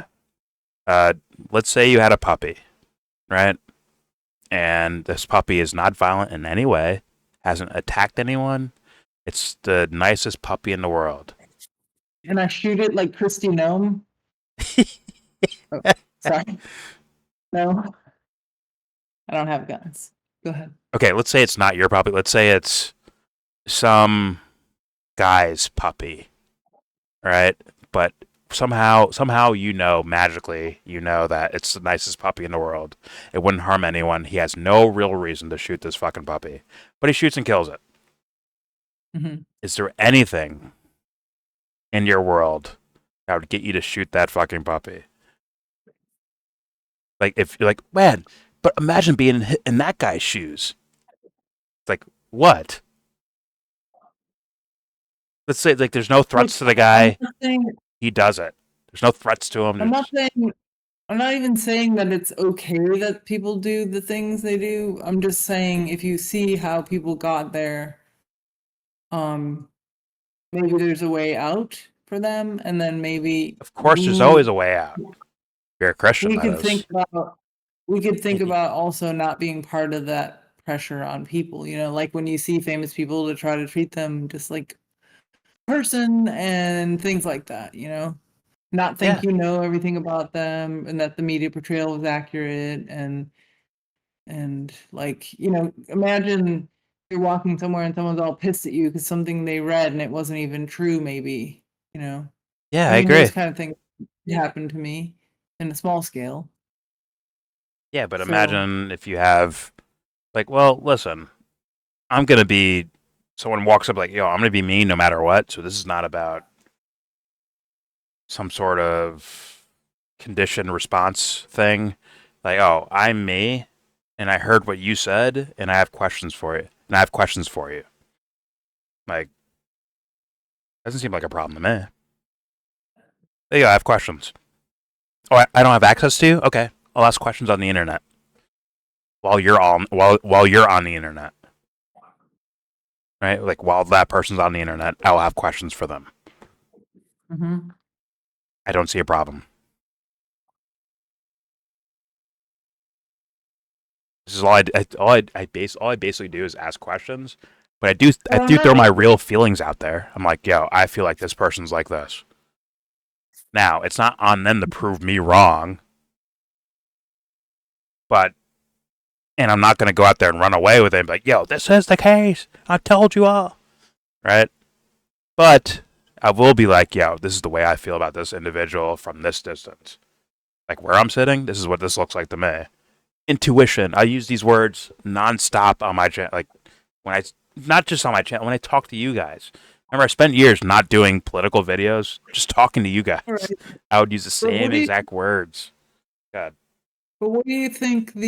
Yep. Let's say you had a puppy, right? And this puppy is not violent in any way, hasn't attacked anyone. It's the nicest puppy in the world. And I shoot it like Christy Gnome. Oh, sorry. No. I don't have guns. Go ahead. Okay, let's say it's not your puppy. Let's say it's some guy's puppy, right? But somehow magically, that it's the nicest puppy in the world. It wouldn't harm anyone. He has no real reason to shoot this fucking puppy, but he shoots and kills it. Mm-hmm. Is there anything in your world that would get you to shoot that fucking puppy? Like, if you're like, man, but imagine being in that guy's shoes. It's like, what? Let's say like there's no threats to the guy. He does it. There's no threats to him. I'm not even saying that it's okay that people do the things they do. I'm just saying if you see how people got there, maybe there's a way out for them, and then maybe Of course, there's always a way out. If you're a Christian, we could think about also not being part of that pressure on people. You know, like when you see famous people to try to treat them just like a person and things like that. You know, not think you know everything about them and that the media portrayal is accurate and like, you know, imagine you're walking somewhere and someone's all pissed at you because something they read and it wasn't even true, maybe, you know. Yeah, I I mean, agree. those kind of things happen to me in a small scale. Yeah, but So- imagine if you have, like, well, listen, I'm gonna be. Someone walks up like, yo, I'm gonna be mean no matter what. So this is not about some sort of conditioned response thing. Like, oh, I'm me, and I heard what you said, and I have questions for you, and I have questions for you. Like, doesn't seem like a problem to me. There you go. I have questions. Oh, I don't have access to you? Okay, I'll ask questions on the internet while you're on the internet, right? Like while that person's on the internet, I'll have questions for them. Mhm. I don't see a problem. This is all I basically do is ask questions, but I do throw my real feelings out there. I'm like, yo, I feel like this person's like this. Now, it's not on them to prove me wrong, and I'm not going to go out there and run away with it and be like, yo, this is the case. I told you all. Right? But I will be like, yo, this is the way I feel about this individual from this distance. Like where I'm sitting, this is what this looks like to me. Intuition. I use these words nonstop on my channel. Like not just on my channel, when I talk to you guys. Remember, I spent years not doing political videos, just talking to you guys. Right. I would use the same exact words. God. But what do you think do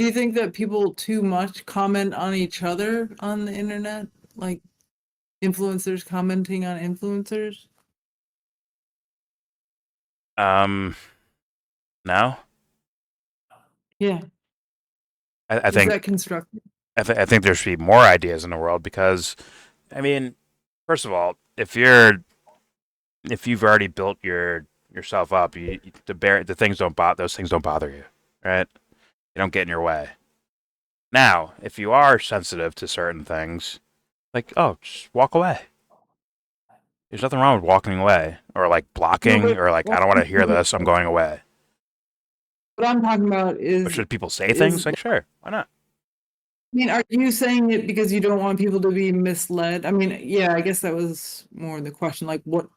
you think that people too much comment on each other on the internet? Like influencers commenting on influencers? No. Yeah. I think Is that constructive? I think there should be more ideas in the world because, I mean, first of all, if you've already built yourself up, the things those things don't bother you, right? They don't get in your way. Now, if you are sensitive to certain things, like, oh, just walk away. There's nothing wrong with walking away or like blocking or like, I don't want to hear this. I'm going away. What I'm talking about is. But should people say things? Like, sure, why not? I mean, are you saying it because you don't want people to be misled? I mean, yeah, I guess that was more the question. Like, what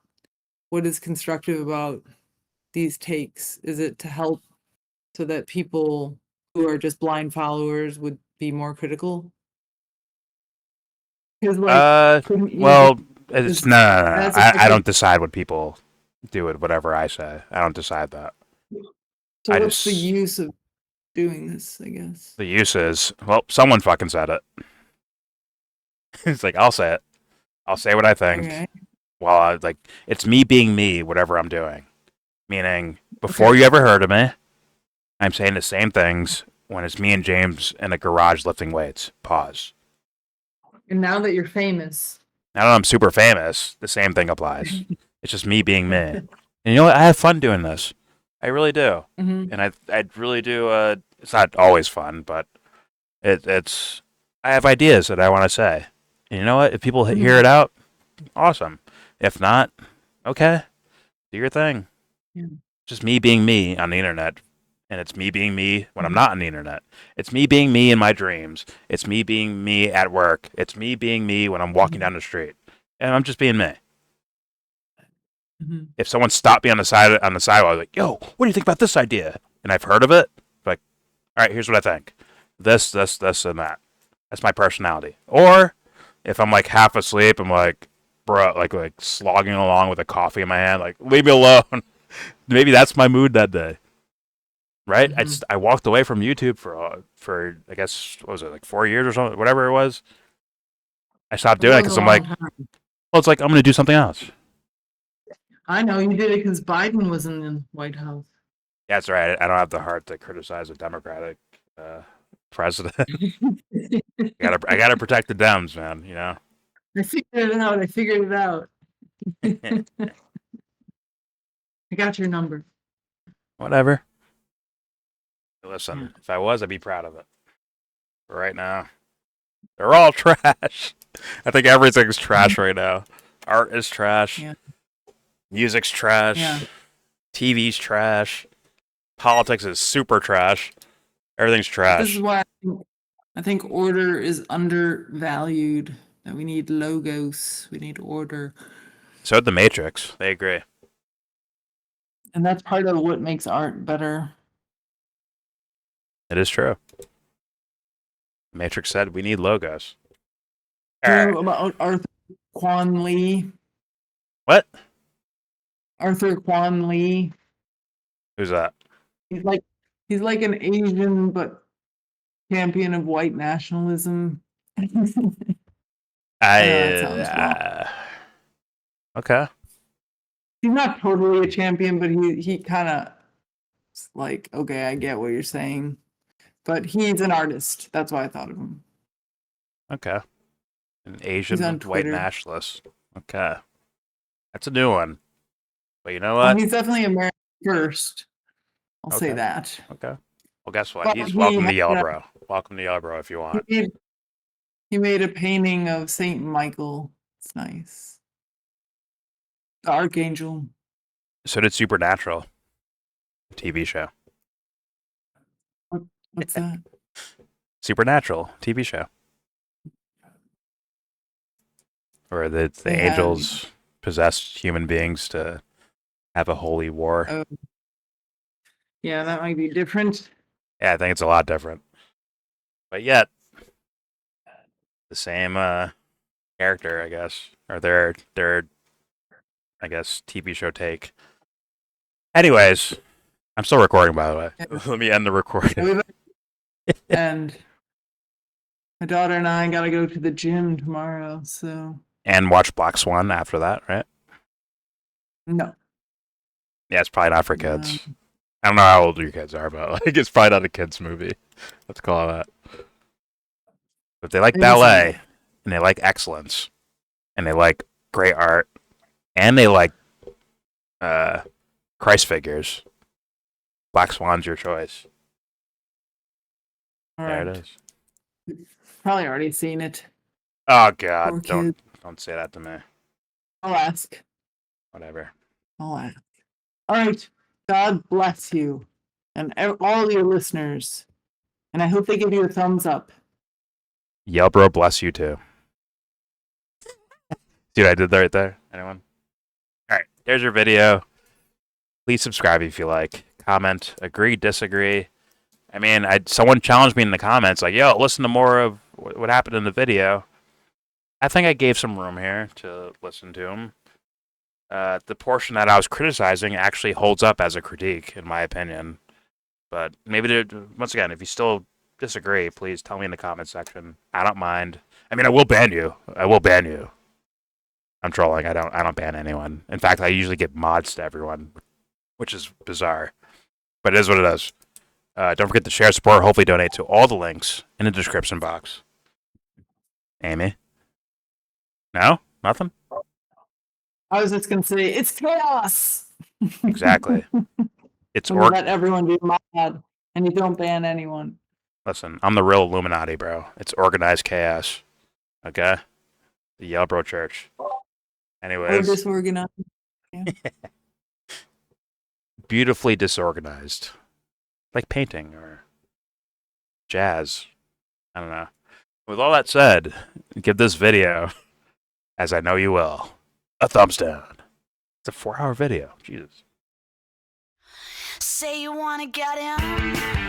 is constructive about these takes? Is it to help so that people who are just blind followers would be more critical? Well, it's no. I don't decide what people do with whatever I say. I don't decide that. So what's the use of doing this, I guess. The use is, well, someone fucking said it. It's like, I'll say it. I'll say what I think. Okay. Well, like, it's me being me, whatever I'm doing. Meaning, before you ever heard of me, I'm saying the same things when it's me and James in a garage lifting weights. Pause. And now that you're famous. Now that I'm super famous, the same thing applies. It's just me being me. And you know what? I have fun doing this. I really do. Mm-hmm. And I really do. It's not always fun, but it's. I have ideas that I want to say. And you know what? If people hear it out, awesome. If not, okay, do your thing. Yeah. Just me being me on the internet, and it's me being me when I'm not on the internet. It's me being me in my dreams. It's me being me at work. It's me being me when I'm walking down the street, and I'm just being me. Mm-hmm. If someone stopped me on the sidewalk, like, "Yo, what do you think about this idea?" and I've heard of it, like, all right, here's what I think. This, and that. That's my personality. Or if I'm like half asleep, I'm like, bro, like slogging along with a coffee in my hand, like, leave me alone. Maybe that's my mood that day, right? Mm-hmm. I walked away from YouTube for I guess, what was it, like 4 years or something, whatever it was. I stopped doing it because I'm like, well, it's like I'm gonna do something else. I know you did it because Biden was in the White House. Yeah, that's right. I don't have the heart to criticize a Democratic president. I gotta protect the Dems, man. You know. I figured it out. I got your number. Whatever. Listen, if I was, I'd be proud of it. But right now, they're all trash. I think everything's trash right now. Art is trash. Yeah. Music's trash. Yeah. TV's trash. Politics is super trash. Everything's trash. This is why I think order is undervalued. That we need logos. We need order. So did the Matrix. They agree. And that's part of what makes art better. It is true. The Matrix said we need logos. About Arthur Quan Lee. What? Arthur Quan Lee. Who's that? He's like an Asian but champion of white nationalism. That sounds wrong. Okay. He's not totally a champion, but he kind of like, okay, I get what you're saying. But he's an artist. That's why I thought of him. Okay. An Asian on white Twitter. nationalist. Okay. That's a new one. But you know Well, what? he's definitely American first. I'll say Okay. that. Okay. Well, guess what? But He's he welcome to had YellBro. Welcome to YellBro if you want. He made a painting of Saint Michael. It's nice. The Archangel. So did Supernatural. TV show. What's that? Supernatural TV show. Where the They had- angels possessed human beings to have a holy war. Oh. Yeah, that might be different. Yeah, I think it's a lot different. But yet, the same character, I guess. Or their I guess, TV show take. Anyways, I'm still recording, by the way. Let me end the recording. And my daughter and I gotta go to the gym tomorrow, so And watch Black Swan after that, right? no. Yeah, it's probably not for kids. I don't know how old your kids are, but like it's probably not a kids movie. Let's call it that. But if they like Maybe ballet, and they like excellence, and they like great art, and they like Christ figures, Black Swan's your choice. All There right. it is. Probably already seen it. Oh Poor God, kid. don't say that to me. I'll ask. Whatever. I'll ask. All right. God bless you and all your listeners. And I hope they give you a thumbs up. YellBro bless you too. Dude, I did that right there. Anyone? All right, there's your video. Please subscribe if you like. Comment, agree, disagree. I mean, someone challenged me in the comments, like, yo, listen to more of what happened in the video. I think I gave some room here to listen to him. The portion that I was criticizing actually holds up as a critique, in my opinion. But maybe once again, if you still disagree, please tell me in the comment section. I don't mind. I mean, I will ban you. I will ban you. I'm trolling. I don't ban anyone. In fact, I usually give mods to everyone, which is bizarre. But it is what it is. Don't forget to share, support, hopefully donate to all the links in the description box. Amy? No? Nothing? I was just gonna say it's chaos. Exactly. It's When you let everyone be mad and you don't ban anyone. Listen, I'm the real Illuminati, bro. It's organized chaos. Okay? The YellBro Church. Or Anyways, disorganized. beautifully disorganized. Like painting or jazz. I don't know. With all that said, give this video, as I know you will, a thumbs down. It's a 4-hour video. Jesus. Say you wanna get in.